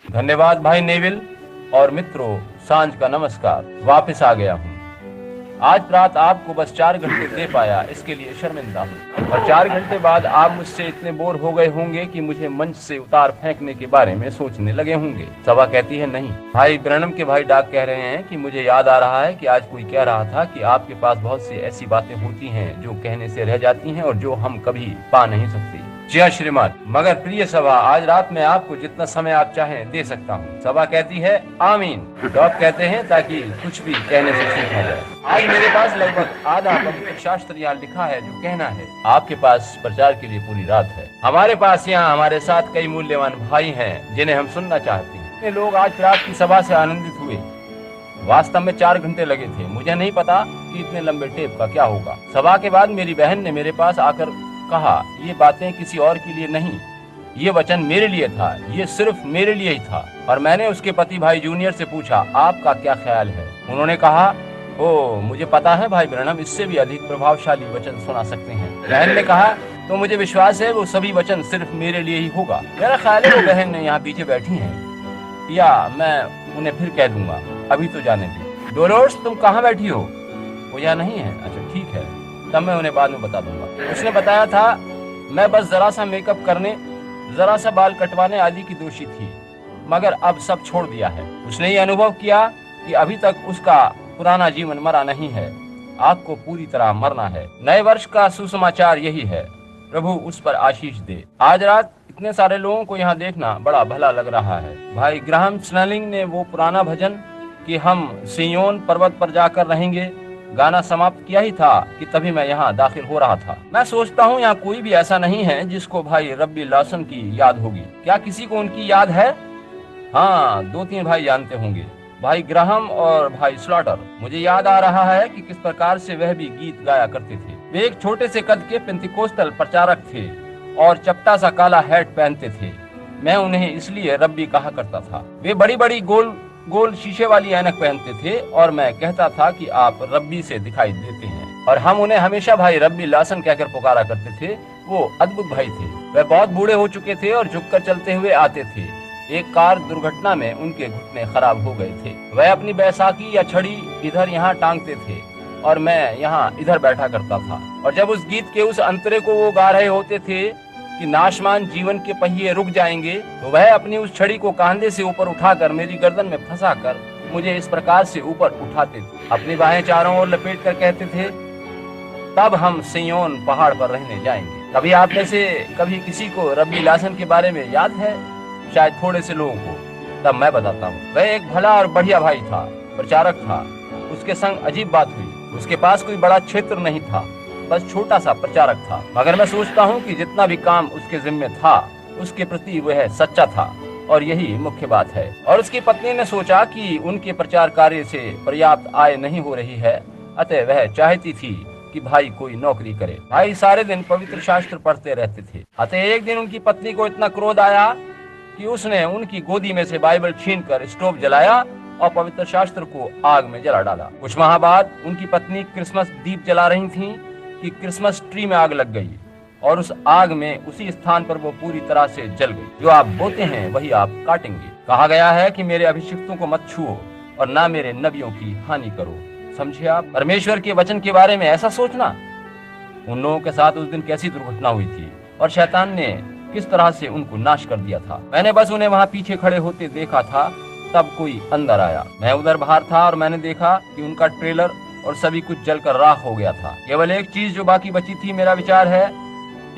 धन्यवाद भाई नेविल। और मित्रों, सांझ का नमस्कार। वापस आ गया हूँ। आज रात आपको बस 4 घंटे दे पाया, इसके लिए शर्मिंदा हूँ। और 4 घंटे बाद आप मुझसे इतने बोर हो गए होंगे कि मुझे मंच से उतार फेंकने के बारे में सोचने लगे होंगे। सभा कहती है नहीं। भाई ब्रैनम के भाई डाक कह रहे हैं कि मुझे याद आ रहा है कि आज कोई कह रहा था कि आपके पास बहुत सी ऐसी बातें होती हैं जो कहने से रह जाती हैं और जो हम कभी पा नहीं सकते। जी हाँ श्रीमान, मगर प्रिय सभा, आज रात में आपको जितना समय आप चाहें दे सकता हूँ। सभा कहती है आमीन। डॉक कहते हैं ताकि कुछ भी कहने से सीखा जाए। आज मेरे पास लगभग आधा पवित्र शास्त्र यहाँ लिखा है जो कहना है। आपके पास प्रचार के लिए पूरी रात है। हमारे पास यहाँ हमारे साथ कई मूल्यवान भाई हैं जिन्हें हम सुनना चाहते हैं। ये लोग आज रात की सभा से आनंदित हुए। वास्तव में 4 घंटे लगे थे। मुझे नहीं पता कि इतने लंबे टेप का क्या होगा। सभा के बाद मेरी बहन ने मेरे पास आकर कहा, ये बातें किसी और के लिए नहीं, ये वचन मेरे लिए था, ये सिर्फ मेरे लिए ही था। और मैंने उसके पति भाई जूनियर से पूछा, आपका क्या ख्याल है? उन्होंने कहा, ओ मुझे पता है भाई ब्रैनम इससे भी अधिक प्रभावशाली वचन सुना सकते हैं। बहन ने कहा, तो मुझे विश्वास है वो सभी वचन सिर्फ मेरे लिए ही होगा। मेरा ख्याल है वो बहन ने यहाँ पीछे बैठी है, या मैं उन्हें फिर कह दूंगा, अभी तो जाने दी। डोलोर्स, तुम कहाँ बैठी हो? वो यहाँ नहीं है। अच्छा ठीक है, तब मैं उन्हें बाद में बता दूंगा। उसने बताया था, मैं बस जरा सा मेकअप करने, जरा सा बाल कटवाने आदि की दोषी थी, मगर अब सब छोड़ दिया है। उसने ये अनुभव किया कि अभी तक उसका पुराना जीवन मरा नहीं है, आपको पूरी तरह मरना है। नए वर्ष का सुसमाचार यही है, प्रभु उस पर आशीष दे। आज रात इतने सारे लोगों को यहाँ देखना बड़ा भला लग रहा है। भाई ग्राहम स्नेलिंग ने वो पुराना भजन कि हम सियोन पर्वत पर जाकर रहेंगे गाना समाप्त किया ही था कि तभी मैं यहाँ दाखिल हो रहा था। मैं सोचता हूँ यहाँ कोई भी ऐसा नहीं है जिसको भाई रब्बी लॉसन की याद होगी। क्या किसी को उनकी याद है? हाँ, 2-3 भाई जानते होंगे, भाई ग्राहम और भाई स्लॉटर। मुझे याद आ रहा है कि किस प्रकार से वह भी गीत गाया करते थे। वे एक छोटे से कद के पेंतिकोस्टल प्रचारक थे और चपटा सा काला हैट पहनते थे। मैं उन्हें इसलिए रब्बी कहा करता था। वे बड़ी बड़ी गोल शीशे वाली ऐनक पहनते थे और मैं कहता था कि आप रब्बी से दिखाई देते हैं। और हम उन्हें हमेशा भाई रब्बी लॉसन कहकर पुकारा करते थे। वो अद्भुत भाई थे। वह बहुत बूढ़े हो चुके थे और झुककर चलते हुए आते थे। एक कार दुर्घटना में उनके घुटने खराब हो गए थे। वह अपनी बैसाखी या छड़ी इधर यहाँ टांगते थे और मैं यहाँ इधर बैठा करता था। और जब उस गीत के उस अंतरे को वो गा रहे होते थे कि नाशमान जीवन के पहिए रुक जाएंगे, तो वह अपनी उस छड़ी को कांधे से ऊपर उठाकर मेरी गर्दन में फंसाकर मुझे इस प्रकार से ऊपर उठाते थे, अपनी बाहें चारों ओर लपेट कर कहते थे, तब हम सियोन पहाड़ पर रहने जाएंगे। कभी आप में से कभी किसी को रब्बी लॉसन के बारे में याद है? शायद थोड़े से लोगों को। तब मैं बताता हूँ। वह एक भला और बढ़िया भाई था, प्रचारक था। उसके संग अजीब बात हुई। उसके पास कोई बड़ा क्षेत्र नहीं था, बस छोटा सा प्रचारक था। मगर मैं सोचता हूँ कि जितना भी काम उसके जिम्मे था, उसके प्रति वह सच्चा था, और यही मुख्य बात है। और उसकी पत्नी ने सोचा कि उनके प्रचार कार्य से पर्याप्त आय नहीं हो रही है, अतः वह चाहती थी कि भाई कोई नौकरी करे। भाई सारे दिन पवित्र शास्त्र पढ़ते रहते थे। अतः एक दिन उनकी पत्नी को इतना क्रोध आया कि उसने उनकी गोदी में से बाइबल छीनकर स्टोव जलाया और पवित्र शास्त्र को आग में जला डाला। कुछ माह बाद उनकी पत्नी क्रिसमस दीप जला रही थी कि क्रिसमस ट्री में आग लग गई, और उस आग में उसी स्थान पर वो पूरी तरह से जल गई। जो आप बोते हैं वही आप काटेंगे। कहा गया है कि मेरे अभिषिक्तों को मत छुओ और ना मेरे नबियों की हानि करो। समझे आप? परमेश्वर के वचन के बारे में ऐसा सोचना। उन लोगों के साथ उस दिन कैसी दुर्घटना हुई थी और शैतान ने किस तरह से उनको नाश कर दिया था। मैंने बस उन्हें वहाँ पीछे खड़े होते देखा था। तब कोई अंदर आया। मैं उधर बाहर था और मैंने देखा कि उनका ट्रेलर और सभी कुछ जलकर राख हो गया था। केवल एक चीज जो बाकी बची थी, मेरा विचार है,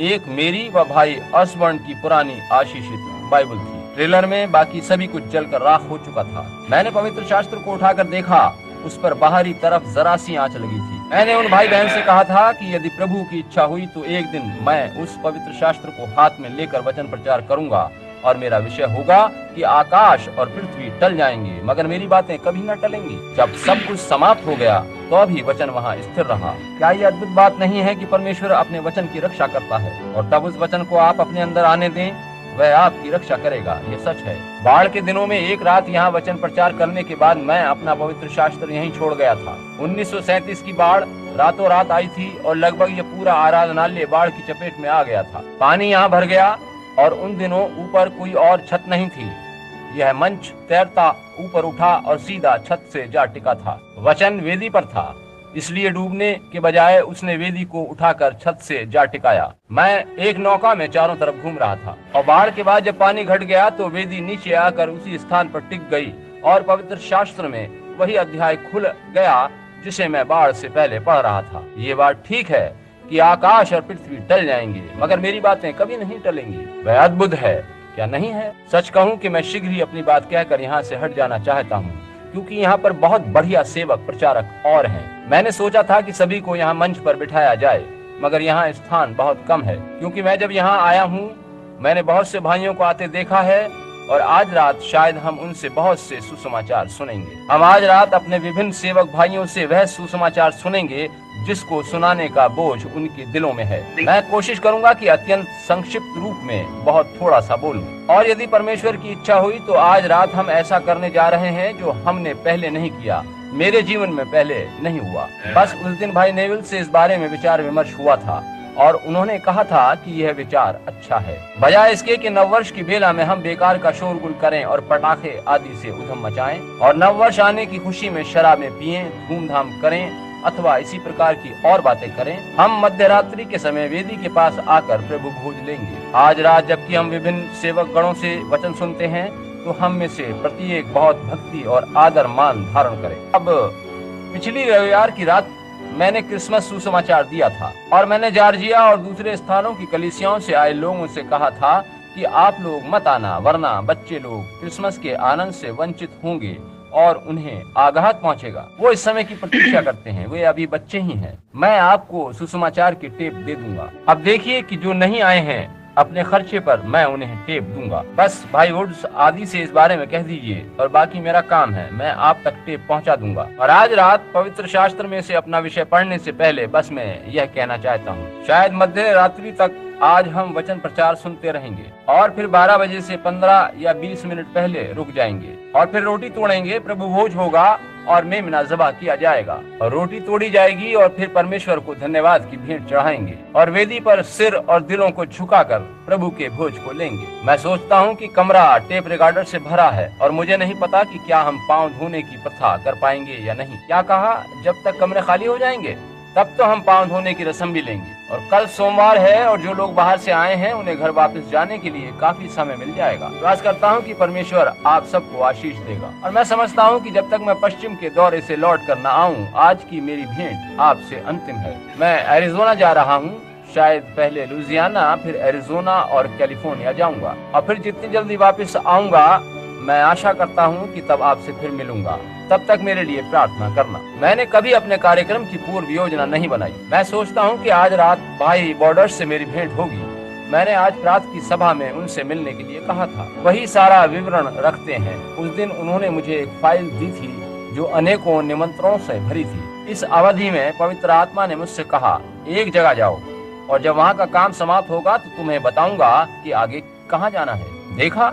एक मेरी व भाई ऑसबर्न की पुरानी आशीषित बाइबल थी। ट्रेलर में बाकी सभी कुछ जलकर राख हो चुका था। मैंने पवित्र शास्त्र को उठाकर देखा, उस पर बाहरी तरफ जरा सी आंच लगी थी। मैंने उन भाई बहन से कहा था कि यदि प्रभु की इच्छा हुई तो एक दिन मैं उस पवित्र शास्त्र को हाथ में लेकर वचन प्रचार करूंगा और मेरा विषय होगा कि आकाश और पृथ्वी टल जाएंगे, मगर मेरी बातें कभी न टलेंगी। जब सब कुछ समाप्त हो गया तो भी वचन वहाँ स्थिर रहा। क्या ये अद्भुत बात नहीं है कि परमेश्वर अपने वचन की रक्षा करता है? और तब उस वचन को आप अपने अंदर आने दें, वह आपकी रक्षा करेगा। ये सच है। बाढ़ के दिनों में एक रात यहाँ वचन प्रचार करने के बाद मैं अपना पवित्र शास्त्र यहीं छोड़ गया था। 1937 की बाढ़ रातों रात आई थी और लगभग ये पूरा आराधनालय बाढ़ की चपेट में आ गया था। पानी यहाँ भर गया और उन दिनों ऊपर कोई और छत नहीं थी। यह मंच तैरता ऊपर उठा और सीधा छत से जा टिका था। वचन वेदी पर था, इसलिए डूबने के बजाय उसने वेदी को उठाकर छत से जा टिकाया। मैं एक नौका में चारों तरफ घूम रहा था और बाढ़ के बाद जब पानी घट गया तो वेदी नीचे आकर उसी स्थान पर टिक गई और पवित्र शास्त्र में वही अध्याय खुल गया जिसे मैं बाढ़ से पहले पढ़ रहा था। ये बात ठीक है कि आकाश और पृथ्वी टल जाएंगे, मगर मेरी बातें कभी नहीं टलेंगी। वह अद्भुत है, क्या नहीं है? सच कहूँ कि मैं शीघ्र ही अपनी बात कहकर यहाँ से हट जाना चाहता हूँ, क्योंकि यहाँ पर बहुत बढ़िया सेवक प्रचारक और हैं। मैंने सोचा था कि सभी को यहाँ मंच पर बिठाया जाए, मगर यहाँ स्थान बहुत कम है, क्योंकि मैं जब यहाँ आया हूँ मैंने बहुत से भाइयों को आते देखा है और आज रात शायद हम उनसे बहुत से सुसमाचार सुनेंगे। हम आज रात अपने विभिन्न सेवक भाइयों से वह सुसमाचार सुनेंगे जिसको सुनाने का बोझ उनके दिलों में है। मैं कोशिश करूंगा कि अत्यंत संक्षिप्त रूप में बहुत थोड़ा सा बोलूं, और यदि परमेश्वर की इच्छा हुई तो आज रात हम ऐसा करने जा रहे हैं जो हमने पहले नहीं किया, मेरे जीवन में पहले नहीं हुआ। बस उस दिन भाई नेविल से इस बारे में विचार विमर्श हुआ था और उन्होंने कहा था कि यह विचार अच्छा है, बजाय इसके कि नववर्ष की बेला में हम बेकार का शोरगुल करें और पटाखे आदि से उधम मचाएं और नववर्ष आने की खुशी में शराबें पिएं, धूमधाम करें अथवा इसी प्रकार की और बातें करें। हम मध्य रात्रि के समय वेदी के पास आकर प्रभु भोज लेंगे। आज रात जबकि हम विभिन्न सेवक गणों से वचन सुनते हैं तो हम में से प्रत्येक बहुत भक्ति और आदर मान धारण करे। अब पिछली रविवार की रात मैंने क्रिसमस सुसमाचार दिया था और मैंने जॉर्जिया और दूसरे स्थानों की कलीसियाओं से आए लोगों से कहा था कि आप लोग मत आना, वरना बच्चे लोग क्रिसमस के आनंद से वंचित होंगे और उन्हें आघात पहुंचेगा। वो इस समय की प्रतीक्षा करते हैं, वे अभी बच्चे ही हैं। मैं आपको सुसमाचार की टेप दे दूंगा। अब देखिए कि जो नहीं आए हैं अपने खर्चे पर मैं उन्हें टेप दूंगा। बस भाई वुड्स आदि से इस बारे में कह दीजिए और बाकी मेरा काम है, मैं आप तक टेप पहुंचा दूंगा। और आज रात पवित्र शास्त्र में से अपना विषय पढ़ने से पहले बस मैं यह कहना चाहता हूँ, शायद मध्य रात्रि तक आज हम वचन प्रचार सुनते रहेंगे और फिर 12 बजे से 15 या 20 मिनट पहले रुक जाएंगे और फिर रोटी तोड़ेंगे, प्रभु भोज होगा और मेमना ज़बह किया जाएगा और रोटी तोड़ी जाएगी और फिर परमेश्वर को धन्यवाद की भेंट चढ़ाएंगे और वेदी पर सिर और दिलों को झुकाकर प्रभु के भोज को लेंगे। मैं सोचता हूँ कि कमरा टेप रिकॉर्डर से भरा है और मुझे नहीं पता कि क्या हम पांव धोने की प्रथा कर पाएंगे या नहीं। क्या कहा? जब तक कमरे खाली हो जाएंगे तब तो हम पांव धोने की रस्म भी लेंगे। और कल सोमवार है और जो लोग बाहर से आए हैं उन्हें घर वापस जाने के लिए काफी समय मिल जाएगा। विश्वास करता हूँ कि परमेश्वर आप सबको आशीष देगा और मैं समझता हूँ कि जब तक मैं पश्चिम के दौरे से लौट कर न आऊँ, आज की मेरी भेंट आपसे अंतिम है। मैं एरिजोना जा रहा हूँ, शायद पहले लुजियाना, फिर एरिजोना और कैलिफोर्निया जाऊंगा और फिर जितनी जल्दी वापस आऊंगा मैं आशा करता हूँ कि तब आपसे फिर मिलूंगा। तब तक मेरे लिए प्रार्थना करना। मैंने कभी अपने कार्यक्रम की पूर्व योजना नहीं बनाई। मैं सोचता हूँ कि आज रात भाई बॉर्डर्स से मेरी भेंट होगी। मैंने आज रात की सभा में उनसे मिलने के लिए कहा था, वही सारा विवरण रखते हैं। उस दिन उन्होंने मुझे एक फाइल दी थी जो अनेकों निमंत्रणों से भरी थी। इस अवधि में पवित्र आत्मा ने मुझसे कहा, एक जगह जाओ और जब वहाँ का काम समाप्त होगा तो तुम्हें बताऊंगा कि आगे कहाँ जाना है। देखा,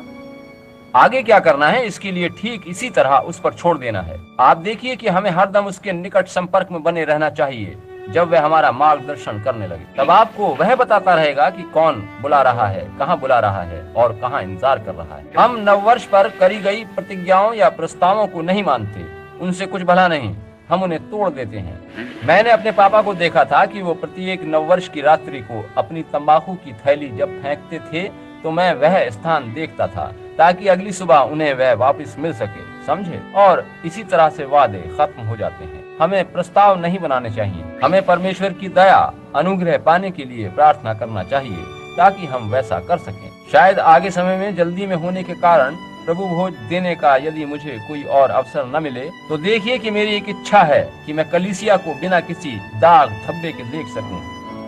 आगे क्या करना है इसके लिए ठीक इसी तरह उस पर छोड़ देना है। आप देखिए कि हमें हरदम उसके निकट संपर्क में बने रहना चाहिए। जब वह हमारा मार्गदर्शन करने लगे तब आपको वह बताता रहेगा कि कौन बुला रहा है, कहाँ बुला रहा है और कहाँ इंतजार कर रहा है। हम नववर्ष पर करी गई प्रतिज्ञाओं या प्रस्तावों को नहीं मानते, उनसे कुछ भला नहीं, हम उन्हें तोड़ देते हैं। मैंने अपने पापा को देखा था कि वो प्रत्येक नववर्ष की रात्रि को अपनी तंबाकू की थैली जब फेंकते थे तो मैं वह स्थान देखता था ताकि अगली सुबह उन्हें वह वापस मिल सके, समझे? और इसी तरह से वादे खत्म हो जाते हैं। हमें प्रस्ताव नहीं बनाने चाहिए, हमें परमेश्वर की दया अनुग्रह पाने के लिए प्रार्थना करना चाहिए ताकि हम वैसा कर सकें। शायद आगे समय में जल्दी में होने के कारण प्रभु भोज देने का यदि मुझे कोई और अवसर न मिले तो देखिए कि मेरी एक इच्छा है कि मैं कलीसिया को बिना किसी दाग धब्बे के देख सकूं,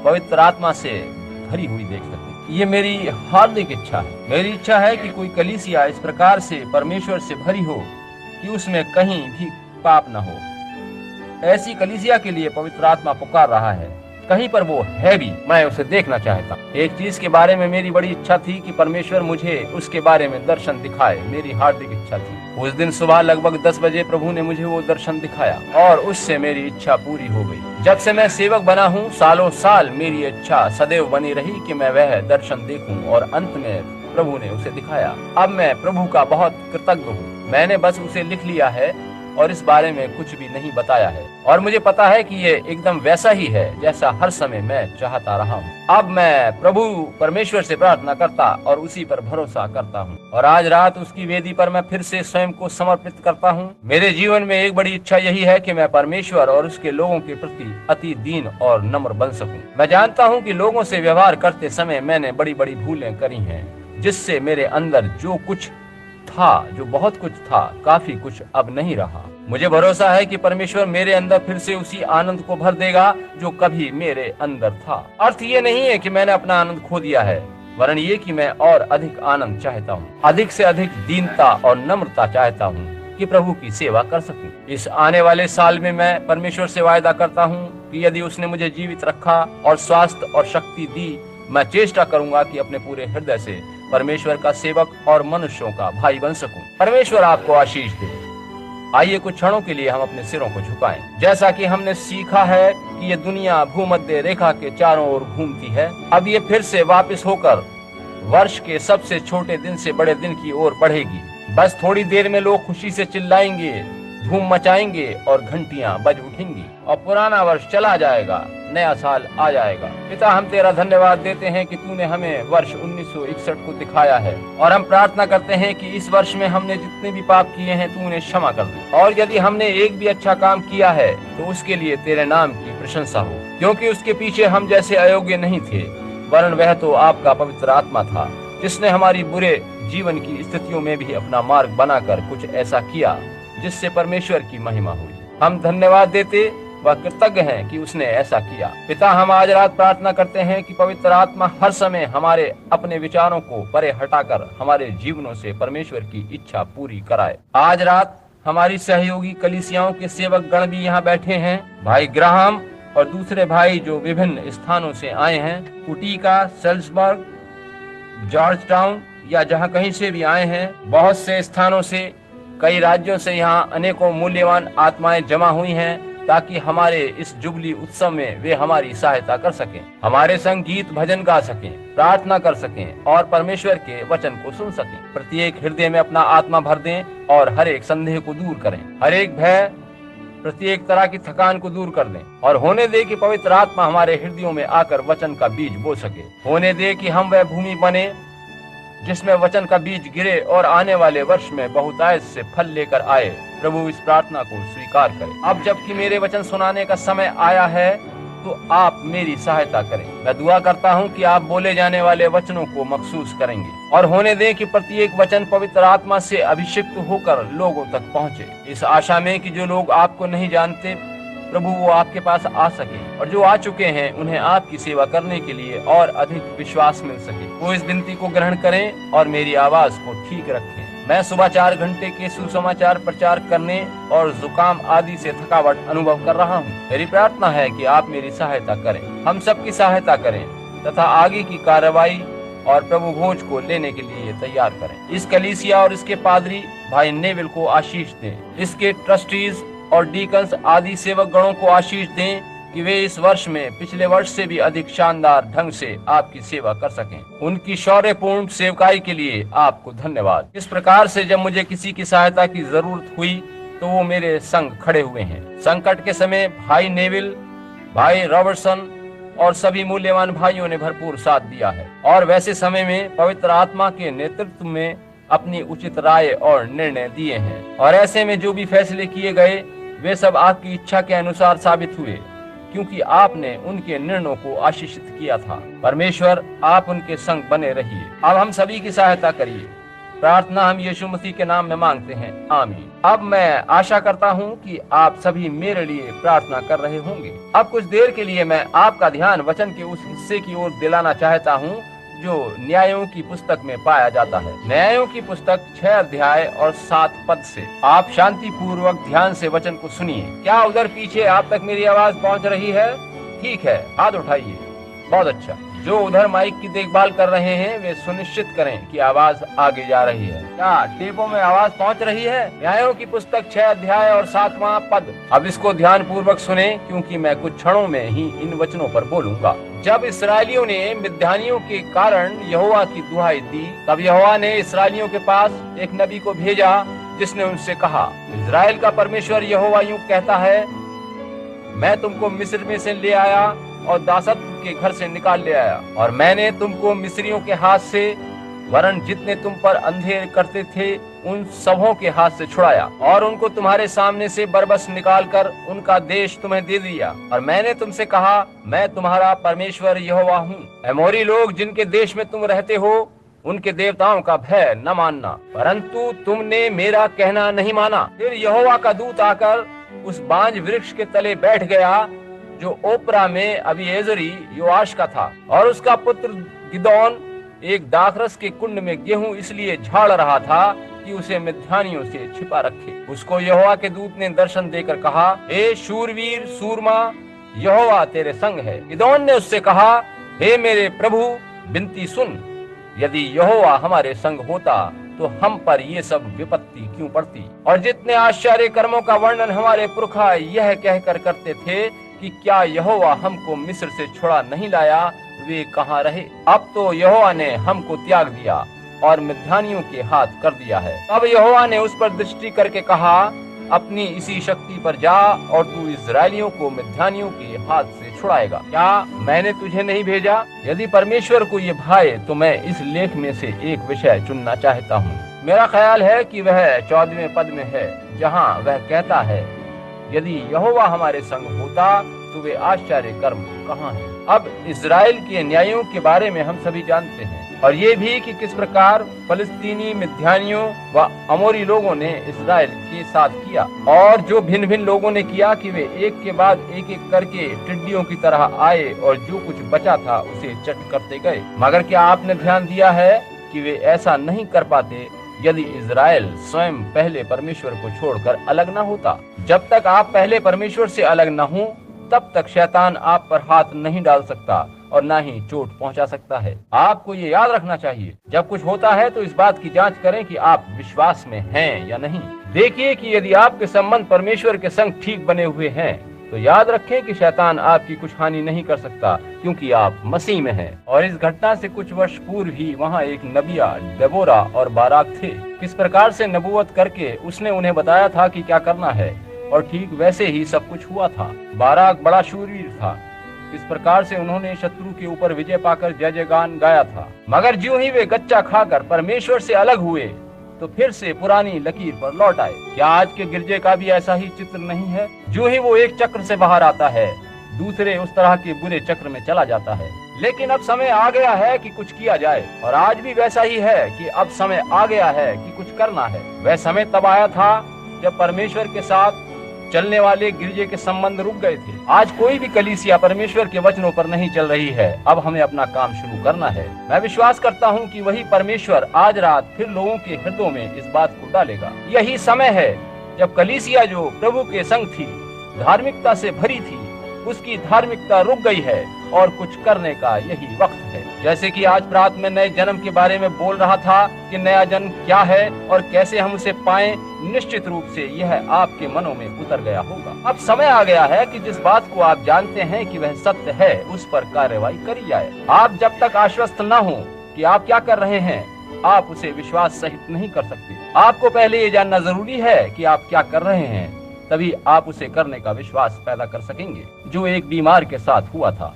पवित्र आत्मा से भरी हुई देख सकूं। ये मेरी हार्दिक इच्छा है। मेरी इच्छा है कि कोई कलीसिया इस प्रकार से परमेश्वर से भरी हो कि उसमें कहीं भी पाप न हो। ऐसी कलीसिया के लिए पवित्र आत्मा पुकार रहा है, कहीं पर वो है भी, मैं उसे देखना चाहता। एक चीज के बारे में मेरी बड़ी इच्छा थी कि परमेश्वर मुझे उसके बारे में दर्शन दिखाए, मेरी हार्दिक इच्छा थी। उस दिन सुबह लगभग 10 बजे प्रभु ने मुझे वो दर्शन दिखाया और उससे मेरी इच्छा पूरी हो गई। जब से मैं सेवक बना हूँ सालों साल मेरी इच्छा सदैव बनी रही कि मैं वह दर्शन देखूं और अंत में प्रभु ने उसे दिखाया। अब मैं प्रभु का बहुत कृतज्ञ हूँ। मैंने बस उसे लिख लिया है और इस बारे में कुछ भी नहीं बताया है, और मुझे पता है कि ये एकदम वैसा ही है जैसा हर समय मैं चाहता रहा हूँ। अब मैं प्रभु परमेश्वर से प्रार्थना करता और उसी पर भरोसा करता हूँ, और आज रात उसकी वेदी पर मैं फिर से स्वयं को समर्पित करता हूँ। मेरे जीवन में एक बड़ी इच्छा यही है कि मैं परमेश्वर और उसके लोगों के प्रति अति दीन और नम्र बन सकूं। मैं जानता हूँ कि लोगों से व्यवहार करते समय मैंने बड़ी बड़ी भूलें करी हैं, जिससे मेरे अंदर जो कुछ था, जो बहुत कुछ था, काफी कुछ अब नहीं रहा। मुझे भरोसा है कि परमेश्वर मेरे अंदर फिर से उसी आनंद को भर देगा जो कभी मेरे अंदर था। अर्थ ये नहीं है कि मैंने अपना आनंद खो दिया है, वरन ये कि मैं और अधिक आनंद चाहता हूँ, अधिक से अधिक दीनता और नम्रता चाहता हूँ कि प्रभु की सेवा कर सकूं। इस आने वाले साल में मैं परमेश्वर से वायदा करता हूँ कि यदि उसने मुझे जीवित रखा और स्वास्थ्य और शक्ति दी, मैं चेष्टा करूंगा कि अपने पूरे हृदय से परमेश्वर का सेवक और मनुष्यों का भाई बन सकूं। परमेश्वर आपको आशीष दे। आइए कुछ क्षणों के लिए हम अपने सिरों को झुकाएं। जैसा कि हमने सीखा है कि ये दुनिया भूमध्य रेखा के चारों ओर घूमती है, अब ये फिर से वापस होकर वर्ष के सबसे छोटे दिन से बड़े दिन की ओर बढ़ेगी। बस थोड़ी देर में लोग खुशी से चिल्लाएंगे, धूम मचाएंगे और घंटियां बज उठेंगी और पुराना वर्ष चला जाएगा, नया साल आ जाएगा। पिता, हम तेरा धन्यवाद देते हैं कि तूने हमें वर्ष 1961 को दिखाया है, और हम प्रार्थना करते हैं कि इस वर्ष में हमने जितने भी पाप किए हैं तू उन्हें क्षमा कर दे, और यदि हमने एक भी अच्छा काम किया है तो उसके लिए तेरे नाम की प्रशंसा हो, क्योंकि उसके पीछे हम जैसे अयोग्य नहीं थे, वरन वह तो आपका पवित्र आत्मा था जिसने हमारी बुरे जीवन की स्थितियों में भी अपना मार्ग बनाकर कुछ ऐसा किया जिससे परमेश्वर की महिमा हुई। हम धन्यवाद देते व कृतज्ञ हैं कि उसने ऐसा किया। पिता, हम आज रात प्रार्थना करते हैं कि पवित्र आत्मा हर समय हमारे अपने विचारों को परे हटाकर हमारे जीवनों से परमेश्वर की इच्छा पूरी कराए। आज रात हमारी सहयोगी कलीसियाओं के सेवक गण भी यहाँ बैठे हैं, भाई ग्राहम और दूसरे भाई जो विभिन्न स्थानों से आए हैं, उटीका, सेल्सबर्ग, जॉर्ज टाउन या जहाँ कहीं से भी आए हैं, बहुत से स्थानों से, कई राज्यों से यहाँ अनेकों मूल्यवान आत्माएं जमा हुई हैं ताकि हमारे इस जुबली उत्सव में वे हमारी सहायता कर सकें, हमारे संग गीत भजन गा सकें, प्रार्थना कर सकें और परमेश्वर के वचन को सुन सकें। प्रत्येक हृदय में अपना आत्मा भर दें और हर एक संदेह को दूर करें, हर एक भय, प्रत्येक तरह की थकान को दूर कर दें, और होने दे कि पवित्र आत्मा हमारे हृदयों में आकर वचन का बीज बो सके। होने दे कि हम वह भूमि बने जिसमें वचन का बीज गिरे और आने वाले वर्ष में बहुतायत से फल लेकर आए। प्रभु इस प्रार्थना को स्वीकार करें। अब जबकि मेरे वचन सुनाने का समय आया है तो आप मेरी सहायता करें। मैं दुआ करता हूं कि आप बोले जाने वाले वचनों को महसूस करेंगे, और होने दें कि प्रत्येक वचन पवित्र आत्मा से अभिषिक्त होकर लोगों तक पहुंचे, इस आशा में कि जो लोग आपको नहीं जानते प्रभु वो आपके पास आ सके, और जो आ चुके हैं उन्हें आपकी सेवा करने के लिए और अधिक विश्वास मिल सके। वो इस विनती को ग्रहण करें और मेरी आवाज को ठीक रखें। मैं सुबह 4 घंटे के सुसमाचार प्रचार करने और जुकाम आदि से थकावट अनुभव कर रहा हूँ। मेरी प्रार्थना है कि आप मेरी सहायता करें, हम सबकी सहायता करें तथा आगे की कार्रवाई और प्रभु भोज को लेने के लिए तैयार करें। इस कलीसिया और इसके पादरी भाई नेविल को आशीष दें, इसके ट्रस्टीज और डीकन्स आदि सेवक गणों को आशीष दें कि वे इस वर्ष में पिछले वर्ष से भी अधिक शानदार ढंग से आपकी सेवा कर सकें। उनकी शौर्यपूर्ण सेवकाई के लिए आपको धन्यवाद। इस प्रकार से जब मुझे किसी की सहायता की जरूरत हुई तो वो मेरे संग खड़े हुए हैं। संकट के समय भाई नेविल, भाई रॉबर्टसन और सभी मूल्यवान भाइयों ने भरपूर साथ दिया है, और वैसे समय में पवित्र आत्मा के नेतृत्व में अपनी उचित राय और निर्णय दिए हैं, और ऐसे में जो भी फैसले किए गए वे सब आपकी इच्छा के अनुसार साबित हुए, क्योंकि आपने उनके निर्णयों को आशीषित किया था। परमेश्वर, आप उनके संग बने रहिए। अब हम सभी की सहायता करिए। प्रार्थना हम यीशु मसीह के नाम में मांगते हैं, आमीन। अब मैं आशा करता हूँ कि आप सभी मेरे लिए प्रार्थना कर रहे होंगे। अब कुछ देर के लिए मैं आपका ध्यान वचन के उस हिस्से की ओर दिलाना चाहता हूँ जो न्यायों की पुस्तक में पाया जाता है। न्यायों की पुस्तक 6 अध्याय और 7 पद से आप शांति पूर्वक ध्यान से वचन को सुनिए। क्या उधर पीछे आप तक मेरी आवाज पहुंच रही है? ठीक है, हाथ उठाइए। बहुत अच्छा। जो उधर माइक की देखभाल कर रहे हैं वे सुनिश्चित करें कि आवाज आगे जा रही है। क्या टेपों में आवाज पहुंच रही है? न्यायों की पुस्तक 6 अध्याय और 7वां पद। अब इसको ध्यान पूर्वक सुने, क्योंकि मैं कुछ क्षणों में ही इन वचनों पर बोलूंगा। जब इस्राएलियों ने मिद्यानियों के कारण यहोवा की दुहाई दी, तब यहोवा ने इस्राएलियों के पास एक नबी को भेजा, जिसने उनसे कहा, इस्राएल का परमेश्वर यहोवा यूं कहता है, मैं तुमको मिस्र में से ले आया और दासत्व के घर से निकाल ले आया, और मैंने तुमको मिस्रियों के हाथ से, वरन जितने तुम पर अंधेर करते थे उन सबों के हाथ से छुड़ाया, और उनको तुम्हारे सामने से बरबस निकालकर उनका देश तुम्हें दे दिया। और मैंने तुमसे कहा, मैं तुम्हारा परमेश्वर यहोवा हूँ। अमोरी लोग जिनके देश में तुम रहते हो, उनके देवताओं का भय न मानना, परंतु तुमने मेरा कहना नहीं माना। फिर यहोवा का दूत आकर उस बांज वृक्ष के तले बैठ गया, जो ओपरा में अबीएजरी योआश का था, और उसका पुत्र गिदोन एक दाखरस के कुंड में गेहूं इसलिए झाड़ रहा था कि उसे मिद्यानियों से छिपा रखे। उसको यहोवा के दूत ने दर्शन देकर कहा, हे शूरवीर सूरमा, यहोवा तेरे संग है। गिदोन ने उससे कहा, हे मेरे प्रभु, विनती सुन, यदि यहोवा हमारे संग होता तो हम पर ये सब विपत्ति क्यों पड़ती? और जितने आश्चर्य कर्मों का वर्णन हमारे पुरखा यह कहकर करते थे कि क्या यहोवा हमको मिस्र से छुड़ा नहीं लाया, वे कहाँ रहे? अब तो यहोवा ने हमको त्याग दिया और मिद्यानियों के हाथ कर दिया है। तब यहोवा ने उस पर दृष्टि करके कहा, अपनी इसी शक्ति पर जा और तू इस्राएलियों को मिद्यानियों के हाथ से छुड़ाएगा। क्या मैंने तुझे नहीं भेजा? यदि परमेश्वर को ये भाए तो मैं इस लेख में से एक विषय चुनना चाहता हूँ। मेरा ख्याल है कि वह 14वें पद में है, जहाँ वह कहता है, यदि यहोवा हमारे संग होता तो वे आश्चर्य कर्म कहाँ हैं? अब इजराइल के न्यायों के बारे में हम सभी जानते हैं, और ये भी कि किस प्रकार फलस्तीनी मिद्यानियों व अमोरी लोगों ने इजराइल के साथ किया, और जो भिन्न भिन्न लोगों ने किया कि वे एक के बाद एक करके टिड्डियों की तरह आए और जो कुछ बचा था उसे चट करते गए। मगर क्या आपने ध्यान दिया है कि वे ऐसा नहीं कर पाते यदि इजराइल स्वयं पहले परमेश्वर को छोड़कर अलग न होता? जब तक आप पहले परमेश्वर से अलग न हो, तब तक शैतान आप पर हाथ नहीं डाल सकता और न ही चोट पहुंचा सकता है। आपको ये याद रखना चाहिए, जब कुछ होता है तो इस बात की जांच करें कि आप विश्वास में हैं या नहीं। देखिए कि यदि आपके संबंध परमेश्वर के संग ठीक बने हुए हैं, तो याद रखें कि शैतान आपकी कुछ हानि नहीं कर सकता, क्योंकि आप मसीह में हैं। और इस घटना से कुछ वर्ष पूर्व ही वहाँ एक नबिया डेबोरा और बाराक थे। किस प्रकार से नबूवत करके उसने उन्हें बताया था कि क्या करना है, और ठीक वैसे ही सब कुछ हुआ था। बाराक बड़ा शूरवीर था। इस प्रकार से उन्होंने शत्रु के ऊपर विजय पाकर जय जयगान गाया था। मगर ज्यों ही वे गच्चा खाकर परमेश्वर से अलग हुए, तो फिर से पुरानी लकीर पर लौट आए। क्या आज के गिरजे का भी ऐसा ही चित्र नहीं है? ज्यों ही वो एक चक्र से बाहर आता है, दूसरे उस तरह के बुरे चक्र में चला जाता है। लेकिन अब समय आ गया है कि कुछ किया जाए, और आज भी वैसा ही है कि अब समय आ गया है कि कुछ करना है। वह समय तब आया था जब परमेश्वर के साथ चलने वाले गिरजे के संबंध रुक गए थे। आज कोई भी कलीसिया परमेश्वर के वचनों पर नहीं चल रही है। अब हमें अपना काम शुरू करना है। मैं विश्वास करता हूँ कि वही परमेश्वर आज रात फिर लोगों के हृदयों में इस बात को डालेगा। यही समय है जब कलीसिया जो प्रभु के संग थी, धार्मिकता से भरी थी, उसकी धार्मिकता रुक गई है और कुछ करने का यही वक्त है। जैसे कि आज रात में नए जन्म के बारे में बोल रहा था कि नया जन्म क्या है और कैसे हम उसे पाएं, निश्चित रूप से यह आपके मनों में उतर गया होगा। अब समय आ गया है कि जिस बात को आप जानते हैं कि वह सत्य है, उस पर कार्रवाई करी जाए। आप जब तक आश्वस्त न हो कि आप क्या कर रहे हैं, आप उसे विश्वास सहित नहीं कर सकते। आपको पहले ये जानना जरूरी है कि आप क्या कर रहे हैं, तभी आप उसे करने का विश्वास पैदा कर सकेंगे, जो एक बीमार के साथ हुआ था।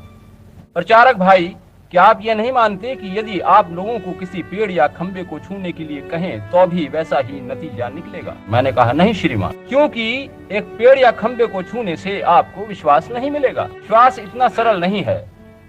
प्रचारक भाई, क्या आप ये नहीं मानते कि यदि आप लोगों को किसी पेड़ या खंबे को छूने के लिए कहें तो भी वैसा ही नतीजा निकलेगा? मैंने कहा, नहीं श्रीमान, क्योंकि एक पेड़ या खंबे को छूने से आपको विश्वास नहीं मिलेगा। विश्वास इतना सरल नहीं है,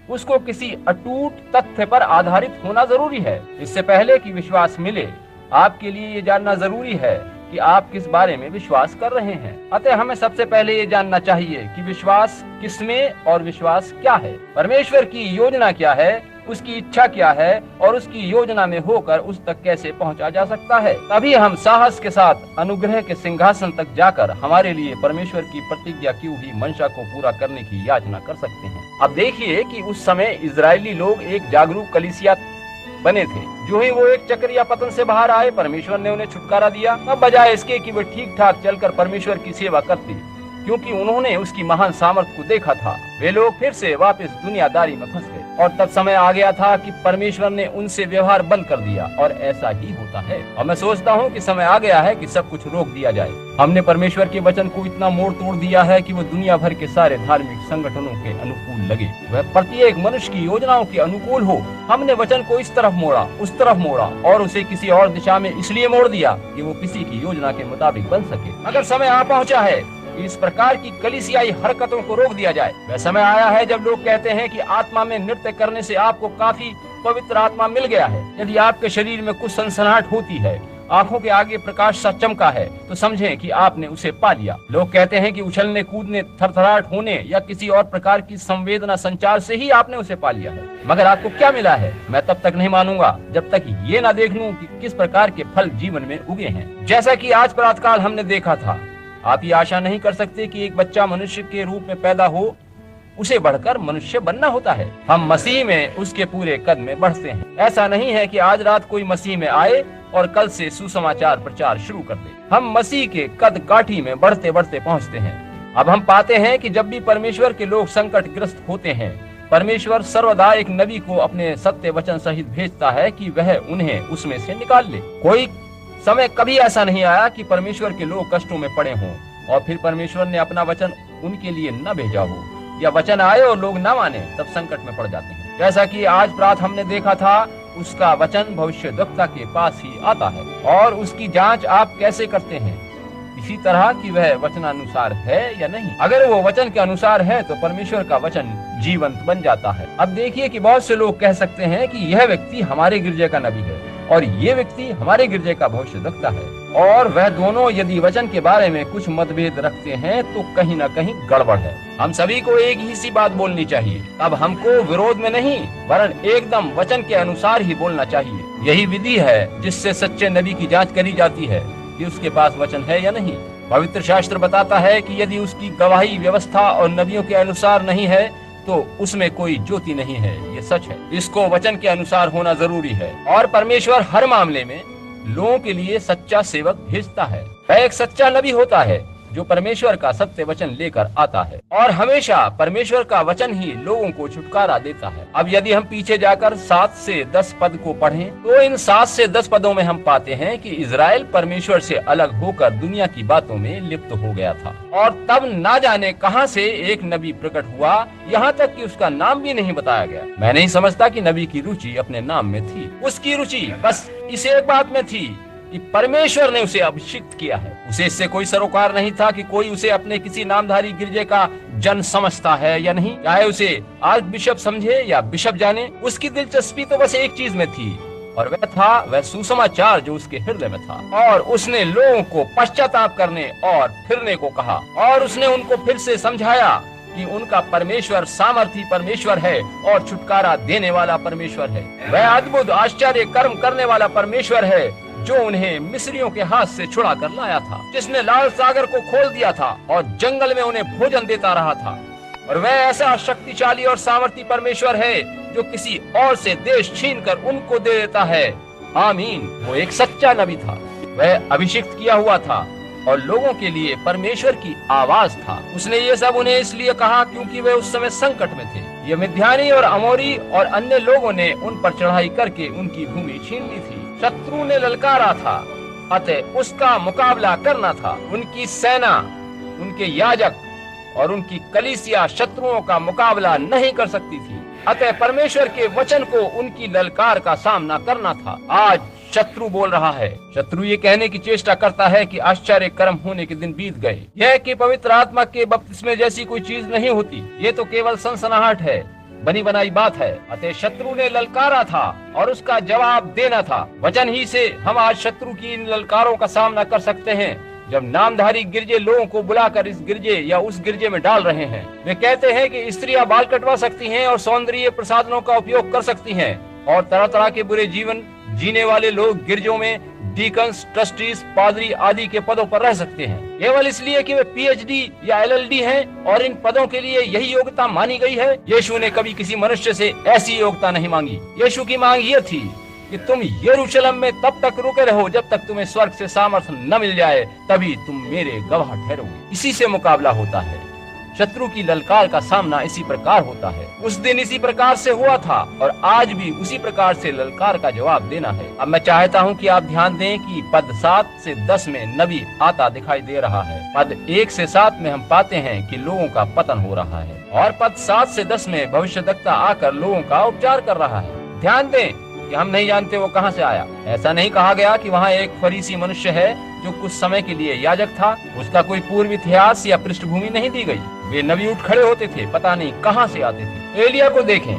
उसको किसी अटूट तथ्य पर आधारित होना जरूरी है। इससे पहले कि विश्वास मिले, आपके लिए ये जानना जरूरी है कि आप किस बारे में विश्वास कर रहे हैं। अतः हमें सबसे पहले ये जानना चाहिए कि विश्वास किसमें और विश्वास क्या है। परमेश्वर की योजना क्या है उसकी इच्छा क्या है और उसकी योजना में होकर उस तक कैसे पहुंचा जा सकता है। तभी हम साहस के साथ अनुग्रह के सिंहासन तक जाकर हमारे लिए परमेश्वर की प्रतिज्ञा की हुई मंशा को पूरा करने की याचना कर सकते हैं। अब देखिए कि उस समय इजरायली लोग एक जागरूक कलीसिया बने थे। जो ही वो एक चक्र या पतन से बाहर आए, परमेश्वर ने उन्हें छुटकारा दिया। अब बजाय इसके कि वे ठीक ठाक चलकर परमेश्वर की सेवा करते, क्योंकि उन्होंने उसकी महान सामर्थ को देखा था, वे लोग फिर से वापस दुनियादारी में फंस गए। और तब समय आ गया था कि परमेश्वर ने उनसे व्यवहार बंद कर दिया, और ऐसा ही होता है। और मैं सोचता हूँ कि समय आ गया है कि सब कुछ रोक दिया जाए। हमने परमेश्वर के वचन को इतना मोड़ तोड़ दिया है कि वो दुनिया भर के सारे धार्मिक संगठनों के अनुकूल लगे, वह प्रत्येक मनुष्य की योजनाओं के अनुकूल हो। हमने वचन को इस तरफ मोड़ा, उस तरफ मोड़ा और उसे किसी और दिशा में इसलिए मोड़ दिया कि वो किसी की योजना के मुताबिक बन सके। अगर समय आ पहुंचा है इस प्रकार की कलीसियाई हरकतों को रोक दिया जाए। वह समय आया है जब लोग कहते हैं कि आत्मा में नृत्य करने से आपको काफी पवित्र आत्मा मिल गया है। यदि आपके शरीर में कुछ सनसनाहट होती है, आंखों के आगे प्रकाश सा चमका है, तो समझें कि आपने उसे पा लिया। लोग कहते हैं कि उछलने कूदने, थरथराहट होने या किसी और प्रकार की संवेदना संचार से ही आपने उसे पा लिया है। मगर आपको क्या मिला है, मैं तब तक नहीं मानूंगा जब तक ये ना देख लूं कि किस प्रकार के फल जीवन में उगे हैं। जैसा कि आज प्रातःकाल हमने देखा था, आप ये आशा नहीं कर सकते कि एक बच्चा मनुष्य के रूप में पैदा हो, उसे बढ़कर मनुष्य बनना होता है। हम मसीह में उसके पूरे कद में बढ़ते हैं। ऐसा नहीं है कि आज रात कोई मसीह में आए और कल से सुसमाचार प्रचार शुरू कर दे। हम मसीह के कद काठी में बढ़ते बढ़ते पहुंचते हैं। अब हम पाते हैं कि जब भी परमेश्वर के लोग संकटग्रस्त होते हैं, परमेश्वर सर्वदा एक नबी को अपने सत्य वचन सहित भेजता है कि वह उन्हें उसमें से निकाल ले। कोई समय कभी ऐसा नहीं आया कि परमेश्वर के लोग कष्टों में पड़े हों और फिर परमेश्वर ने अपना वचन उनके लिए न भेजा हो, या वचन आए और लोग न माने तब संकट में पड़ जाते हैं। जैसा कि आज रात हमने देखा था, उसका वचन भविष्यद्वक्ता के पास ही आता है और उसकी जांच आप कैसे करते हैं, इसी तरह कि वह वचनानुसार है या नहीं। अगर वो वचन के अनुसार है तो परमेश्वर का वचन जीवंत बन जाता है। अब देखिए कि बहुत से लोग कह सकते हैं कि यह व्यक्ति हमारे गिरजे का नबी है और ये व्यक्ति हमारे गिरजे का भविष्यद्वक्ता है, और वह दोनों यदि वचन के बारे में कुछ मतभेद रखते हैं तो कहीं न कहीं गड़बड़ है। हम सभी को एक ही सी बात बोलनी चाहिए। अब हमको विरोध में नहीं वरन एकदम वचन के अनुसार ही बोलना चाहिए। यही विधि है जिससे सच्चे नबी की जांच करी जाती है कि उसके पास वचन है या नहीं। पवित्र शास्त्र बताता है कि यदि उसकी गवाही व्यवस्था और नबियों के अनुसार नहीं है तो उसमें कोई ज्योति नहीं है। ये सच है। इसको वचन के अनुसार होना जरूरी है, और परमेश्वर हर मामले में लोगों के लिए सच्चा सेवक भेजता है। वह एक सच्चा नबी होता है जो परमेश्वर का सत्य वचन लेकर आता है, और हमेशा परमेश्वर का वचन ही लोगों को छुटकारा देता है। अब यदि हम पीछे जाकर 7 से 10 पद को पढ़ें तो इन 7 से 10 पदों में हम पाते हैं कि इजराइल परमेश्वर से अलग होकर दुनिया की बातों में लिप्त हो गया था, और तब ना जाने कहां से एक नबी प्रकट हुआ, यहाँ तक कि उसका नाम भी नहीं बताया गया। मैं नहीं समझता कि नबी की रुचि अपने नाम में थी। उसकी रुचि बस इस एक बात में थी कि परमेश्वर ने उसे अभिषिक्त किया है। उसे इससे कोई सरोकार नहीं था कि कोई उसे अपने किसी नामधारी गिरजे का जन समझता है या नहीं, चाहे उसे आर्क बिशप समझे या बिशप जाने। उसकी दिलचस्पी तो बस एक चीज में थी, और वह सुसमाचार जो उसके हृदय में था, और उसने लोगों को पश्चाताप करने और फिरने को कहा, और उसने उनको फिर से समझाया कि उनका परमेश्वर सामर्थी परमेश्वर है और छुटकारा देने वाला परमेश्वर है। वह अद्भुत आश्चर्य कर्म करने वाला परमेश्वर है जो उन्हें मिस्रियों के हाथ से छुड़ा कर लाया था, जिसने लाल सागर को खोल दिया था और जंगल में उन्हें भोजन देता रहा था। और वह ऐसा शक्तिशाली और सामर्थी परमेश्वर है जो किसी और से देश छीनकर उनको दे देता है। आमीन। वो एक सच्चा नबी था। वह अभिषिक्त किया हुआ था और लोगों के लिए परमेश्वर की आवाज था। उसने ये सब उन्हें इसलिए कहा क्योंकि वे उस समय संकट में थे। ये मिद्यानी और अमोरी और अन्य लोगों ने उन पर चढ़ाई करके उनकी भूमि छीन ली थी। शत्रु ने ललकारा था, अतः उसका मुकाबला करना था। उनकी सेना, उनके याजक और उनकी कलीसिया शत्रुओं का मुकाबला नहीं कर सकती थी, अतः परमेश्वर के वचन को उनकी ललकार का सामना करना था। आज शत्रु बोल रहा है। शत्रु ये कहने की चेष्टा करता है कि आश्चर्य कर्म होने के दिन बीत गए। यह कि पवित्र आत्मा के बपतिस्मे जैसी कोई चीज नहीं होती, ये तो केवल सनसनाहट है, बनी बनाई बात है। अतः शत्रु ने ललकारा था और उसका जवाब देना था। वचन ही से हम आज शत्रु की इन ललकारों का सामना कर सकते हैं जब नामधारी गिरजे लोगों को बुलाकर इस गिरजे या उस गिरजे में डाल रहे हैं, वे कहते हैं कि स्त्रियां बाल कटवा सकती हैं और सौंदर्य प्रसाधनों का उपयोग कर सकती हैं और तरह तरह के बुरे जीवन जीने वाले लोग गिरजों में डीकन्स, ट्रस्टीज, पादरी आदि के पदों पर रह सकते हैं, केवल इसलिए कि वे पीएचडी या एलएलडी हैं और इन पदों के लिए यही योग्यता मानी गई है। यीशु ने कभी किसी मनुष्य से ऐसी योग्यता नहीं मांगी। यीशु की मांग ये थी कि तुम यरूशलेम में तब तक रुके रहो जब तक तुम्हें स्वर्ग से सामर्थ्य न मिल जाए, तभी तुम मेरे गवाह ठहरोगे। इसी से मुकाबला होता है। शत्रु की ललकार का सामना इसी प्रकार होता है। उस दिन इसी प्रकार से हुआ था और आज भी उसी प्रकार से ललकार का जवाब देना है। अब मैं चाहता हूं कि आप ध्यान दें कि पद 7 से 10 में नबी आता दिखाई दे रहा है। पद 1 से 7 में हम पाते हैं कि लोगों का पतन हो रहा है और पद 7 से 10 में भविष्यद्वक्ता आकर लोगों का उपचार कर रहा है। ध्यान दें कि हम नहीं जानते वो कहां से आया। ऐसा नहीं कहा गया कि वहां एक फरीसी मनुष्य है जो कुछ समय के लिए याजक था। उसका कोई पूर्व इतिहास या पृष्ठभूमि नहीं दी गई। वे नबी उठ खड़े होते थे, पता नहीं कहां से आते थे। एलिया को देखें।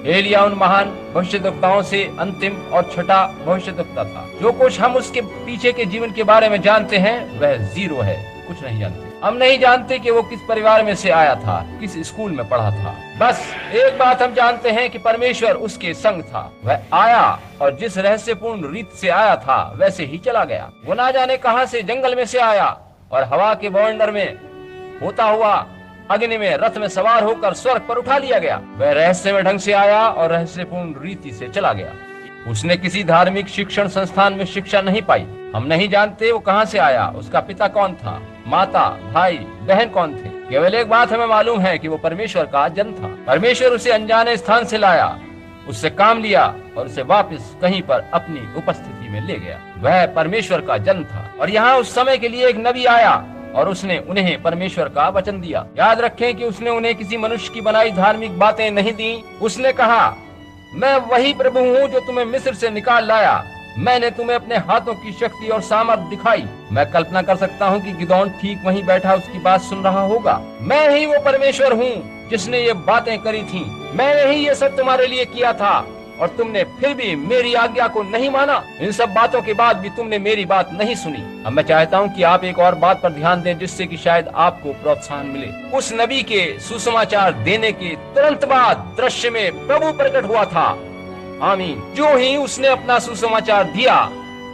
एलिया उन महान भविष्यद्वक्ताओं से अंतिम और छठा भविष्यद्वक्ता था। जो कुछ हम उसके पीछे के जीवन के बारे में जानते हैं वह जीरो है, कुछ नहीं जानते। हम नहीं जानते कि वो किस परिवार में से आया था, किस स्कूल में पढ़ा था। बस एक बात हम जानते हैं कि परमेश्वर उसके संग था। वह आया और जिस रहस्यपूर्ण रीत से आया था वैसे ही चला गया। वो ना जाने कहां से जंगल में से आया और हवा के बवंडर में होता हुआ अग्नि में रथ में सवार होकर स्वर्ग पर उठा लिया गया। वह रहस्यमय ढंग से आया और रहस्यपूर्ण रीति से चला गया। उसने किसी धार्मिक शिक्षण संस्थान में शिक्षा नहीं पाई। हम नहीं जानते वो कहां से आया, उसका पिता कौन था, माता, भाई, बहन कौन थे। केवल एक बात हमें मालूम है कि वो परमेश्वर का जन था। परमेश्वर उसे अनजाने स्थान से लाया, उससे काम लिया और उसे वापस कहीं पर अपनी उपस्थिति में ले गया। वह परमेश्वर का जन था और यहाँ उस समय के लिए एक नबी आया और उसने उन्हें परमेश्वर का वचन दिया। याद रखें कि उसने उन्हें किसी मनुष्य की बनाई धार्मिक बातें नहीं दी। उसने कहा, मैं वही प्रभु हूँ जो तुम्हें मिस्र से निकाल लाया। मैंने तुम्हें अपने हाथों की शक्ति और सामर्थ दिखाई। मैं कल्पना कर सकता हूँ कि गिदोन ठीक वहीं बैठा उसकी बात सुन रहा होगा। मैं ही वो परमेश्वर हूँ जिसने ये बातें करी थी। मैंने ही ये सब तुम्हारे लिए किया था और तुमने फिर भी मेरी आज्ञा को नहीं माना। इन सब बातों के बाद भी तुमने मेरी बात नहीं सुनी। अब मैं चाहता हूँ कि आप एक और बात पर ध्यान दें जिससे कि शायद आपको प्रोत्साहन मिले। उस नबी के सुसमाचार देने के तुरंत बाद दृश्य में प्रभु प्रकट हुआ था। आमीन। जो ही उसने अपना सुसमाचार दिया,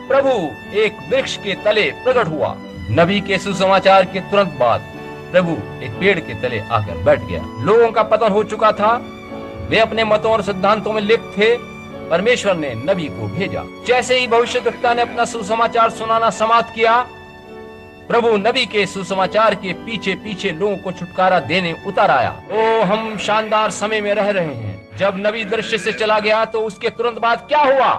प्रभु एक वृक्ष के तले प्रकट हुआ। नबी के सुसमाचार के तुरंत बाद प्रभु एक पेड़ के तले आकर बैठ गया। लोगों का पतन हो चुका था, वे अपने मतों और सिद्धांतों में लिप्त थे। परमेश्वर ने नबी को भेजा। जैसे ही भविष्यद्वक्ता ने अपना सुसमाचार सुनाना समाप्त किया, प्रभु नबी के सुसमाचार के पीछे पीछे लोगों को छुटकारा देने उतर आया। ओ, हम शानदार समय में रह रहे हैं। जब नबी दृश्य से चला गया तो उसके तुरंत बाद क्या हुआ?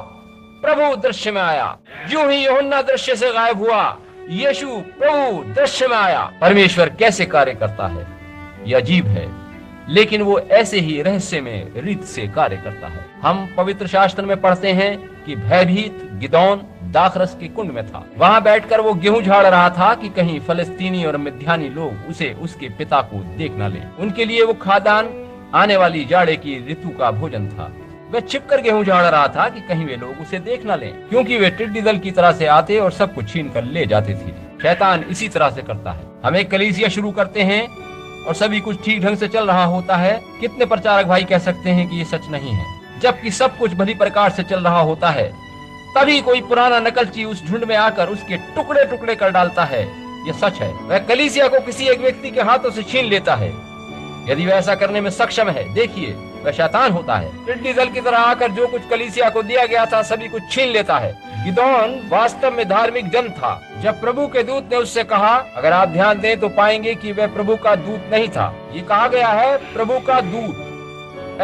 प्रभु दृश्य में आया। यूं ही यूहन्ना दृश्य से गायब हुआ, यीशु प्रभु दृश्य में आया। परमेश्वर कैसे कार्य करता है यह अजीब है, लेकिन वो ऐसे ही रहस्य में रीत से कार्य करता है। हम पवित्र शास्त्र में पढ़ते हैं कि भयभीत गिदोन दाखरस के कुंड में था। वहां बैठकर वो गेहूं झाड़ रहा था कि कहीं फलस्तीनी और मिद्यानी लोग उसे उसके पिता को देख न ले। उनके लिए वो खादान आने वाली जाड़े की ऋतु का भोजन था। वह छिपकर गेहूं झाड़ रहा था कि कहीं वे लोग उसे देख न लें, क्योंकि वे टिड्डी दल की तरह से आते और सब कुछ छीन कर ले जाते थे। शैतान इसी तरह से करता है। हम एक कलीसिया शुरू करते हैं और सभी कुछ ठीक ढंग से चल रहा होता है। कितने प्रचारक भाई कह सकते हैं कि ये सच नहीं है? जबकि सब कुछ भली प्रकार से चल रहा होता है, तभी कोई पुराना नकलची उस झुंड में आकर उसके टुकड़े टुकड़े कर डालता है। यह सच है। वह कलीसिया को किसी एक व्यक्ति के हाथों से छीन लेता है। यदि वह ऐसा करने में सक्षम है, देखिए वह शैतान होता है। टिड्डी दल की तरह आकर जो कुछ कलीसिया को दिया गया था सभी कुछ छीन लेता है। गिदोन वास्तव में धार्मिक जन था। जब प्रभु के दूत ने उससे कहा, अगर आप ध्यान दें तो पाएंगे कि वह प्रभु का दूत नहीं था। ये कहा गया है प्रभु का दूत,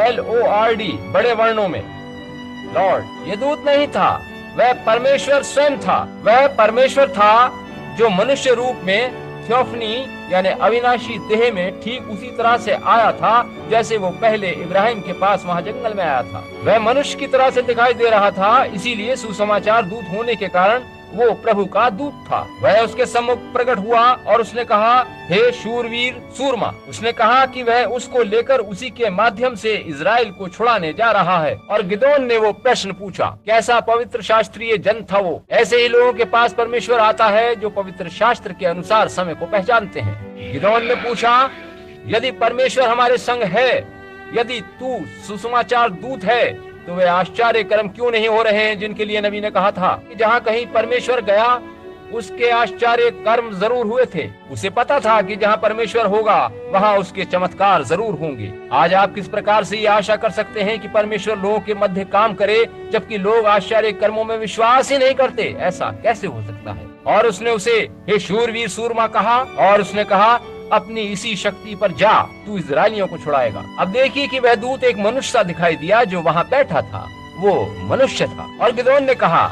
LORD बड़े वर्णों में, लॉर्ड। ये दूत नहीं था, वह परमेश्वर स्वयं था। वह परमेश्वर था जो मनुष्य रूप में थियोफनी यानी अविनाशी देह में ठीक उसी तरह से आया था जैसे वो पहले इब्राहिम के पास वहाँ जंगल में आया था। वह मनुष्य की तरह से दिखाई दे रहा था, इसीलिए सुसमाचार दूत होने के कारण वो प्रभु का दूत था। वह उसके सम्मुख प्रकट हुआ और उसने कहा, हे शूरवीर सूरमा। उसने कहा कि वह उसको लेकर उसी के माध्यम से इजराइल को छुड़ाने जा रहा है। और गिदोन ने वो प्रश्न पूछा। कैसा पवित्र शास्त्रीय जन था वो। ऐसे ही लोगों के पास परमेश्वर आता है जो पवित्र शास्त्र के अनुसार समय को पहचानते हैं। गिदोन ने पूछा, यदि परमेश्वर हमारे संग है, यदि तू सुसमाचार दूत है, तो वे आश्चर्य कर्म क्यों नहीं हो रहे हैं जिनके लिए नबी ने कहा था कि जहाँ कहीं परमेश्वर गया उसके आश्चर्य कर्म जरूर हुए थे। उसे पता था कि जहाँ परमेश्वर होगा वहाँ उसके चमत्कार जरूर होंगे। आज आप किस प्रकार से ये आशा कर सकते हैं कि परमेश्वर लोगों के मध्य काम करे जबकि लोग आश्चर्य कर्मों में विश्वास ही नहीं करते। ऐसा कैसे हो सकता है। और उसने उसे हे शूरवीर सूरमा कहा और उसने कहा, अपनी इसी शक्ति पर जा, तू इजराइलियों को छुड़ाएगा। अब देखिए कि वह दूत एक मनुष्य सा दिखाई दिया जो वहाँ बैठा था। वो मनुष्य था। और गिदोन ने कहा,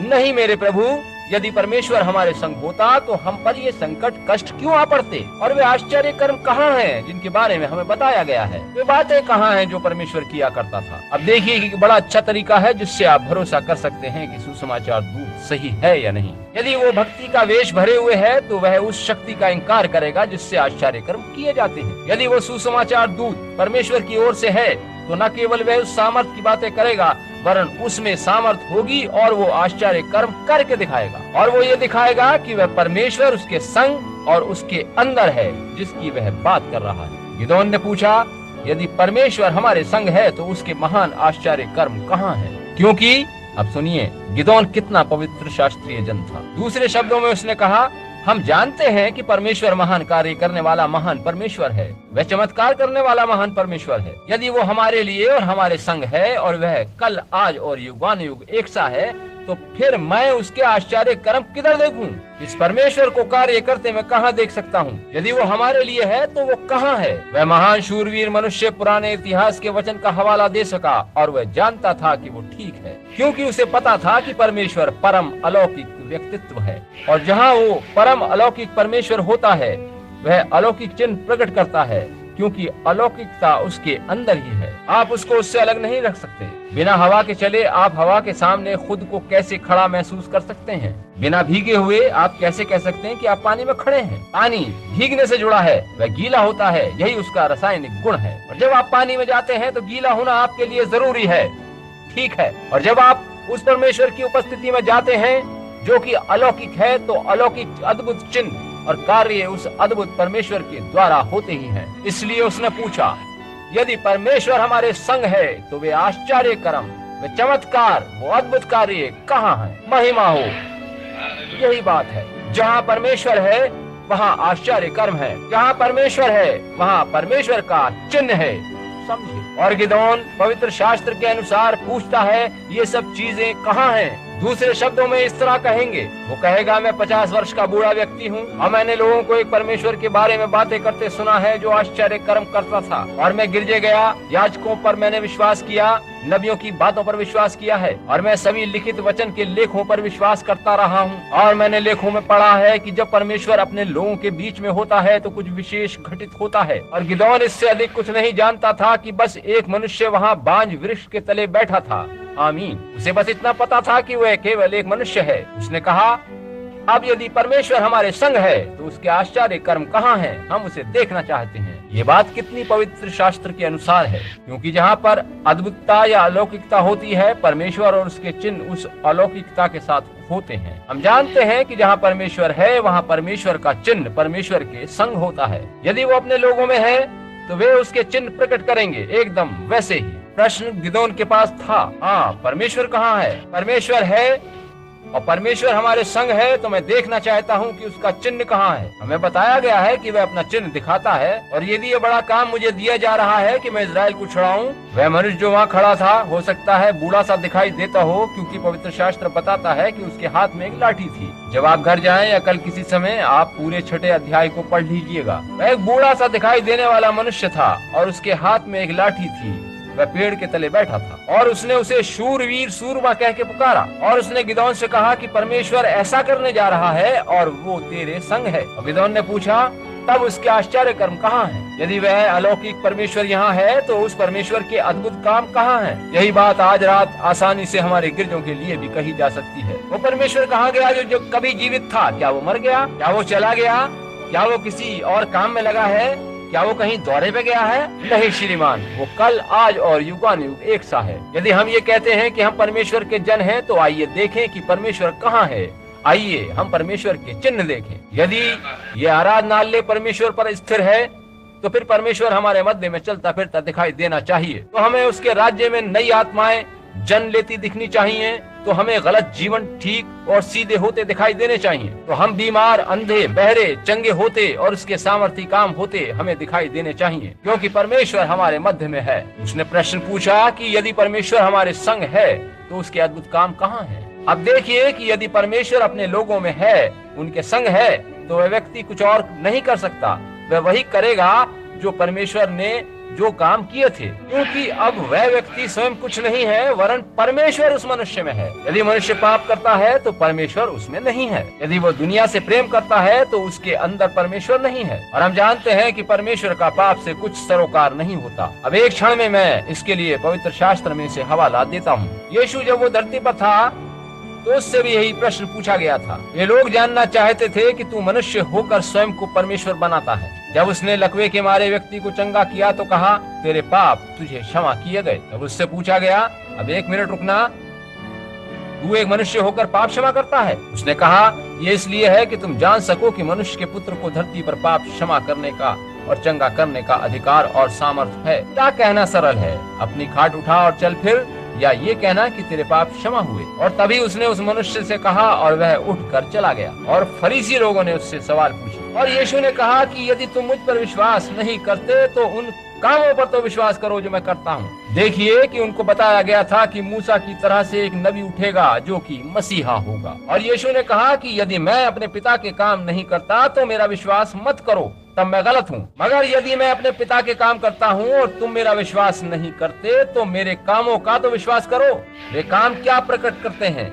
नहीं मेरे प्रभु, यदि परमेश्वर हमारे संग होता तो हम पर ये संकट कष्ट क्यों आ पड़ते। और वे आश्चर्य कर्म कहाँ हैं जिनके बारे में हमें बताया गया है। वे बातें कहाँ हैं जो परमेश्वर किया करता था। अब देखिए कि बड़ा अच्छा तरीका है जिससे आप भरोसा कर सकते हैं कि सुसमाचार दूत सही है या नहीं। यदि वो भक्ति का वेश भरे हुए है तो वह उस शक्ति का इनकार करेगा जिससे आश्चर्य कर्म किए जाते हैं। यदि वो सुसमाचार दूत परमेश्वर की ओर से है तो न केवल वह उस सामर्थ की बातें करेगा वरन उसमें सामर्थ होगी और वो आश्चर्य कर्म करके दिखाएगा। और वो ये दिखाएगा कि वह परमेश्वर उसके संग और उसके अंदर है जिसकी वह बात कर रहा है। गिदोन ने पूछा, यदि परमेश्वर हमारे संग है तो उसके महान आश्चर्य कर्म कहाँ है। क्योंकि अब सुनिए गिदोन कितना पवित्र शास्त्रीय जन था। दूसरे शब्दों में उसने कहा, हम जानते हैं कि परमेश्वर महान कार्य करने वाला महान परमेश्वर है। वह चमत्कार करने वाला महान परमेश्वर है। यदि वो हमारे लिए और हमारे संग है और वह कल आज और युगानुयुग एक सा है तो फिर मैं उसके आश्चर्य कर्म किधर देखूं। इस परमेश्वर को कार्य करते मैं कहाँ देख सकता हूँ। यदि वो हमारे लिए है तो वो कहाँ है। वह महान शूरवीर मनुष्य पुराने इतिहास के वचन का हवाला दे सका और वह जानता था कि वो ठीक है क्योंकि उसे पता था कि परमेश्वर परम अलौकिक व्यक्तित्व है और जहाँ वो परम अलौकिक परमेश्वर होता है वह अलौकिक चिन्ह प्रकट करता है क्योंकि अलौकिकता उसके अंदर ही है। आप उसको उससे अलग नहीं रख सकते। बिना हवा के चले आप हवा के सामने खुद को कैसे खड़ा महसूस कर सकते हैं। बिना भीगे हुए आप कैसे कह सकते हैं कि आप पानी में खड़े हैं। पानी भीगने से जुड़ा है, वह गीला होता है, यही उसका रासायनिक गुण है। और जब आप पानी में जाते हैं तो गीला होना आपके लिए जरूरी है, ठीक है। और जब आप उस परमेश्वर की उपस्थिति में जाते हैं जो कि अलौकिक है तो अलौकिक अद्भुत चिन्ह और कार्य उस अद्भुत परमेश्वर के द्वारा होते ही हैं। इसलिए उसने पूछा, यदि परमेश्वर हमारे संग है तो वे आश्चर्य कर्म, वे चमत्कार, वो अद्भुत कार्य कहाँ हैं। महिमा हो, यही बात है। जहाँ परमेश्वर है वहाँ आश्चर्य कर्म है। जहाँ परमेश्वर है वहाँ परमेश्वर का चिन्ह है। समझे। और गिदोन पवित्र शास्त्र के अनुसार पूछता है, ये सब चीजें कहाँ हैं। दूसरे शब्दों में इस तरह कहेंगे, वो कहेगा, मैं 50 वर्ष का बूढ़ा व्यक्ति हूँ और मैंने लोगों को एक परमेश्वर के बारे में बातें करते सुना है जो आश्चर्य कर्म करता था और मैं गिरजे गया। याजकों पर मैंने विश्वास किया, नबियों की बातों पर विश्वास किया है और मैं सभी लिखित वचन के लेखों पर विश्वास करता रहा हूँ। और मैंने लेखों में पढ़ा है कि जब परमेश्वर अपने लोगों के बीच में होता है तो कुछ विशेष घटित होता है। और गिदोन इससे अधिक कुछ नहीं जानता था कि बस एक मनुष्य वहाँ बांज वृक्ष के तले बैठा था। आमीन। उसे बस इतना पता था कि वह केवल एक मनुष्य है। उसने कहा, अब यदि परमेश्वर हमारे संग है तो उसके आश्चर्य कर्म कहाँ हैं, हम उसे देखना चाहते हैं। ये बात कितनी पवित्र शास्त्र के अनुसार है, क्योंकि जहाँ पर अद्भुतता या अलौकिकता होती है परमेश्वर और उसके चिन्ह उस अलौकिकता के साथ होते हैं। हम जानते हैं कि जहाँ परमेश्वर है वहाँ परमेश्वर का चिन्ह परमेश्वर के संग होता है। यदि वो अपने लोगों में है तो वे उसके चिन्ह प्रकट करेंगे एकदम वैसे ही। प्रश्न गिदोन के पास था, हाँ परमेश्वर कहाँ है। परमेश्वर है और परमेश्वर हमारे संग है तो मैं देखना चाहता हूँ कि उसका चिन्ह कहाँ है। हमें बताया गया है कि वह अपना चिन्ह दिखाता है और यदि ये बड़ा काम मुझे दिया जा रहा है कि मैं इजराइल को छुड़ाऊं, वह मनुष्य जो वहाँ खड़ा था हो सकता है बूढ़ा सा दिखाई देता हो, क्योंकि पवित्र शास्त्र बताता है कि उसके हाथ में एक लाठी थी। जब आप घर जाएं या कल किसी समय आप पूरे 6 अध्याय को पढ़ लीजिएगा। वह एक बूढ़ा सा दिखाई देने वाला मनुष्य था और उसके हाथ में एक लाठी थी। वह पेड़ के तले बैठा था और उसने उसे शूरवीर सूरमा कह के पुकारा और उसने गिदोन से कहा कि परमेश्वर ऐसा करने जा रहा है और वो तेरे संग है। और गिदोन ने पूछा, तब उसके आश्चर्य कर्म कहाँ हैं? यदि वह अलौकिक परमेश्वर यहाँ है तो उस परमेश्वर के अद्भुत काम कहाँ हैं? यही बात आज रात आसानी से हमारे गिरजों के लिए भी कही जा सकती है। वो परमेश्वर कहाँ गया जो कभी जीवित था? क्या वो मर गया? क्या वो चला गया? क्या वो किसी और काम में लगा है? क्या वो कहीं दौरे पे गया है? नहीं श्रीमान, वो कल, आज और युगानुयुग एक सा है। यदि हम ये कहते हैं कि हम परमेश्वर के जन हैं, तो आइए देखें कि परमेश्वर कहाँ है। आइए हम परमेश्वर के चिन्ह देखें। यदि ये आराधनालय परमेश्वर पर स्थिर है तो फिर परमेश्वर हमारे मध्य में चलता फिरता दिखाई देना चाहिए। तो हमें उसके राज्य में नई आत्माएं जन्म लेती दिखनी चाहिए। तो हमें गलत जीवन ठीक और सीधे होते दिखाई देने चाहिए। तो हम बीमार, अंधे, बहरे, चंगे होते और उसके सामर्थ्य काम होते हमें दिखाई देने चाहिए, क्योंकि परमेश्वर हमारे मध्य में है। उसने प्रश्न पूछा कि यदि परमेश्वर हमारे संग है तो उसके अद्भुत काम कहाँ हैं? अब देखिए कि यदि परमेश्वर अपने लोगों में है, उनके संग है, तो वह व्यक्ति कुछ और नहीं कर सकता। वह वही करेगा जो परमेश्वर ने जो काम किए थे, क्योंकि अब वह व्यक्ति स्वयं कुछ नहीं है, वरन परमेश्वर उस मनुष्य में है। यदि मनुष्य पाप करता है तो परमेश्वर उसमें नहीं है। यदि वो दुनिया से प्रेम करता है तो उसके अंदर परमेश्वर नहीं है। और हम जानते हैं कि परमेश्वर का पाप से कुछ सरोकार नहीं होता। अब एक क्षण में मैं इसके लिए पवित्र शास्त्र में से हवाला देता हूँ। यीशु जब वो धरती पर था तो उससे भी यही प्रश्न पूछा गया था। ये लोग जानना चाहते थे कि तू मनुष्य होकर स्वयं को परमेश्वर बनाता है। जब उसने लकवे के मारे व्यक्ति को चंगा किया तो कहा, तेरे पाप तुझे क्षमा किए गए। तब उससे पूछा गया, अब एक मिनट रुकना, तू एक मनुष्य होकर पाप क्षमा करता है? उसने कहा, ये इसलिए है कि तुम जान सको कि मनुष्य के पुत्र को धरती पर पाप क्षमा करने का और चंगा करने का अधिकार और सामर्थ्य है। क्या कहना सरल है, अपनी खाट उठा और चल फिर, या ये कहना कि तेरे पाप क्षमा हुए? और तभी उसने उस मनुष्य से कहा और वह उठकर चला गया। और फरीसी लोगों ने उससे सवाल पूछे और यीशु ने कहा कि यदि तुम मुझ पर विश्वास नहीं करते तो उन कामों पर तो विश्वास करो जो मैं करता हूँ। देखिए कि उनको बताया गया था कि मूसा की तरह से एक नबी उठेगा जो कि मसीहा होगा। और यीशु ने कहा कि यदि मैं अपने पिता के काम नहीं करता तो मेरा विश्वास मत करो, तब मैं गलत हूँ। मगर यदि मैं अपने पिता के काम करता हूँ और तुम मेरा विश्वास नहीं करते तो मेरे कामों का तो विश्वास करो। वे काम क्या प्रकट करते हैं?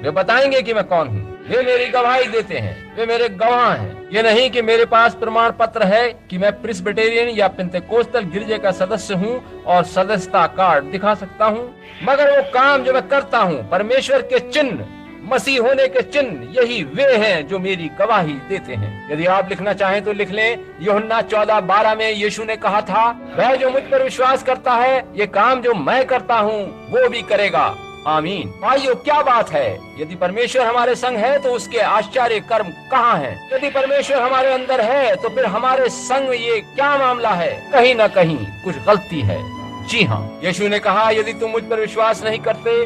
वे बताएंगे कि मैं कौन हूँ। वे मेरी गवाही देते हैं, वे मेरे गवाह हैं। ये नहीं कि मेरे पास प्रमाण पत्र है कि मैं प्रेस्बिटेरियन या पेंटेकोस्टल गिरजे का सदस्य हूँ और सदस्यता कार्ड दिखा सकता हूँ, मगर वो काम जो मैं करता हूँ, परमेश्वर के चिन्ह, मसीह होने के चिन्ह, यही वे हैं जो मेरी गवाही देते हैं। यदि आप लिखना चाहें तो लिख लें। यूहन्ना 14:12 में यीशु ने कहा था, वह जो मुझ पर विश्वास करता है, ये काम जो मैं करता हूँ वो भी करेगा। आमीन। भाइयों, क्या बात है! यदि परमेश्वर हमारे संग है तो उसके आश्चर्य कर्म कहाँ हैं? यदि परमेश्वर हमारे अंदर है तो फिर हमारे संग ये क्या मामला है? कहीं न कहीं कुछ गलती है। जी हाँ, यीशु ने कहा, यदि तुम मुझ पर विश्वास नहीं करते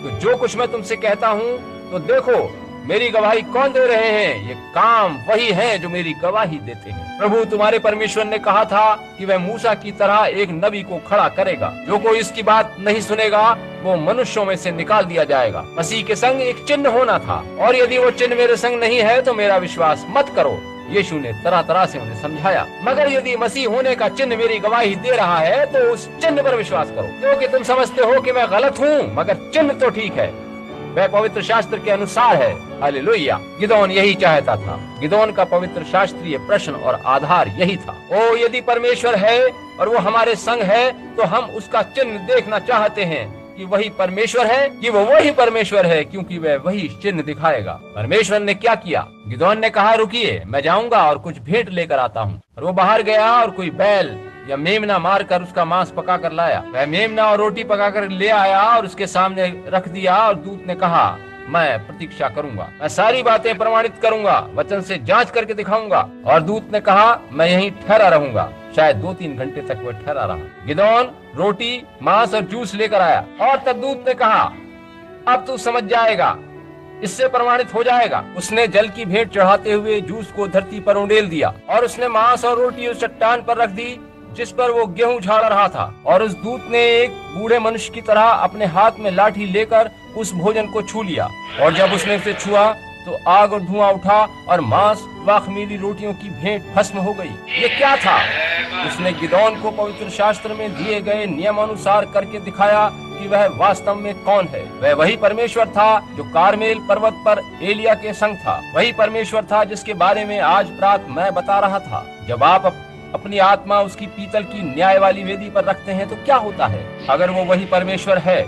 तो जो कुछ मैं तुमसे कहता हूँ तो देखो मेरी गवाही कौन दे रहे हैं? ये काम वही हैं जो मेरी गवाही देते हैं। प्रभु तुम्हारे परमेश्वर ने कहा था कि वह मूसा की तरह एक नबी को खड़ा करेगा। जो कोई इसकी बात नहीं सुनेगा वो मनुष्यों में से निकाल दिया जाएगा। मसीह के संग एक चिन्ह होना था, और यदि वो चिन्ह मेरे संग नहीं है तो मेरा विश्वास मत करो। यीशु ने तरह तरह से उन्हें समझाया। मगर यदि मसीह होने का चिन्ह मेरी गवाही दे रहा है तो उस चिन्ह पर विश्वास करो, क्योंकि तुम समझते हो कि मैं गलत हूँ, मगर चिन्ह तो ठीक है, वह पवित्र शास्त्र के अनुसार है। हालेलुया। गिदोन यही चाहता था। गिदोन का पवित्र शास्त्रीय प्रश्न और आधार यही था। ओ, यदि परमेश्वर है और वो हमारे संग है तो हम उसका चिन्ह देखना चाहते हैं कि वही परमेश्वर है, कि वो वही परमेश्वर है, क्योंकि वह वही चिन्ह दिखाएगा। परमेश्वर ने क्या किया? गिदोन ने कहा, रुकिए, मैं जाऊंगा और कुछ भेंट लेकर आता हूँ। और वो बाहर गया और कोई बैल या मेमना मारकर उसका मांस पका कर लाया। वह मेमना और रोटी पकाकर ले आया और उसके सामने रख दिया। और दूत ने कहा, मैं प्रतीक्षा करूंगा, मैं सारी बातें प्रमाणित करूंगा, वचन से जांच करके दिखाऊंगा। और दूत ने कहा, मैं यहीं ठहरा रहूंगा। शायद 2-3 घंटे तक वह ठहरा रहा। गिदोन रोटी, मांस और जूस लेकर आया। और तब दूत ने कहा, अब तू समझ जाएगा, इससे प्रमाणित हो जाएगा। उसने जल की भेंट चढ़ाते हुए जूस को धरती पर उंडेल दिया, और उसने मांस और रोटी उस चट्टान पर रख दी जिस पर वो गेहूं झाड़ रहा था। और उस दूत ने एक बूढ़े मनुष्य की तरह अपने हाथ में लाठी लेकर उस भोजन को छू लिया। और जब उसने उसे छुआ तो आग और धुआं उठा और मांस व खमीरी रोटियों की भेंट भस्म हो गई। ये क्या था? उसने गिदोन को पवित्र शास्त्र में दिए गए नियमानुसार करके दिखाया कि वह वास्तव में कौन है। वह वही परमेश्वर था जो कारमेल पर्वत पर एलिया के संग था। वही परमेश्वर था जिसके बारे में आज रात मैं बता रहा था। जब आप अपनी आत्मा उसकी पीतल की न्याय वाली वेदी पर रखते हैं तो क्या होता है? अगर वो वही परमेश्वर है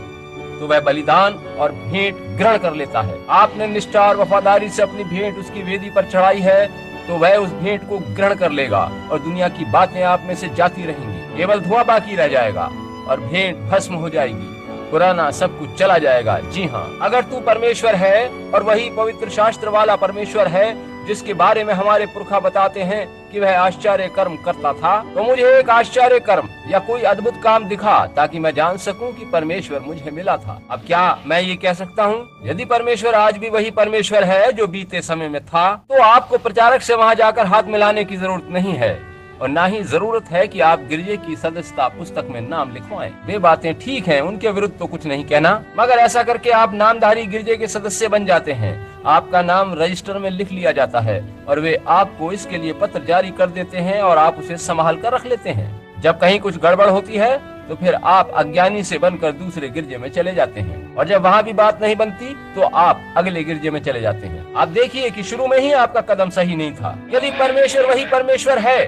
तो वह बलिदान और भेंट ग्रहण कर लेता है। आपने निष्ठा और वफादारी से अपनी भेंट उसकी वेदी पर चढ़ाई है तो वह उस भेंट को ग्रहण कर लेगा और दुनिया की बातें आप में से जाती रहेंगी। केवल धुआं बाकी रह जाएगा और भेंट भस्म हो जाएगी। पुराना सब कुछ चला जाएगा। जी हाँ, अगर तू परमेश्वर है और वही पवित्र शास्त्र वाला परमेश्वर है जिसके बारे में हमारे पुरखा बताते हैं कि वह आश्चर्य कर्म करता था, तो मुझे एक आश्चर्य कर्म या कोई अद्भुत काम दिखा ताकि मैं जान सकूं कि परमेश्वर मुझे मिला था। अब क्या मैं ये कह सकता हूँ, यदि परमेश्वर आज भी वही परमेश्वर है जो बीते समय में था, तो आपको प्रचारक से वहाँ जाकर हाथ मिलाने की जरूरत नहीं है और ना ही जरूरत है कि आप गिरजे की सदस्यता पुस्तक में नाम लिखवाएं। वे बातें ठीक हैं, उनके विरुद्ध तो कुछ नहीं कहना, मगर ऐसा करके आप नामधारी गिरजे के सदस्य बन जाते हैं। आपका नाम रजिस्टर में लिख लिया जाता है और वे आपको इसके लिए पत्र जारी कर देते हैं और आप उसे संभाल कर रख लेते हैं। जब कहीं कुछ गड़बड़ होती है तो फिर आप अज्ञानी से बनकर दूसरे गिरजे में चले जाते हैं और जब वहाँ भी बात नहीं बनती तो आप अगले गिरजे में चले जाते हैं। आप देखिए कि शुरू में ही आपका कदम सही नहीं था। यदि परमेश्वर वही परमेश्वर है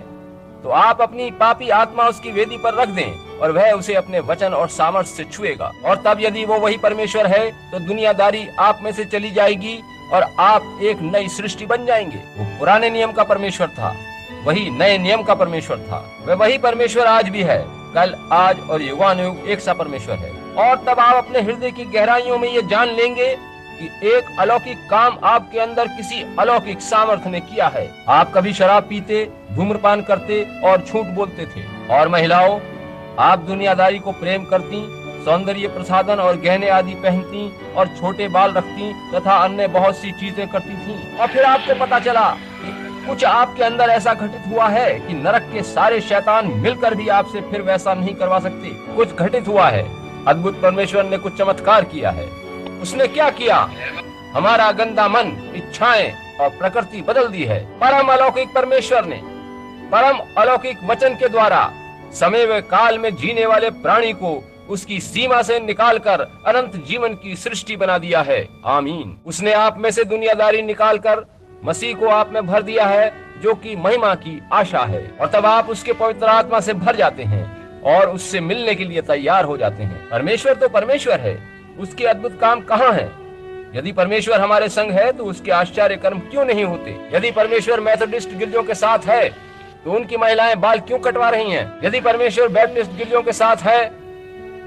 तो आप अपनी पापी आत्मा उसकी वेदी पर रख दें और वह उसे अपने वचन और सामर्थ्य से छुएगा। और तब यदि वो वही परमेश्वर है तो दुनियादारी आप में से चली जाएगी और आप एक नई सृष्टि बन जाएंगे। वो पुराने नियम का परमेश्वर था, वही नए नियम का परमेश्वर था। वह वही परमेश्वर आज भी है, कल, आज और युगानुयुग एक सा परमेश्वर है। और तब आप अपने हृदय की गहराइयों में ये जान लेंगे कि एक अलौकिक काम आपके अंदर किसी अलौकिक सामर्थ्य ने किया है। आप कभी शराब पीते, धूम्रपान करते और झूठ बोलते थे। और महिलाओं, आप दुनियादारी को प्रेम करती, सौंदर्य प्रसाधन और गहने आदि पहनती और छोटे बाल रखती तथा अन्य बहुत सी चीजें करती थीं। और फिर आपको पता चला कि कुछ आपके अंदर ऐसा घटित हुआ है कि नरक के सारे शैतान मिलकर भी आपसे फिर वैसा नहीं करवा सकते। कुछ घटित हुआ है। अद्भुत परमेश्वर ने कुछ चमत्कार किया है। उसने क्या किया? हमारा गंदा मन, इच्छाएं और प्रकृति बदल दी है। परम अलौकिक परमेश्वर ने परम अलौकिक वचन के द्वारा समय व काल में जीने वाले प्राणी को उसकी सीमा से निकालकर अनंत जीवन की सृष्टि बना दिया है। आमीन। उसने आप में से दुनियादारी निकालकर मसीह को आप में भर दिया है जो कि महिमा की आशा है। और तब आप उसके पवित्र आत्मा से भर जाते हैं और उससे मिलने के लिए तैयार हो जाते हैं। परमेश्वर तो परमेश्वर है, उसके अद्भुत काम कहाँ हैं? यदि परमेश्वर हमारे संग है तो उसके आश्चर्य कर्म क्यों नहीं होते? यदि परमेश्वर मेथोडिस्ट गिरजों के साथ है तो उनकी महिलाएं बाल क्यों कटवा रही हैं? यदि परमेश्वर बैप्टिस्ट गिरजों के साथ है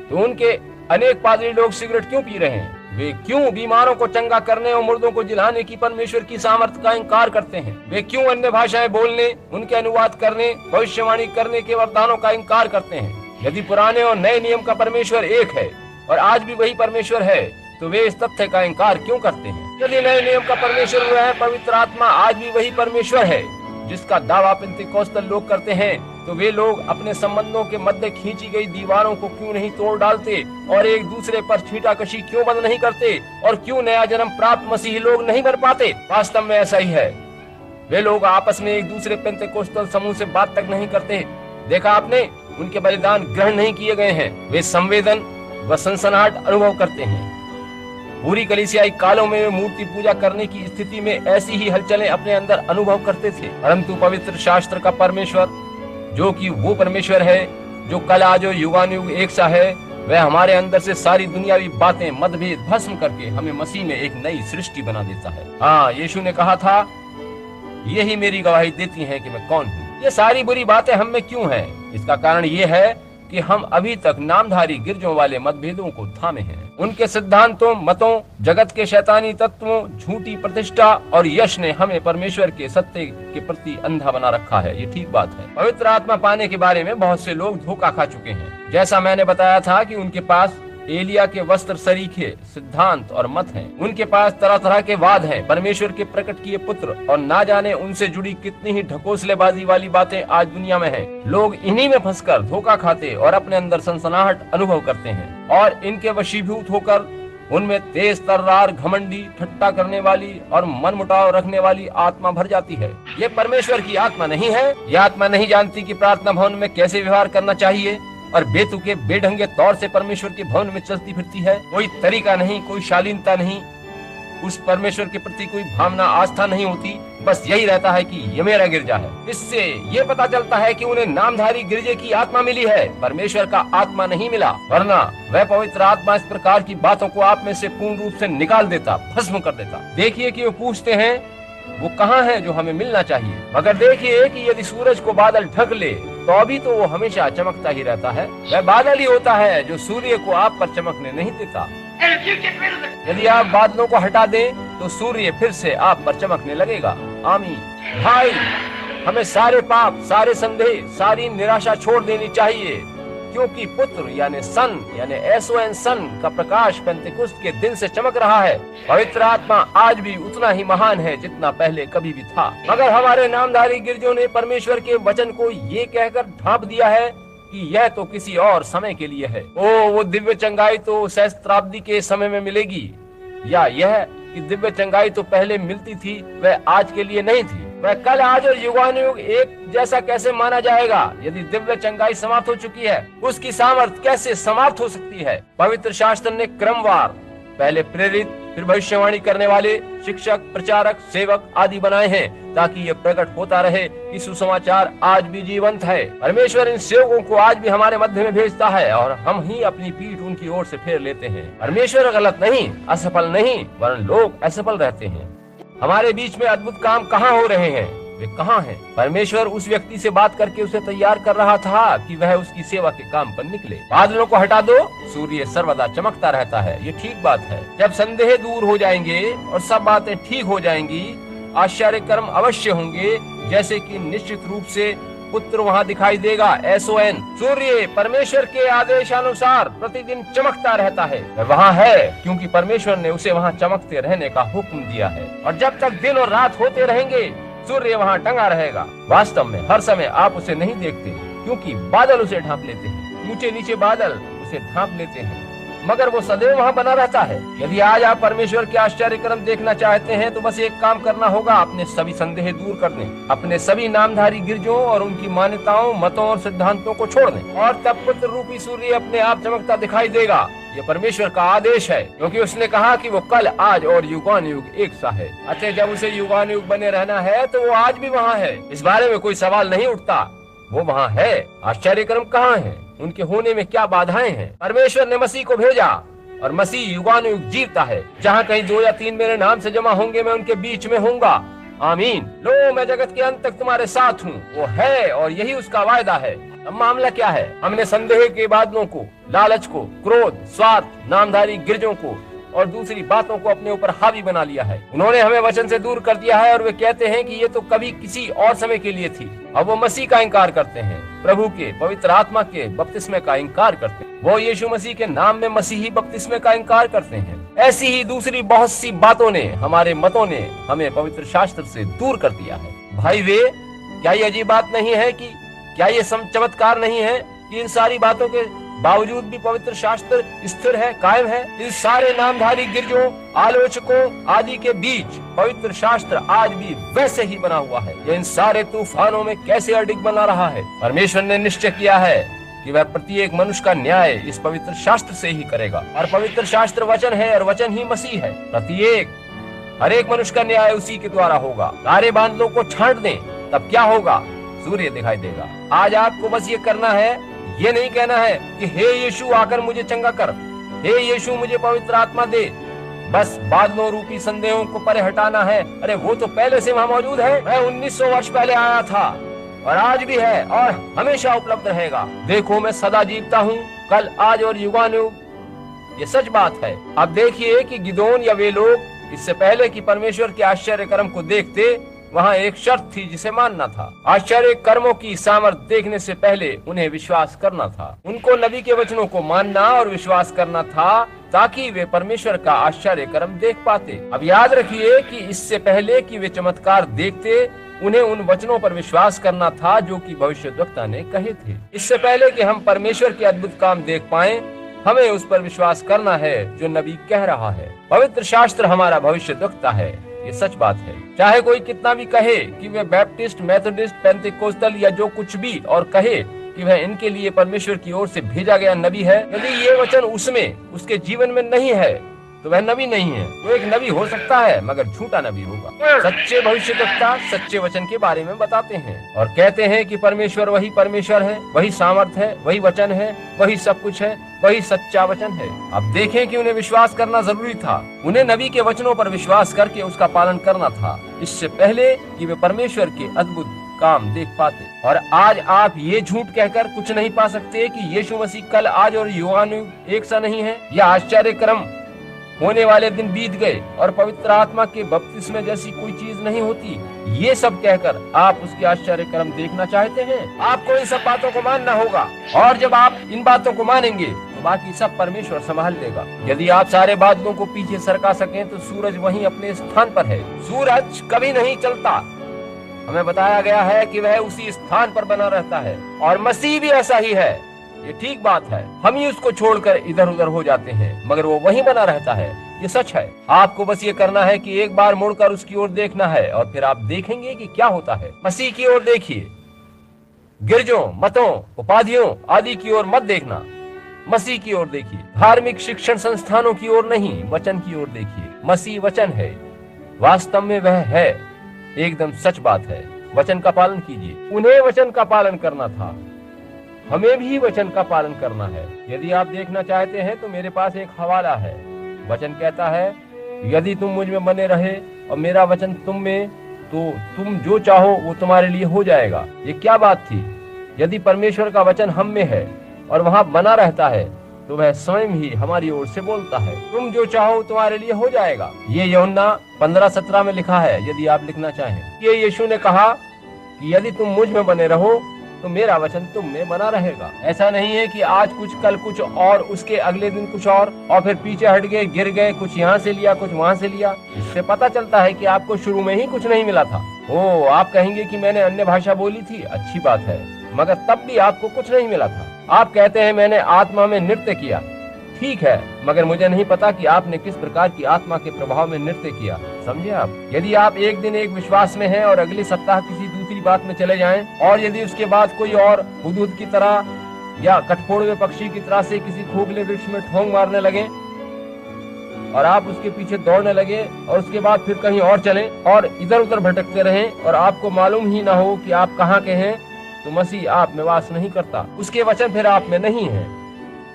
तो उनके अनेक पादरी लोग सिगरेट क्यों पी रहे हैं? वे क्यों बीमारों को चंगा करने और मुर्दों को जिलाने की परमेश्वर की सामर्थ्य का इंकार करते हैं? वे क्यों अन्य भाषाएं बोलने, उनके अनुवाद करने, भविष्यवाणी करने के वरदानों का इंकार करते हैं? यदि पुराने और नए नियम का परमेश्वर एक है और आज भी वही परमेश्वर है तो वे इस तथ्य का इंकार क्यों करते हैं? यदि नए नियम का परमेश्वर हुआ है, पवित्र आत्मा आज भी वही परमेश्वर है जिसका दावा पेंतिकोस्तल लोग करते हैं, तो वे लोग अपने संबंधों के मध्य खींची गई दीवारों को क्यों नहीं तोड़ डालते और एक दूसरे पर छींटाकशी क्यों बंद नहीं करते और क्यों नया जन्म प्राप्त मसीही लोग नहीं बन पाते? वास्तव में ऐसा ही है। वे लोग आपस में एक दूसरे पेंतिकोस्तल समूह से बात तक नहीं करते। देखा आपने, उनके बलिदान ग्रहण नहीं किए गए हैं। वे संवेदन व सनसनाहट अनुभव करते हैं। पूरी कलीसियाई कालों में वे मूर्ति पूजा करने की स्थिति में ऐसी ही हलचलें अपने अंदर अनुभव करते थे। परंतु पवित्र शास्त्र का परमेश्वर, जो कि वो परमेश्वर है जो कल, आज और युगानुयुग एक सा है, वह हमारे अंदर से सारी दुनियावी बातें, मतभेद भस्म करके हमें मसीह में एक नई सृष्टि बना देता है। हाँ, यीशु ने कहा था, यही मेरी गवाही देती है कि मैं कौन हूँ। ये सारी बुरी बातें हम में क्यों हैं? इसका कारण ये है कि हम अभी तक नामधारी गिरजों वाले मतभेदों को थामे हैं। उनके सिद्धांतों, मतों, जगत के शैतानी तत्वों, झूठी प्रतिष्ठा और यश ने हमें परमेश्वर के सत्य के प्रति अंधा बना रखा है। ये ठीक बात है। पवित्र आत्मा पाने के बारे में बहुत से लोग धोखा खा चुके हैं। जैसा मैंने बताया था कि उनके पास एलिया के वस्त्र सरीखे सिद्धांत और मत हैं। उनके पास तरह तरह के वाद हैं, परमेश्वर के प्रकट किए पुत्र, और ना जाने उनसे जुड़ी कितनी ही ढकोसलेबाजी वाली बातें आज दुनिया में हैं। लोग इन्हीं में फंसकर धोखा खाते और अपने अंदर सनसनाहट अनुभव करते हैं और इनके वशीभूत होकर उनमें तेज तर्रार, घमंडी, ठट्टा करने वाली और मनमुटाव रखने वाली आत्मा भर जाती है। ये परमेश्वर की आत्मा नहीं है। ये आत्मा नहीं जानती कि प्रार्थना भवन में कैसे व्यवहार करना चाहिए। और बेतुके बेढंगे तौर से परमेश्वर के भवन में चलती फिरती है। कोई तरीका नहीं, कोई शालीनता नहीं, उस परमेश्वर के प्रति कोई भावना आस्था नहीं होती। बस यही रहता है कि ये मेरा गिरजा है। इससे ये पता चलता है कि उन्हें नामधारी गिरजे की आत्मा मिली है, परमेश्वर का आत्मा नहीं मिला, वरना वह पवित्र आत्मा इस प्रकार की बातों को आप में से पूर्ण रूप से निकाल देता, भस्म कर देता। देखिए कि वो पूछते हैं वो कहाँ है जो हमें मिलना चाहिए, मगर देखिए कि यदि सूरज को बादल ढक ले तो अभी तो वो हमेशा चमकता ही रहता है। वह बादल ही होता है जो सूर्य को आप पर चमकने नहीं देता। यदि आप बादलों को हटा दें तो सूर्य फिर से आप पर चमकने लगेगा। आमीन। भाई, हमें सारे पाप, सारे संदेह, सारी निराशा छोड़ देनी चाहिए, क्योंकि पुत्र यानी सन यानी SON सन का प्रकाश पेंतेकुस्त के दिन से चमक रहा है। पवित्र आत्मा आज भी उतना ही महान है जितना पहले कभी भी था। मगर हमारे नामधारी गिरजों ने परमेश्वर के वचन को ये कहकर ढांप दिया है कि यह तो किसी और समय के लिए है। वो दिव्य चंगाई तो सहस्त्राब्दी के समय में मिलेगी, या यह कि दिव्य चंगाई तो पहले मिलती थी वह आज के लिए नहीं थी। वह कल, आज और युगानुयुग एक जैसा कैसे माना जाएगा? यदि दिव्य चंगाई समाप्त हो चुकी है, उसकी सामर्थ कैसे समाप्त हो सकती है? पवित्र शास्त्र ने क्रमवार पहले प्रेरित, फिर भविष्यवाणी करने वाले, शिक्षक, प्रचारक, सेवक आदि बनाए हैं, ताकि ये प्रकट होता रहे कि सुसमाचार आज भी जीवंत है। परमेश्वर इन सेवकों को आज भी हमारे मध्य में भेजता है और हम ही अपनी पीठ उनकी ओर से फेर लेते हैं। परमेश्वर गलत नहीं, असफल नहीं, वरन लोग असफल रहते हैं। हमारे बीच में अद्भुत काम कहाँ हो रहे हैं? वे कहाँ हैं? परमेश्वर उस व्यक्ति से बात करके उसे तैयार कर रहा था कि वह उसकी सेवा के काम पर निकले। बादलों को हटा दो, सूर्य सर्वदा चमकता रहता है, ये ठीक बात है। जब संदेह दूर हो जाएंगे और सब बातें ठीक हो जाएंगी, आश्चर्य कर्म अवश्य होंगे, जैसे कि निश्चित रूप से पुत्र वहाँ दिखाई देगा। SON सूर्य परमेश्वर के आदेशानुसार प्रतिदिन चमकता रहता है। वह वहाँ है क्योंकि परमेश्वर ने उसे वहाँ चमकते रहने का हुक्म दिया है, और जब तक दिन और रात होते रहेंगे सूर्य वहाँ टंगा रहेगा। वास्तव में हर समय आप उसे नहीं देखते, क्योंकि बादल उसे ढांप लेते हैं, ऊंचे नीचे बादल उसे ढांप लेते हैं, मगर वो सदैव वहाँ बना रहता है। यदि आज आप परमेश्वर के आश्चर्य कर्म देखना चाहते हैं तो बस एक काम करना होगा, अपने सभी संदेह दूर कर दें, अपने सभी नामधारी गिरजों और उनकी मान्यताओं, मतों और सिद्धांतों को छोड़ दें, और तब पुत्र रूपी सूर्य अपने आप चमकता दिखाई देगा। ये परमेश्वर का आदेश है, क्योंकि उसने कहा कि वो कल, आज और युगानुयुग एक सा है। अतः जब उसे युगानुयुग बने रहना है तो वो आज भी वहाँ है, इस बारे में कोई सवाल नहीं उठता। वो वहाँ है। आश्चर्य कर्म कहाँ है? उनके होने में क्या बाधाएं हैं? परमेश्वर ने मसीह को भेजा और मसीह युगानुयुग जीवता है। जहाँ कहीं 2 या 3 मेरे नाम से जमा होंगे, मैं उनके बीच में होऊंगा। आमीन। लो, मैं जगत के अंत तक तुम्हारे साथ हूँ। वो है और यही उसका वायदा है। अब मामला क्या है? हमने संदेह के बादलों को, लालच को, क्रोध, स्वार्थ, नामधारी गिरजों को और दूसरी बातों को अपने ऊपर हावी बना लिया है। उन्होंने हमें वचन से दूर कर दिया है और वे कहते हैं कि ये तो कभी किसी और समय के लिए थी। अब वो मसीह का इंकार करते हैं, प्रभु के पवित्र आत्मा के बपतिस्मे का इंकार करते हैं। वो यीशु मसीह के नाम में मसीही बपतिस्मे का इंकार करते हैं। ऐसी ही दूसरी बहुत सी बातों ने, हमारे मतों ने हमें पवित्र शास्त्र से दूर कर दिया है। भाई वे, क्या ये अजीब बात नहीं है कि क्या ये चमत्कार नहीं है कि इन सारी बातों के बावजूद भी पवित्र शास्त्र स्थिर है, कायम है। इन सारे नामधारी गिरजों, आलोचकों आदि के बीच पवित्र शास्त्र आज भी वैसे ही बना हुआ है। ये इन सारे तूफानों में कैसे अडिग बना रहा है? परमेश्वर ने निश्चय किया है कि वह प्रत्येक मनुष्य का न्याय इस पवित्र शास्त्र से ही करेगा, और पवित्र शास्त्र वचन है और वचन ही मसीह है। हर एक मनुष्य का न्याय उसी के द्वारा होगा। सारे बादलों को छांट दें, तब क्या होगा? सूर्य दिखाई देगा। आज आपको बस ये करना है, ये नहीं कहना है कि हे यीशु आकर मुझे चंगा कर, हे यीशु मुझे पवित्र आत्मा दे। बस बादलों रूपी संदेहों को परे हटाना है। अरे वो तो पहले से वहाँ मौजूद है। मैं 1900 वर्ष पहले आया था और आज भी है और हमेशा उपलब्ध रहेगा। देखो, मैं सदा जीवता हूँ, कल, आज और युगानुयुग। ये सच बात है। अब देखिए कि गिदोन या वे लोग इससे पहले कि परमेश्वर के आश्चर्य कर्म को देखते, वहाँ एक शर्त थी जिसे मानना था। आश्चर्य कर्मों की सामर्थ्य देखने से पहले उन्हें विश्वास करना था। उनको नबी के वचनों को मानना और विश्वास करना था, ताकि वे परमेश्वर का आश्चर्य कर्म देख पाते। अब याद रखिए कि इससे पहले कि वे चमत्कार देखते, उन्हें उन वचनों पर विश्वास करना था जो कि भविष्यद्वक्ता ने कहे थे। इससे पहले कि हम परमेश्वर के अद्भुत काम देख पाएं, हमें उस पर विश्वास करना है जो नबी कह रहा है। पवित्र शास्त्र हमारा भविष्यद्वक्ता है, ये सच बात है। चाहे कोई कितना भी कहे कि वे बैप्टिस्ट, मेथोडिस्ट, पेंटेकोस्टल या जो कुछ भी और कहे कि कि वह इनके लिए परमेश्वर की ओर से भेजा गया नबी है। यदि ये वचन उसमें, उसके जीवन में नहीं है तो वह नबी नहीं है। वो एक नबी हो सकता है मगर झूठा नबी होगा। सच्चे भविष्यवक्ता सच्चे वचन के बारे में बताते हैं और कहते हैं कि परमेश्वर वही परमेश्वर है, वही सामर्थ है, वही वचन है, वही सब कुछ है, वही सच्चा वचन है। अब देखें कि उन्हें विश्वास करना जरूरी था। उन्हें नबी के वचनों पर विश्वास करके उसका पालन करना था, इससे पहले कि वे परमेश्वर के अद्भुत काम देख पाते। और आज आप ये झूठ कहकर कुछ नहीं पा सकते कि यीशु मसीह कल, आज और युगानुयुग एक सा नहीं है। यह आश्चर्य क्रम होने वाले दिन बीत गए और पवित्र आत्मा के बपतिस्मे जैसी कोई चीज नहीं होती। ये सब कहकर आप उसके आश्चर्य कर्म देखना चाहते हैं? आपको इन सब बातों को मानना होगा और जब आप इन बातों को मानेंगे तो बाकी सब परमेश्वर संभाल लेगा। यदि आप सारे बादलों को पीछे सरका सकें तो सूरज वहीं अपने स्थान पर है। सूरज कभी नहीं चलता। हमें बताया गया है कि वह उसी स्थान पर बना रहता है और मसीह भी ऐसा ही है। ये ठीक बात है। हम ही उसको छोड़कर इधर उधर हो जाते हैं मगर वो वहीं बना रहता है। ये सच है। आपको बस ये करना है कि एक बार मुड़कर उसकी ओर देखना है और फिर आप देखेंगे कि क्या होता है। मसीह की ओर देखिए। गिरजों, मतों, उपाधियों आदि की ओर मत देखना। मसीह की ओर देखिए। धार्मिक शिक्षण संस्थानों की ओर नहीं, वचन की ओर देखिए। मसीह वचन है। वास्तव में वह है। एकदम सच बात है। वचन का पालन कीजिए। उन्हें वचन का पालन करना था, हमें भी वचन का पालन करना है। यदि आप देखना चाहते हैं तो मेरे पास एक हवाला है। वचन कहता है, यदि तुम मुझ में बने रहे और मेरा वचन तुम में, तो तुम जो चाहो वो तुम्हारे लिए हो जाएगा। ये क्या बात थी? यदि परमेश्वर का वचन हम में है और वहाँ बना रहता है तो वह स्वयं ही हमारी ओर से बोलता है, तुम जो चाहो तुम्हारे लिए हो जाएगा। ये यूहन्ना 15:17 में लिखा है, यदि आप लिखना चाहें। ये यीशु ने कहा कि यदि तुम मुझ में बने रहो तो मेरा वचन तुम में बना रहेगा। ऐसा नहीं है कि आज कुछ, कल कुछ और उसके अगले दिन कुछ और फिर पीछे हट गए, गिर गए, कुछ यहाँ से लिया, कुछ वहाँ से लिया। इससे पता चलता है कि आपको शुरू में ही कुछ नहीं मिला था। आप कहेंगे कि मैंने अन्य भाषा बोली थी, अच्छी बात है, मगर तब भी आपको कुछ नहीं मिला था। आप कहते हैं मैंने आत्मा में नृत्य किया, ठीक है, मगर मुझे नहीं पता कि आपने किस प्रकार की आत्मा के प्रभाव में नृत्य किया। समझे आप? यदि आप एक दिन एक विश्वास में हैं और अगले सप्ताह किसी दूसरी बात में चले जाएं, और यदि उसके बाद कोई और हुदहुद की तरह या कठफोड़वे पक्षी की तरह से किसी खोखले वृक्ष में ठोंग मारने लगे और आप उसके पीछे दौड़ने लगे और उसके बाद फिर कहीं और चले और इधर उधर भटकते रहें और आपको मालूम ही ना हो कि आप कहाँ के हैं, तो मसीह आप में वास नहीं करता। उसके वचन फिर आप में नहीं है,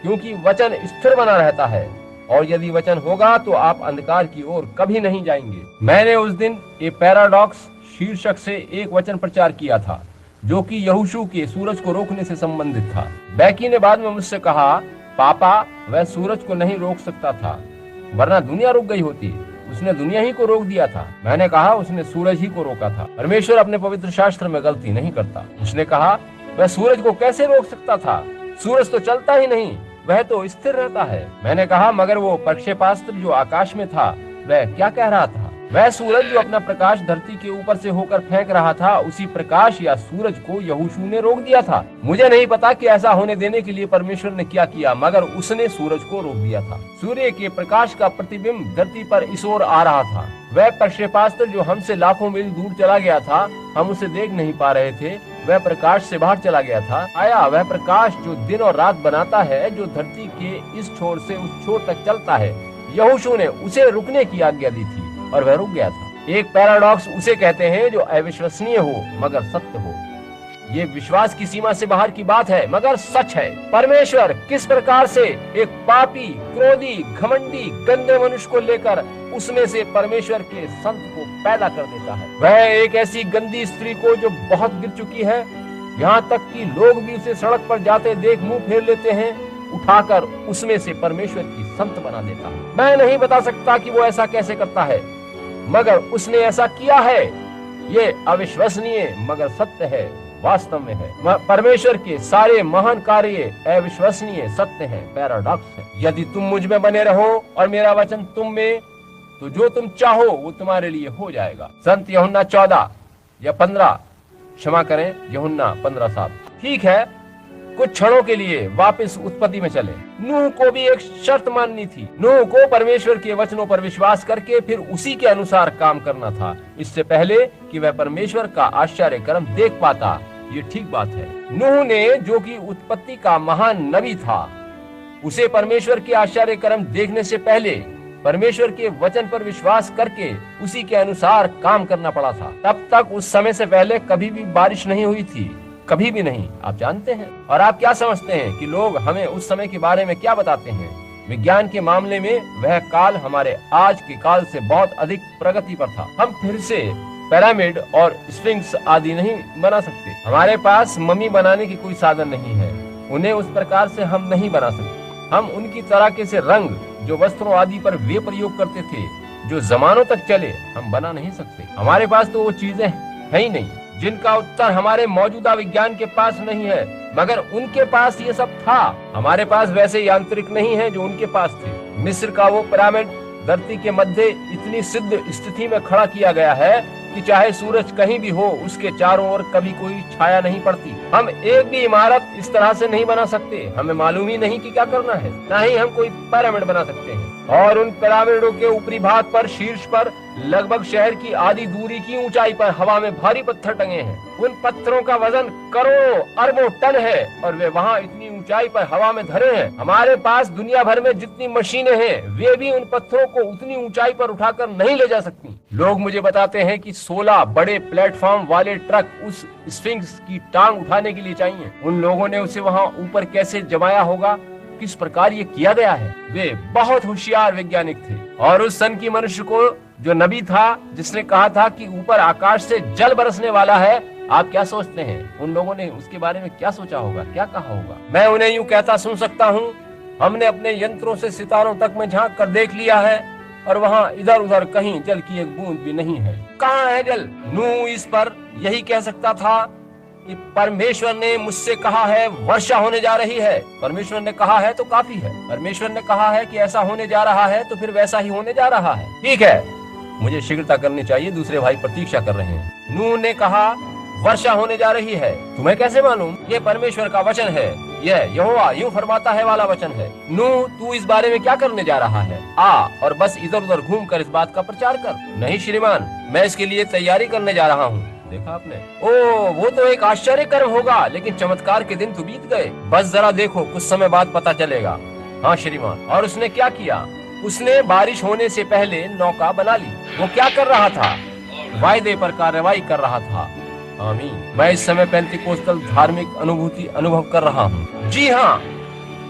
क्योंकि वचन स्थिर बना रहता है और यदि वचन होगा तो आप अंधकार की ओर कभी नहीं जाएंगे। मैंने उस दिन ए पैराडॉक्स शीर्षक से एक वचन प्रचार किया था जो कि यहोशू के सूरज को रोकने से संबंधित था। बैकी ने बाद में मुझसे कहा, पापा वह सूरज को नहीं रोक सकता था, वरना दुनिया रुक गई होती। उसने दुनिया ही को रोक दिया था। मैंने कहा उसने सूरज ही को रोका था। परमेश्वर अपने पवित्र शास्त्र में गलती नहीं करता। उसने कहा वह सूरज को कैसे रोक सकता था? सूरज तो चलता ही नहीं, वह तो स्थिर रहता है। मैंने कहा मगर वो प्रक्षेपास्त्र जो आकाश में था वह क्या कह रहा था? वह सूरज जो अपना प्रकाश धरती के ऊपर से होकर फेंक रहा था, उसी प्रकाश या सूरज को यहोशू ने रोक दिया था। मुझे नहीं पता कि ऐसा होने देने के लिए परमेश्वर ने क्या किया, मगर उसने सूरज को रोक दिया था। सूर्य के प्रकाश का प्रतिबिंब धरती पर इस ओर आ रहा था। वह प्रक्षेपास्त्र जो हमसे लाखों मील दूर चला गया था, हम उसे देख नहीं पा रहे थे, वह प्रकाश से बाहर चला गया था। आया वह प्रकाश जो दिन और रात बनाता है, जो धरती के इस छोर से उस छोर तक चलता है। यहोशू ने उसे रुकने की आज्ञा दी थी और वह रुक गया था। एक पैराडॉक्स उसे कहते हैं जो अविश्वसनीय हो मगर सत्य हो। ये विश्वास की सीमा से बाहर की बात है मगर सच है। परमेश्वर किस प्रकार से एक पापी, क्रोधी, घमंडी, गंदे मनुष्य को लेकर उसमें से परमेश्वर के संत को पैदा कर देता है। वह एक ऐसी गंदी स्त्री को जो बहुत गिर चुकी है, यहाँ तक कि लोग भी उसे सड़क पर जाते देख मुंह फेर लेते हैं, उठाकर उसमें से परमेश्वर की संत बना देता है। मैं नहीं बता सकता कि वो ऐसा कैसे करता है, मगर उसने ऐसा किया है। ये अविश्वसनीय मगर सत्य है, वास्तव में है। परमेश्वर के सारे महान कार्य अविश्वसनीय सत्य है, पैराडॉक्स है। यदि तुम मुझ में बने रहो और मेरा वचन तुम में, तो जो तुम चाहो वो तुम्हारे लिए हो जाएगा। संत यूहन्ना 14 या 15, क्षमा करें, यूहन्ना 15:7। ठीक है, कुछ क्षणों के लिए वापस उत्पत्ति में चले। नूह को भी एक शर्त माननी थी। नूह को परमेश्वर के वचनों पर विश्वास करके फिर उसी के अनुसार काम करना था, इससे पहले कि वह परमेश्वर का आश्चर्य कर्म देख पाता। ये ठीक बात है। नूह ने, जो कि उत्पत्ति का महान नबी था, उसे परमेश्वर के आश्चर्य कर्म देखने से पहले परमेश्वर के वचन पर विश्वास करके उसी के अनुसार काम करना पड़ा था। तब तक उस समय से पहले कभी भी बारिश नहीं हुई थी, कभी भी नहीं, आप जानते हैं। और आप क्या समझते हैं कि लोग हमें उस समय के बारे में क्या बताते हैं? विज्ञान के मामले में वह काल हमारे आज के काल से बहुत अधिक प्रगति पर था। हम फिर से पिरामिड और स्फिंक्स आदि नहीं बना सकते। हमारे पास मम्मी बनाने की कोई साधन नहीं है, उन्हें उस प्रकार से हम नहीं बना सकते। हम उनकी तरह के से रंग जो वस्त्रों आदि पर वे प्रयोग करते थे, जो जमानों तक चले, हम बना नहीं सकते। हमारे पास तो वो चीजें है ही नहीं जिनका उत्तर हमारे मौजूदा विज्ञान के पास नहीं है, मगर उनके पास ये सब था। हमारे पास वैसे यांत्रिक नहीं है जो उनके पास थे। मिस्र का वो पिरामिड धरती के मध्य इतनी सिद्ध स्थिति में खड़ा किया गया है कि चाहे सूरज कहीं भी हो, उसके चारों ओर कभी कोई छाया नहीं पड़ती। हम एक भी इमारत इस तरह से नहीं बना सकते। हमें मालूम ही नहीं कि क्या करना है, ना ही हम कोई पिरामिड बना सकते हैं। और उन पिरामिडों के ऊपरी भाग पर, शीर्ष पर, लगभग शहर की आधी दूरी की ऊंचाई पर हवा में भारी पत्थर टंगे हैं। उन पत्थरों का वजन करोड़ों अरबों टन है और वे वहाँ इतनी ऊंचाई पर हवा में धरे हैं। हमारे पास दुनिया भर में जितनी मशीनें हैं, वे भी उन पत्थरों को उतनी ऊंचाई पर उठाकर नहीं ले जा सकती। लोग मुझे बताते हैं कि 16 बड़े प्लेटफॉर्म वाले ट्रक उस स्फिंक्स की टांग उठाने के लिए चाहिए। उन लोगों ने उसे वहाँ ऊपर कैसे जमाया होगा, किस प्रकार ये किया गया है। वे बहुत होशियार वैज्ञानिक थे। और उस सन की मनुष्य को, जो नबी था, जिसने कहा था कि ऊपर आकाश से जल बरसने वाला है, आप क्या सोचते हैं उन लोगों ने उसके बारे में क्या सोचा होगा, क्या कहा होगा? मैं उन्हें यूं कहता सुन सकता हूँ, हमने अपने यंत्रों से सितारों तक में झांक कर देख लिया है और वहाँ इधर उधर कहीं जल की एक बूंद भी नहीं है। कहाँ है जल? नूह इस पर यही कह सकता था कि परमेश्वर ने मुझसे कहा है वर्षा होने जा रही है। परमेश्वर ने कहा है तो काफी है। परमेश्वर ने कहा है कि ऐसा होने जा रहा है तो फिर वैसा ही होने जा रहा है। ठीक है, मुझे शीघ्रता करनी चाहिए, दूसरे भाई प्रतीक्षा कर रहे हैं। नूह ने कहा वर्षा होने जा रही है। तुम्हें कैसे मालूम? ये परमेश्वर का वचन है, यह यहोवा यूं फरमाता है वाला वचन है। नूह, तू इस बारे में क्या करने जा रहा है? आ और बस इधर उधर घूमकर इस बात का प्रचार कर। नहीं श्रीमान, मैं इसके लिए तैयारी करने जा रहा हूँ। देखा आपने? ओ, वो तो एक आश्चर्य कर्म होगा, लेकिन चमत्कार के दिन तो बीत गए। बस जरा देखो, कुछ समय बाद पता चलेगा। हाँ श्रीमान। और उसने क्या किया? उसने बारिश होने से पहले नौका बना ली। वो क्या कर रहा था? वायदे पर कार्रवाई कर रहा था। आमीन। मैं इस समय पेंतिकोस्टल धार्मिक अनुभूति अनुभव कर रहा हूँ। जी हाँ,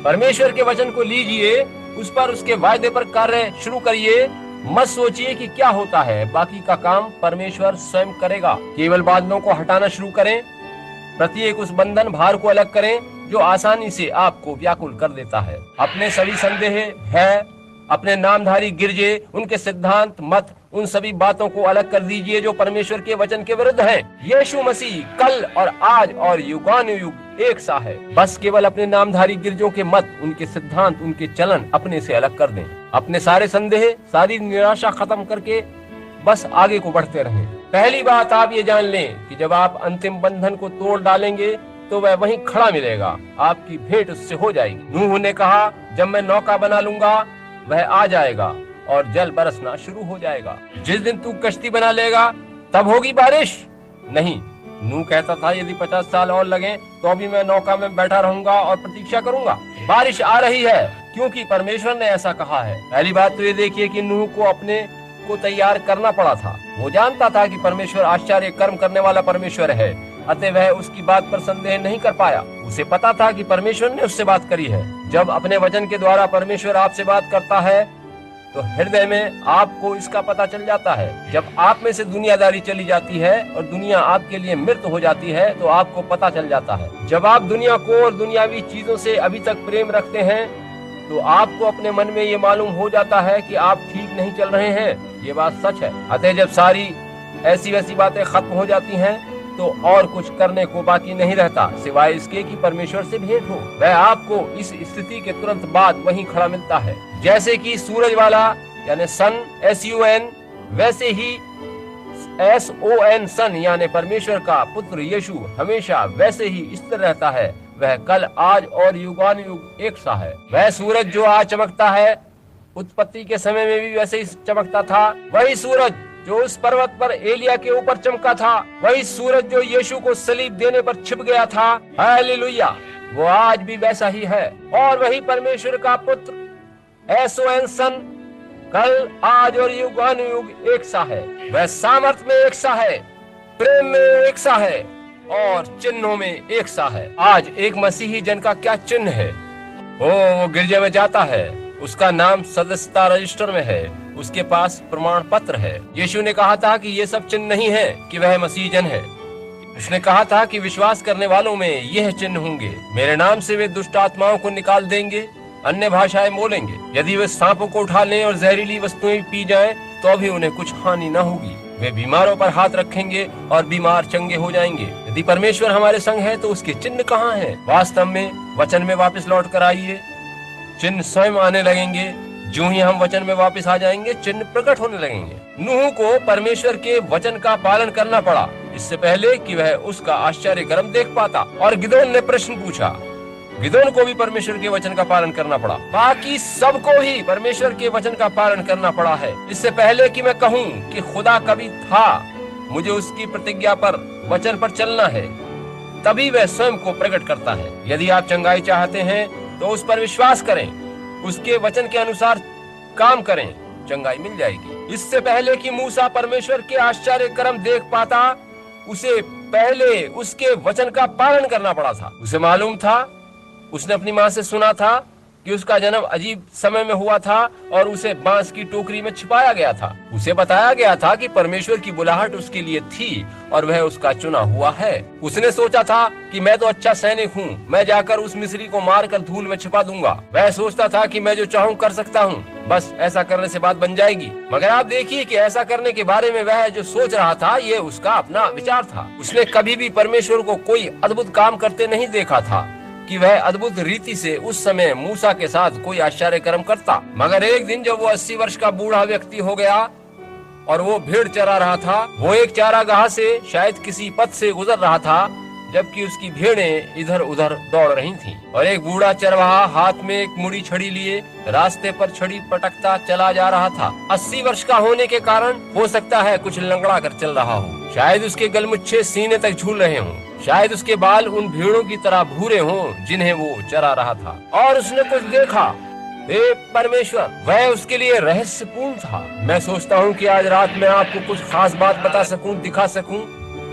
परमेश्वर के वचन को लीजिए, उस पर, उसके वायदे पर कार्य शुरू करिए। मत सोचिए कि क्या होता है, बाकी का काम परमेश्वर स्वयं करेगा। केवल बादलों को हटाना शुरू करें, प्रत्येक उस बंधन भार को अलग करें जो आसानी से आपको व्याकुल कर देता है। अपने सभी संदेह है, अपने नामधारी गिरजे, उनके सिद्धांत, मत, उन सभी बातों को अलग कर दीजिए जो परमेश्वर के वचन के विरुद्ध हैं। यीशु मसीह कल और आज और युगानुयुग एक सा है। बस केवल अपने नामधारी गिरजों के मत, उनके सिद्धांत, उनके चलन अपने से अलग कर दें। अपने सारे संदेह, सारी निराशा खत्म करके बस आगे को बढ़ते रहें। पहली बात आप ये जान लें कि जब आप अंतिम बंधन को तोड़ डालेंगे तो वह वहीं खड़ा मिलेगा, आपकी भेंट उससे हो जाएगी। नूह ने कहा, जब मैं नौका बना लूंगा वह आ जाएगा और जल बरसना शुरू हो जाएगा। जिस दिन तू कश्ती बना लेगा तब होगी बारिश नहीं। नूह कहता था, यदि 50 साल और लगे तो भी मैं नौका में बैठा रहूंगा और प्रतीक्षा करूंगा। बारिश आ रही है क्योंकि परमेश्वर ने ऐसा कहा है। पहली बात तो ये देखिए कि नूह को अपने को तैयार करना पड़ा था। वो जानता था कि परमेश्वर आश्चर्य कर्म करने वाला परमेश्वर है, अतः वह उसकी बात पर संदेह नहीं कर पाया। उसे पता था कि परमेश्वर ने उससे बात करी है। जब अपने वचन के द्वारा परमेश्वर आपसे बात करता है तो हृदय में आपको इसका पता चल जाता है। जब आप में से दुनियादारी चली जाती है और दुनिया आपके लिए मृत हो जाती है तो आपको पता चल जाता है। जब आप दुनिया को और दुनियावी चीजों से अभी तक प्रेम रखते हैं तो आपको अपने मन में ये मालूम हो जाता है कि आप ठीक नहीं चल रहे हैं। ये बात सच है। अतः जब सारी ऐसी वैसी बातें खत्म हो जाती हैं तो और कुछ करने को बाकी नहीं रहता सिवाय इसके कि परमेश्वर से भेंट हो। वह आपको इस स्थिति के तुरंत बाद वहीं खड़ा मिलता है। जैसे कि सूरज वाला यानी सन SUN, वैसे ही SON सन यानी परमेश्वर का पुत्र यीशु हमेशा वैसे ही स्थिर रहता है। वह कल, आज और युगानुयुग एक सा है। वह सूरज जो आज चमकता है उत्पत्ति के समय में भी वैसे ही चमकता था। वही सूरज जो उस पर्वत पर एलिया के ऊपर चमका था, वही सूरज जो यीशु को सलीब देने पर छिप गया था, हालेलुया, वो आज भी वैसा ही है। और वही परमेश्वर का पुत्र एसोएन सन कल आज और युगानुयुग एक सा है। वह सामर्थ में एक सा है, प्रेम में एक सा है और चिन्हों में एक सा है। आज एक मसीही जन का क्या चिन्ह है? वो गिरजे में जाता है, उसका नाम सदस्यता रजिस्टर में है, उसके पास प्रमाण पत्र है। यीशु ने कहा था कि ये सब चिन्ह नहीं है कि वह मसीह जन है। उसने कहा था कि विश्वास करने वालों में यह चिन्ह होंगे, मेरे नाम से वे दुष्ट आत्माओं को निकाल देंगे, अन्य भाषाएं बोलेंगे, यदि वे सांपों को उठा लें और जहरीली वस्तुएं पी जाएं, तो भी उन्हें कुछ हानि न होगी। वे बीमारों पर हाथ रखेंगे और बीमार चंगे हो जाएंगे। यदि परमेश्वर हमारे संग है तो उसके चिन्ह कहाँ हैं? वास्तव में वचन में वापस लौट कर आइए, चिन्ह स्वयं आने लगेंगे। जो ही हम वचन में वापस आ जाएंगे, चिन्ह प्रकट होने लगेंगे। नूह को परमेश्वर के वचन का पालन करना पड़ा, इससे पहले कि वह उसका आश्चर्य कर्म देख पाता। और गिदोन ने प्रश्न पूछा, गिदोन को भी परमेश्वर के वचन का पालन करना पड़ा। बाकी सबको ही परमेश्वर के वचन का पालन करना पड़ा है। इससे पहले कि मैं कहूँ कि खुदा कभी था, मुझे उसकी प्रतिज्ञा पर, वचन पर चलना है, तभी वह स्वयं को प्रकट करता है। यदि आप चंगाई चाहते हैं तो उस पर विश्वास करें, उसके वचन के अनुसार काम करें, चंगाई मिल जाएगी। इससे पहले कि मूसा परमेश्वर के आश्चर्य कर्म देख पाता, उसे पहले उसके वचन का पालन करना पड़ा था। उसे मालूम था, उसने अपनी माँ से सुना था कि उसका जन्म अजीब समय में हुआ था और उसे बांस की टोकरी में छिपाया गया था। उसे बताया गया था कि परमेश्वर की बुलाहट उसके लिए थी और वह उसका चुना हुआ है। उसने सोचा था कि मैं तो अच्छा सैनिक हूँ, मैं जाकर उस मिस्री को मारकर धूल में छिपा दूंगा। वह सोचता था कि मैं जो चाहूँ कर सकता हूँ, बस ऐसा करने से बात बन जाएगी। मगर आप देखिए कि ऐसा करने के बारे में वह जो सोच रहा था, ये उसका अपना विचार था। उसने कभी भी परमेश्वर को कोई अद्भुत काम करते नहीं देखा था कि वह अद्भुत रीति से उस समय मूसा के साथ कोई आश्चर्य कर्म करता। मगर एक दिन जब वो 80 वर्ष का बूढ़ा व्यक्ति हो गया और वो भेड़ चरा रहा था, वो एक चारागाह से शायद किसी पथ से गुजर रहा था, जबकि उसकी भेड़ें इधर उधर दौड़ रही थीं। और एक बूढ़ा चरवाहा हाथ में एक मुड़ी छड़ी लिए रास्ते पर छड़ी पटकता चला जा रहा था। 80 वर्ष का होने के कारण हो सकता है कुछ लंगड़ा कर चल रहा हो, शायद उसके गलमुच्छे सीने तक झूल रहे हों, शायद उसके बाल उन भेड़ों की तरह भूरे हों जिन्हें वो चरा रहा था। और उसने कुछ देखा, हे परमेश्वर, वह उसके लिए रहस्यपूर्ण था। मैं सोचता हूँ कि आज रात में आपको कुछ खास बात बता सकूं, दिखा सकूं।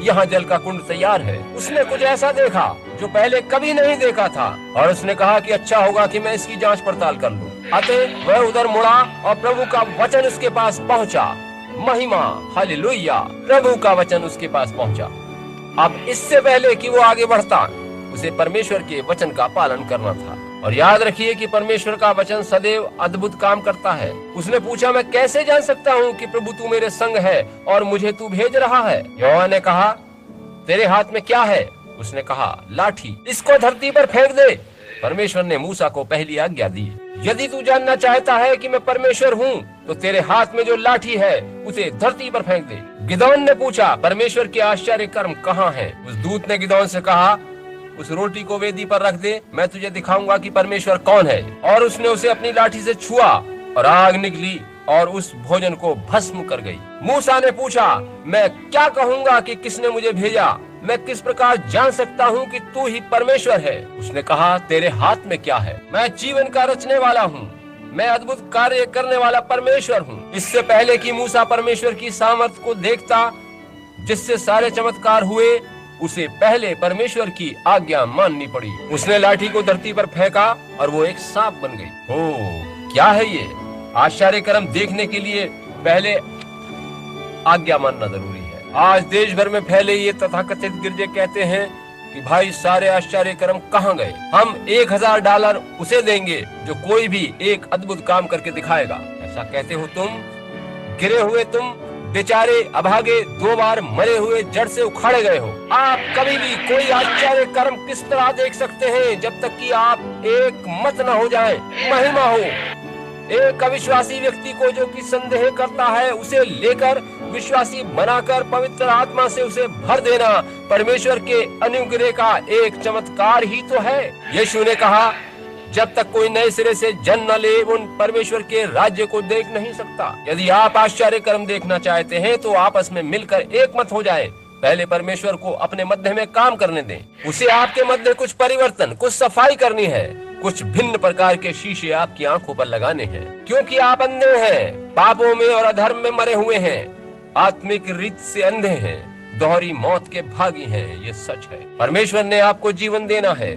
यहाँ जल का कुंड तैयार है। उसने कुछ ऐसा देखा जो पहले कभी नहीं देखा था और उसने कहा कि अच्छा होगा कि मैं इसकी जांच पड़ताल कर लूं। अतः वह उधर मुड़ा और प्रभु का वचन उसके पास पहुंचा। महिमा, हालेलुया, प्रभु का वचन उसके पास पहुंचा। अब इससे पहले कि वो आगे बढ़ता, उसे परमेश्वर के वचन का पालन करना था। और याद रखिए कि परमेश्वर का वचन सदैव अद्भुत काम करता है। उसने पूछा, मैं कैसे जान सकता हूँ कि प्रभु तू मेरे संग है और मुझे तू भेज रहा है? यहोवा ने कहा, तेरे हाथ में क्या है? उसने कहा, लाठी, इसको धरती पर फेंक दे। परमेश्वर ने मूसा को पहली आज्ञा दी, यदि तू जानना चाहता है कि मैं परमेश्वर हूँ तो तेरे हाथ में जो लाठी है उसे धरती पर फेंक दे। गिदोन ने पूछा, परमेश्वर के आश्चर्य कर्म कहाँ हैं? उस दूत ने गिदोन से कहा, उस रोटी को वेदी पर रख दे, मैं तुझे दिखाऊंगा कि परमेश्वर कौन है। और उसने उसे अपनी लाठी से छुआ और आग निकली और उस भोजन को भस्म कर गई। मूसा ने पूछा, मैं क्या कहूँगा कि किसने मुझे भेजा? मैं किस प्रकार जान सकता हूँ कि तू ही परमेश्वर है? उसने कहा, तेरे हाथ में क्या है? मैं जीवन का रचने वाला हूँ, मैं अद्भुत कार्य करने वाला परमेश्वर हूँ। इससे पहले कि मूसा परमेश्वर की सामर्थ को देखता जिससे सारे चमत्कार हुए, उसे पहले परमेश्वर की आज्ञा माननी पड़ी। उसने लाठी को धरती पर फेंका और वो एक सांप बन गई। ओह, क्या है ये? आश्चर्य कर्म देखने के लिए पहले आज्ञा मानना जरूरी है। आज देश भर में फैले ये तथाकथित गिरजे कहते हैं कि भाई सारे आश्चर्य कर्म कहाँ गए? हम $1000 उसे देंगे जो कोई भी एक अद्भुत काम करके दिखाएगा। ऐसा कहते हो तुम? गिरे हुए तुम बेचारे अभागे 2 बार मरे हुए जड़ से उखाड़े गए हो। आप कभी भी कोई आश्चर्य कर्म किस तरह देख सकते हैं जब तक कि आप एक मत न हो जाए। महिमा हो एक अविश्वासी व्यक्ति को जो कि संदेह करता है, उसे लेकर विश्वासी बनाकर पवित्र आत्मा से उसे भर देना परमेश्वर के अनुग्रह का एक चमत्कार ही तो है। यीशु ने कहा, जब तक कोई नए सिरे से जन्म न ले उन परमेश्वर के राज्य को देख नहीं सकता। यदि आप आश्चर्य कर्म देखना चाहते हैं तो आपस में मिलकर एक मत हो जाएं। पहले परमेश्वर को अपने मध्य में काम करने दें। उसे आपके मध्य कुछ परिवर्तन, कुछ सफाई करनी है, कुछ भिन्न प्रकार के शीशे आपकी आंखों पर लगाने हैं, क्योंकि आप अंधे हैं, पापों में और अधर्म में मरे हुए हैं, आत्मिक रीत से अंधे हैं, दोहरी मौत के भागी हैं। ये सच है। परमेश्वर ने आपको जीवन देना है,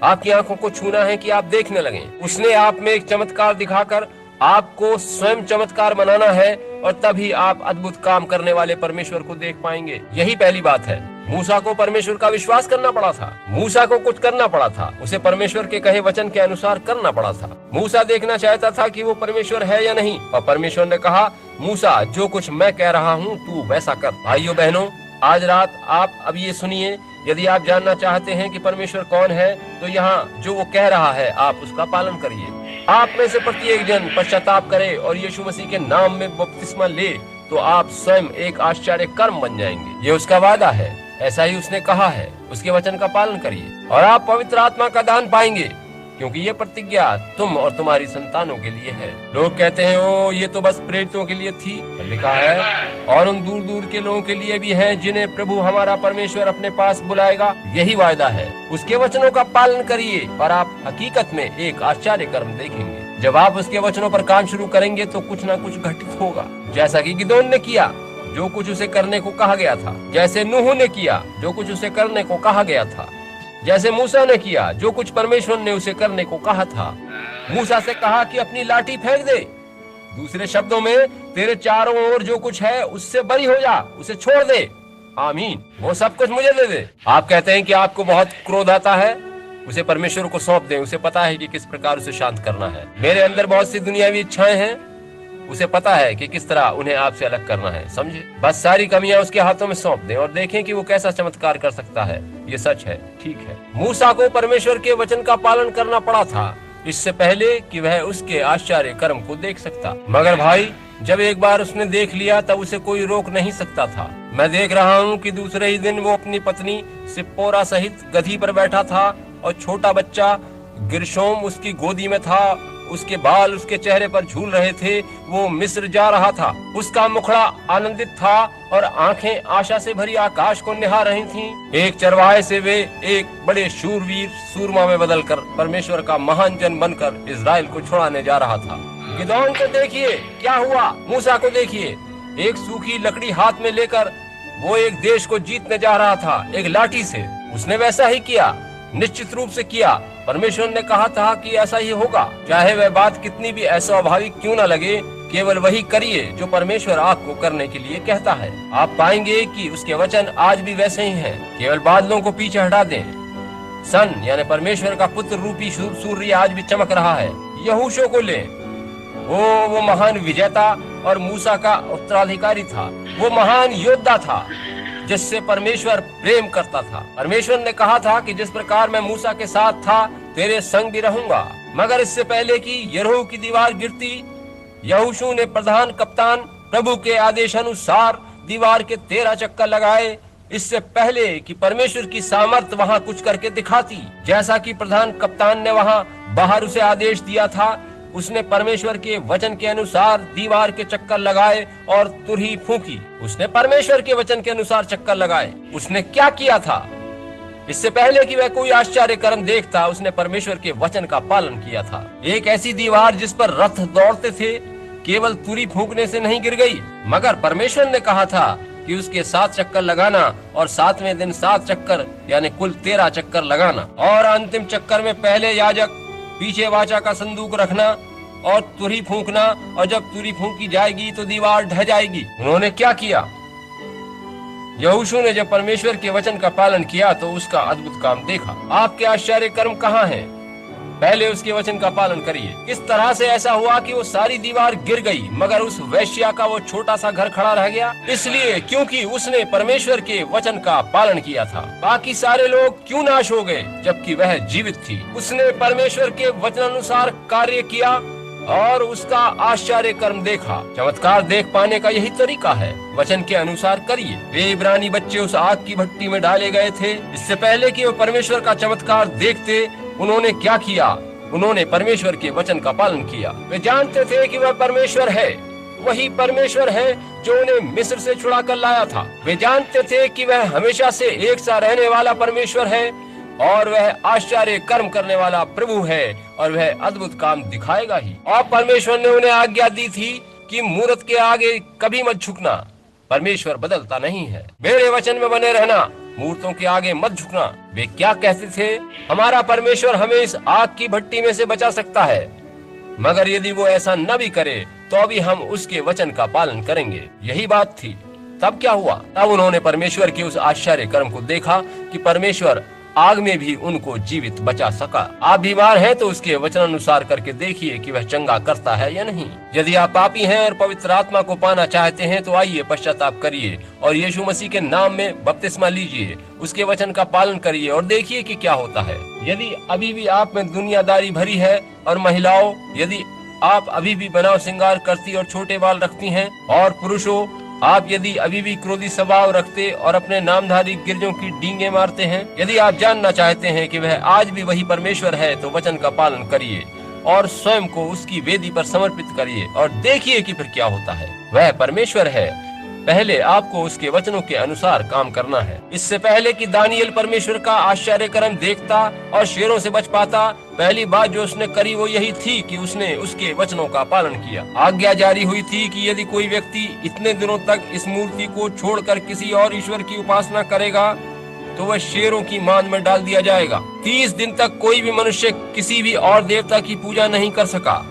आपकी आंखों को छूना है कि आप देखने लगें। उसने आप में एक चमत्कार दिखाकर आपको स्वयं चमत्कार बनाना है और तभी आप अद्भुत काम करने वाले परमेश्वर को देख पाएंगे। यही पहली बात है। मूसा को परमेश्वर का विश्वास करना पड़ा था। मूसा को कुछ करना पड़ा था। उसे परमेश्वर के कहे वचन के अनुसार करना पड़ा था। मूसा देखना चाहता था कि वो परमेश्वर है या नहीं, और परमेश्वर ने कहा, मूसा जो कुछ मैं कह रहा हूँ तू वैसा कर। भाइयों बहनों, आज रात आप अब ये सुनिए, यदि आप जानना चाहते हैं कि परमेश्वर कौन है तो यहाँ जो वो कह रहा है आप उसका पालन करिए। आप में से प्रत्येक जन पश्चाताप करे और यीशु मसीह के नाम में बपतिस्मा ले तो आप स्वयं एक आश्चर्य कर्म बन जाएंगे। ये उसका वादा है, ऐसा ही उसने कहा है। उसके वचन का पालन करिए और आप पवित्र आत्मा का दान पाएंगे, क्योंकि ये प्रतिज्ञा तुम और तुम्हारी संतानों के लिए है। लोग कहते हैं ओ ये तो बस प्रेरितों के लिए थी, लिखा है और उन दूर दूर के लोगों के लिए भी है जिन्हें प्रभु हमारा परमेश्वर अपने पास बुलाएगा। यही वायदा है। उसके वचनों का पालन करिए और आप हकीकत में एक आश्चर्य कर्म देखेंगे। जब आप उसके वचनों पर काम शुरू करेंगे तो कुछ न कुछ घटित होगा, जैसा कि गिदोन ने किया जो कुछ उसे करने को कहा गया था, जैसे नूह ने किया जो कुछ उसे करने को कहा गया था, जैसे मूसा ने किया जो कुछ परमेश्वर ने उसे करने को कहा था। मूसा से कहा कि अपनी लाठी फेंक दे, दूसरे शब्दों में तेरे चारों ओर जो कुछ है उससे बरी हो जा, उसे छोड़ दे। आमीन। वो सब कुछ मुझे दे दे। आप कहते हैं कि आपको बहुत क्रोध आता है, उसे परमेश्वर को सौंप दें। उसे पता है कि किस प्रकार उसे शांत करना है। मेरे अंदर बहुत सी दुनियावी इच्छाएं हैं, उसे पता है कि किस तरह उन्हें आपसे अलग करना है। समझे? बस सारी कमियां उसके हाथों में सौंप दें और देखें कि वो कैसा चमत्कार कर सकता है। ये सच है, ठीक है। मूसा को परमेश्वर के वचन का पालन करना पड़ा था इससे पहले कि वह उसके आश्चर्य कर्म को देख सकता। मगर भाई, जब एक बार उसने देख लिया तब उसे कोई रोक नहीं सकता था। मैं देख रहा हूँ कि दूसरे ही दिन वो अपनी पत्नी सिप्पोरा सहित गधी पर बैठा था और छोटा बच्चा गिरशोम उसकी गोदी में था। उसके बाल उसके चेहरे पर झूल रहे थे। वो मिस्र जा रहा था। उसका मुखड़ा आनंदित था और आंखें आशा से भरी आकाश को निहार रही थीं। एक चरवाहे से वे एक बड़े शूरवीर सूरमा में बदलकर परमेश्वर का महान जन बनकर इजराइल को छुड़ाने जा रहा था। गिदोन को देखिए क्या हुआ, मूसा को देखिए, एक सूखी लकड़ी हाथ में लेकर वो एक देश को जीतने जा रहा था एक लाठी से। उसने वैसा ही किया, निश्चित रूप से किया। परमेश्वर ने कहा था कि ऐसा ही होगा, चाहे वह बात कितनी भी अस्वाभाविक क्यों न लगे। केवल वही करिए जो परमेश्वर आपको करने के लिए कहता है। आप पाएंगे कि उसके वचन आज भी वैसे ही हैं। केवल बादलों को पीछे हटा दें। सन यानी परमेश्वर का पुत्र रूपी सूर्य आज भी चमक रहा है। यहोशू को ले, वो महान विजेता और मूसा का उत्तराधिकारी था। वो महान योद्धा था जिससे परमेश्वर प्रेम करता था। परमेश्वर ने कहा था कि जिस प्रकार मैं मूसा के साथ था तेरे संग भी रहूंगा। मगर इससे पहले कि यरीहो की दीवार गिरती, यहोशू ने प्रधान कप्तान प्रभु के आदेशानुसार दीवार के 13 चक्कर लगाए। इससे पहले कि परमेश्वर की सामर्थ वहां कुछ करके दिखाती, जैसा कि प्रधान कप्तान ने वहां बाहर उसे आदेश दिया था, उसने परमेश्वर के वचन के अनुसार दीवार के चक्कर लगाए और तुरही फूंकी। उसने परमेश्वर के वचन के अनुसार चक्कर लगाए। उसने क्या किया था? इससे पहले कि वह कोई आश्चर्य कर्म देखता, उसने परमेश्वर के वचन का पालन किया था। एक ऐसी दीवार जिस पर रथ दौड़ते थे केवल तुरही फूंकने से नहीं गिर गई, मगर परमेश्वर ने कहा था कि उसके 7 चक्कर लगाना और 7वें दिन 7 चक्कर यानी कुल 13 चक्कर लगाना, और अंतिम चक्कर में पहले याजक पीछे वाचा का संदूक रखना और तुरही फूंकना, और जब तुरही फूंकी जाएगी तो दीवार ढह जाएगी। उन्होंने क्या किया? यहोशू ने जब परमेश्वर के वचन का पालन किया तो उसका अद्भुत काम देखा। आपके आश्चर्य कर्म कहाँ हैं? पहले उसके वचन का पालन करिए। किस तरह से ऐसा हुआ कि वो सारी दीवार गिर गई मगर उस वेश्या का वो छोटा सा घर खड़ा रह गया? इसलिए क्योंकि उसने परमेश्वर के वचन का पालन किया था। बाकी सारे लोग क्यों नाश हो गए जबकि वह जीवित थी? उसने परमेश्वर के वचनानुसार कार्य किया और उसका आश्चर्य कर्म देखा। चमत्कार देख पाने का यही तरीका है, वचन के अनुसार करिए। वे इब्रानी बच्चे उस आग की भट्टी में डाले गए थे। इससे पहले कि वो परमेश्वर का चमत्कार देखते, उन्होंने क्या किया? उन्होंने परमेश्वर के वचन का पालन किया। वे जानते थे कि वह परमेश्वर है, वही परमेश्वर है जो उन्हें मिस्र से छुड़ा कर लाया था। वे जानते थे कि वह हमेशा से एक सा रहने वाला परमेश्वर है और वह आश्चर्य कर्म करने वाला प्रभु है और वह अद्भुत काम दिखाएगा ही। और परमेश्वर ने उन्हें आज्ञा दी थी कि मूरत के आगे कभी मत झुकना। परमेश्वर बदलता नहीं है। मेरे वचन में बने रहना, मूर्तों के आगे मत झुकना। वे क्या कहते थे? हमारा परमेश्वर हमें इस आग की भट्टी में से बचा सकता है, मगर यदि वो ऐसा न भी करे तो भी हम उसके वचन का पालन करेंगे। यही बात थी। तब क्या हुआ? तब उन्होंने परमेश्वर के उस आश्चर्य कर्म को देखा कि परमेश्वर आग में भी उनको जीवित बचा सका। आप बीमार हैं तो उसके वचन अनुसार करके देखिए कि वह चंगा करता है या नहीं। यदि आप पापी हैं और पवित्र आत्मा को पाना चाहते हैं तो आइए पश्चाताप करिए और यीशु मसीह के नाम में बपतिस्मा लीजिए, उसके वचन का पालन करिए और देखिए कि क्या होता है। यदि अभी भी आप में दुनियादारी भरी है और महिलाओं, यदि आप अभी भी बनाव श्रृंगार करती और छोटे बाल रखती हैं, और पुरुषों, आप यदि अभी भी क्रोधी स्वभाव रखते और अपने नामधारी गिरजों की डींगे मारते हैं, यदि आप जानना चाहते हैं कि वह आज भी वही परमेश्वर है तो वचन का पालन करिए और स्वयं को उसकी वेदी पर समर्पित करिए और देखिए कि फिर क्या होता है। वह परमेश्वर है। पहले आपको उसके वचनों के अनुसार काम करना है। इससे पहले कि दानियल परमेश्वर का आश्चर्य कर्म देखता और शेरों से बच पाता, पहली बात जो उसने करी वो यही थी कि उसने उसके वचनों का पालन किया। आज्ञा जारी हुई थी कि यदि कोई व्यक्ति इतने दिनों तक इस मूर्ति को छोड़कर किसी और ईश्वर की उपासना करेगा तो वह शेरों की मांद में डाल दिया जाएगा। 30 दिन तक कोई भी मनुष्य किसी भी और देवता की पूजा नहीं कर सका,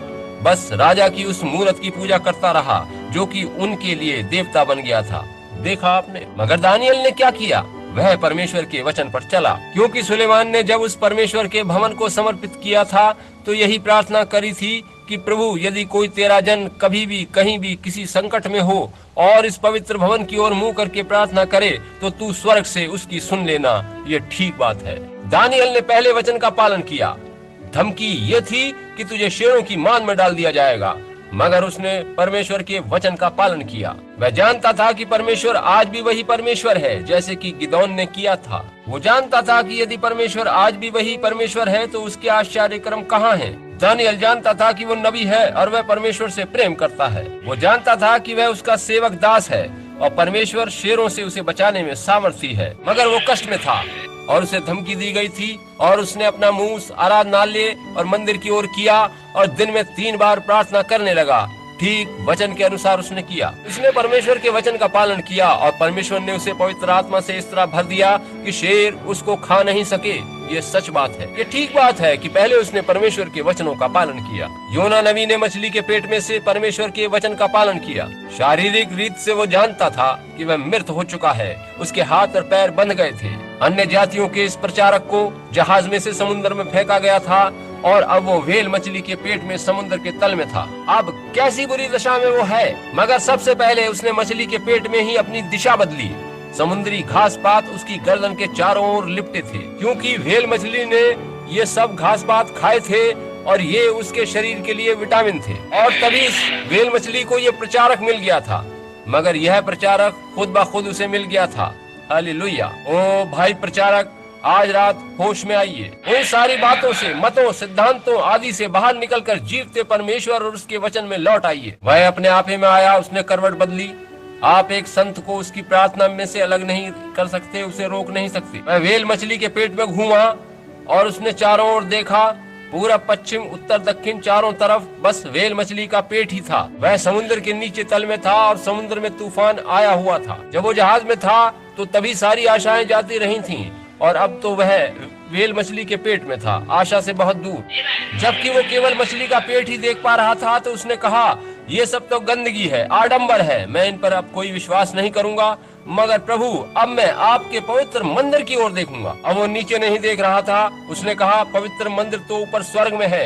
बस राजा की उस मूरत की पूजा करता रहा जो कि उनके लिए देवता बन गया था। देखा आपने? मगर दानियल ने क्या किया? वह परमेश्वर के वचन पर चला, क्योंकि सुलेमान ने जब उस परमेश्वर के भवन को समर्पित किया था तो यही प्रार्थना करी थी कि प्रभु, यदि कोई तेरा जन कभी भी कहीं भी किसी संकट में हो और इस पवित्र भवन की ओर मुंह करके प्रार्थना करे तो तू स्वर्ग से उसकी सुन लेना। ये ठीक बात है। दानियल ने पहले वचन का पालन किया। धमकी ये थी कि तुझे शेरों की मांद में डाल दिया जाएगा, मगर उसने परमेश्वर के वचन का पालन किया। वह जानता था कि परमेश्वर आज भी वही परमेश्वर है जैसे कि गिदोन ने किया था। वो जानता था कि यदि परमेश्वर आज भी वही परमेश्वर है तो उसके आश्चर्य कर्म कहाँ हैं। दानियल जानता था कि वो नबी है और वह परमेश्वर से प्रेम करता है। वो जानता था कि वह उसका सेवक दास है और परमेश्वर शेरों से उसे बचाने में सामर्थी है। मगर वो कष्ट में था और उसे धमकी दी गई थी और उसने अपना मुंह आराधनालय और मंदिर की ओर किया और दिन में 3 बार प्रार्थना करने लगा। ठीक वचन के अनुसार उसने किया। उसने परमेश्वर के वचन का पालन किया और परमेश्वर ने उसे पवित्र आत्मा से इस तरह भर दिया कि शेर उसको खा नहीं सके। ये सच बात है। ये ठीक बात है कि पहले उसने परमेश्वर के वचनों का पालन किया। योना नबी ने मछली के पेट में से परमेश्वर के वचन का पालन किया। शारीरिक रीत से वो जानता था कि वह मृत हो चुका है, उसके हाथ और पैर बंध गए थे। अन्य जातियों के इस प्रचारक को जहाज में से समुद्र में फेंका गया था और अब वो व्हेल मछली के पेट में समुद्र के तल में था। अब कैसी बुरी दशा में वो है। मगर सबसे पहले उसने मछली के पेट में ही अपनी दिशा बदली। समुद्री घास पात उसकी गर्दन के चारों ओर लिपटे थे, क्योंकि व्हेल मछली ने ये सब घास पात खाए थे और ये उसके शरीर के लिए विटामिन थे। और तभी इस व्हेल मछली को ये प्रचारक मिल गया था, मगर यह प्रचारक खुद ब खुद उसे मिल गया था। हालेलुया। ओ भाई प्रचारक, आज रात होश में आइए। उन सारी बातों से, मतों, सिद्धांतों आदि से बाहर निकलकर जीवते परमेश्वर और उसके वचन में लौट आइए। वह अपने आप ही में आया, उसने करवट बदली। आप एक संत को उसकी प्रार्थना में से अलग नहीं कर सकते, उसे रोक नहीं सकते। वह व्हेल मछली के पेट में घूमा और उसने चारों ओर देखा। पूरब, पश्चिम, उत्तर, दक्षिण, चारों तरफ बस व्हेल मछली का पेट ही था। वह समुद्र के नीचे तल में था और समुद्र में तूफान आया हुआ था। जब वो जहाज में था तो तभी सारी आशाएं जाती रही थीं और अब तो वह व्हेल मछली के पेट में था, आशा से बहुत दूर। जबकि वो केवल मछली का पेट ही देख पा रहा था तो उसने कहा, ये सब तो गंदगी है, आडंबर है, मैं इन पर अब कोई विश्वास नहीं करूंगा। मगर प्रभु, अब मैं आपके पवित्र मंदिर की ओर देखूंगा। अब वो नीचे नहीं देख रहा था। उसने कहा, पवित्र मंदिर तो ऊपर स्वर्ग में है,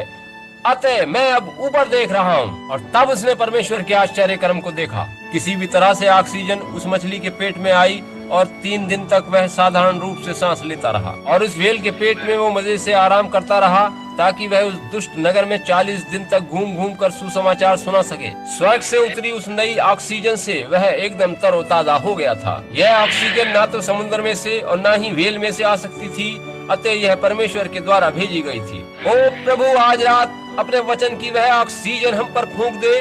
अतः मैं अब ऊपर देख रहा हूँ। और तब उसने परमेश्वर के आश्चर्य कर्म को देखा। किसी भी तरह से ऑक्सीजन उस मछली के पेट में आई और 3 दिन तक वह साधारण रूप से सांस लेता रहा और उस व्हेल के पेट में वो मजे से आराम करता रहा ताकि वह उस दुष्ट नगर में 40 दिन तक घूम घूम कर सुसमाचार सुना सके। स्वर्ग से उतरी उस नई ऑक्सीजन से वह एकदम तरोताजा हो गया था। यह ऑक्सीजन ना तो समुद्र में से और ना ही व्हेल में से आ सकती थी, अतः यह परमेश्वर के द्वारा भेजी गई थी। ओ प्रभु, आज रात अपने वचन की वह ऑक्सीजन हम पर फूंक दे,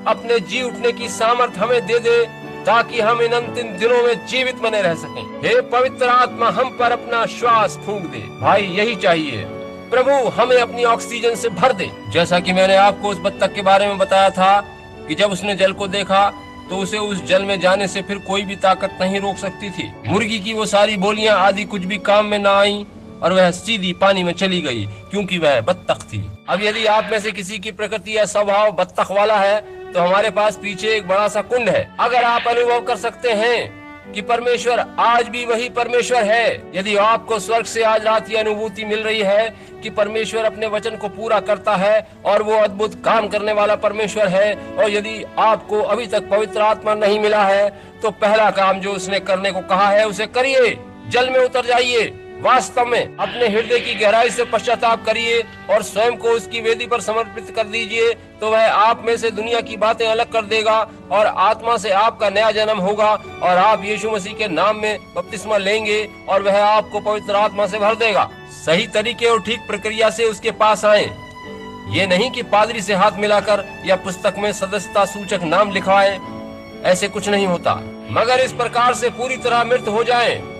अपने जी उठने की सामर्थ हमें दे दे, ताकि हम इन अंतिम दिनों में जीवित बने रह सकें। हे पवित्र आत्मा, हम पर अपना श्वास फूंक दे। भाई, यही चाहिए। प्रभु, हमें अपनी ऑक्सीजन से भर दे। जैसा कि मैंने आपको उस बत्तख के बारे में बताया था कि जब उसने जल को देखा तो उसे उस जल में जाने से फिर कोई भी ताकत नहीं रोक सकती थी। मुर्गी की वो सारी बोलियां आदि कुछ भी काम में ना आई और वह सीधी पानी में चली गई, क्योंकि वह बत्तख थी। अब यदि आप में से किसी की प्रकृति या स्वभाव बत्तख वाला है तो हमारे पास पीछे एक बड़ा सा कुंड है। अगर आप अनुभव कर सकते हैं कि परमेश्वर आज भी वही परमेश्वर है, यदि आपको स्वर्ग से आज रात ये अनुभूति मिल रही है कि परमेश्वर अपने वचन को पूरा करता है और वो अद्भुत काम करने वाला परमेश्वर है, और यदि आपको अभी तक पवित्र आत्मा नहीं मिला है तो पहला काम जो उसने करने को कहा है उसे करिए। जल में उतर जाइए, वास्तव में अपने हृदय की गहराई से पश्चाताप करिए और स्वयं को उसकी वेदी पर समर्पित कर दीजिए, तो वह आप में से दुनिया की बातें अलग कर देगा और आत्मा से आपका नया जन्म होगा और आप यीशु मसीह के नाम में बपतिस्मा लेंगे और वह आपको पवित्र आत्मा से भर देगा। सही तरीके और ठीक प्रक्रिया से उसके पास आए। ये नहीं कि पादरी से हाथ मिलाकर या पुस्तक में सदस्यता सूचक नाम लिखवाए, ऐसे कुछ नहीं होता, मगर इस प्रकार से पूरी तरह मृत हो जाएं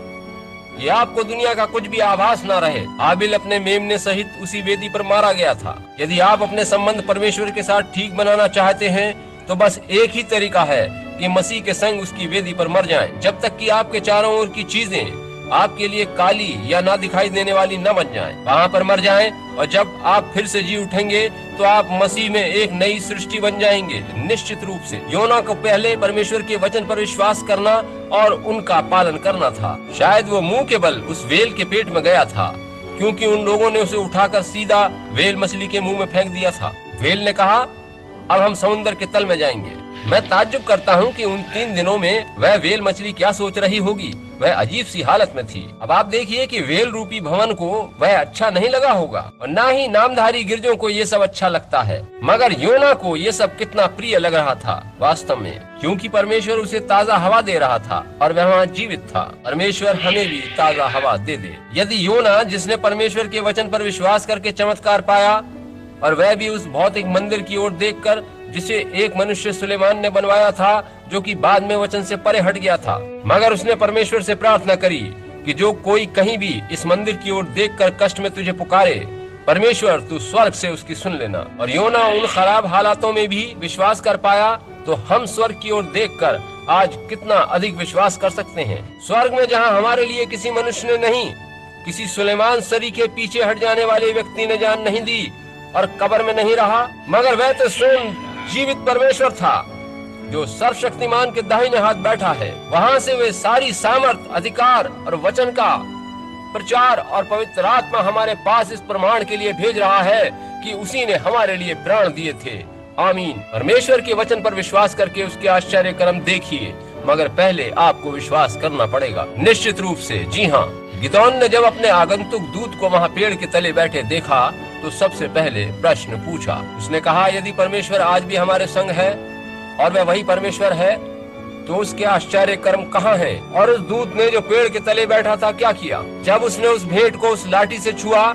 ये आपको दुनिया का कुछ भी आभास न रहे। आबिल अपने मेमने सहित उसी वेदी पर मारा गया था। यदि आप अपने संबंध परमेश्वर के साथ ठीक बनाना चाहते हैं तो बस एक ही तरीका है कि मसीह के संग उसकी वेदी पर मर जाएं, जब तक कि आपके चारों ओर की चीजें आपके लिए काली या ना दिखाई देने वाली न बन जाएं। वहाँ पर मर जाएं और जब आप फिर से जी उठेंगे तो आप मसीह में एक नई सृष्टि बन जाएंगे। निश्चित रूप से योना को पहले परमेश्वर के वचन पर विश्वास करना और उनका पालन करना था। शायद वो मुंह के बल उस वेल के पेट में गया था, क्योंकि उन लोगों ने उसे उठाकर सीधा वेल मछली के मुंह में फेंक दिया था। वेल ने कहा, अब हम समुद्र के तल में जाएंगे। मैं ताज्जुब करता हूँ कि उन 3 दिनों में वह वेल मछली क्या सोच रही होगी। वह अजीब सी हालत में थी। अब आप देखिए कि वेल रूपी भवन को वह अच्छा नहीं लगा होगा और न ही नामधारी गिरजों को ये सब अच्छा लगता है, मगर योना को ये सब कितना प्रिय लग रहा था वास्तव में, क्योंकि परमेश्वर उसे ताज़ा हवा दे रहा था और वह वहाँ जीवित था। परमेश्वर हमें भी ताज़ा हवा दे दे। यदि योना, जिसने परमेश्वर के वचन पर विश्वास करके चमत्कार पाया और वह भी उस भौतिक मंदिर की ओर देखकर जिसे एक मनुष्य सुलेमान ने बनवाया था, जो कि बाद में वचन से परे हट गया था, मगर उसने परमेश्वर से प्रार्थना करी कि जो कोई कहीं भी इस मंदिर की ओर देखकर कष्ट में तुझे पुकारे, परमेश्वर तू स्वर्ग से उसकी सुन लेना। और योना उन खराब हालातों में भी विश्वास कर पाया, तो हम स्वर्ग की ओर देखकर आज कितना अधिक विश्वास कर सकते हैं। स्वर्ग में जहाँ हमारे लिए किसी मनुष्य ने नहीं, किसी सुलेमान सरी के पीछे हट जाने वाले व्यक्ति ने जान नहीं दी और कब्र में नहीं रहा, मगर वह तो स्वयं जीवित परमेश्वर था जो सर्वशक्तिमान के दाहिने हाथ बैठा है। वहाँ से वे सारी सामर्थ, अधिकार और वचन का प्रचार और पवित्र आत्मा हमारे पास इस प्रमाण के लिए भेज रहा है कि उसी ने हमारे लिए प्राण दिए थे। आमीन। परमेश्वर के वचन पर विश्वास करके उसके आश्चर्य कर्म देखिए, मगर पहले आपको विश्वास करना पड़ेगा। निश्चित रूप से, जी हाँ। गिदोन ने जब अपने आगंतुक दूत को वहाँ पेड़ के तले बैठे देखा तो सबसे पहले प्रश्न पूछा। उसने कहा, यदि परमेश्वर आज भी हमारे संग है और वह वही परमेश्वर है, तो उसके आश्चर्य कर्म कहाँ हैं? और उस दूत ने जो पेड़ के तले बैठा था क्या किया? जब उसने उस भेंट को उस लाठी से छुआ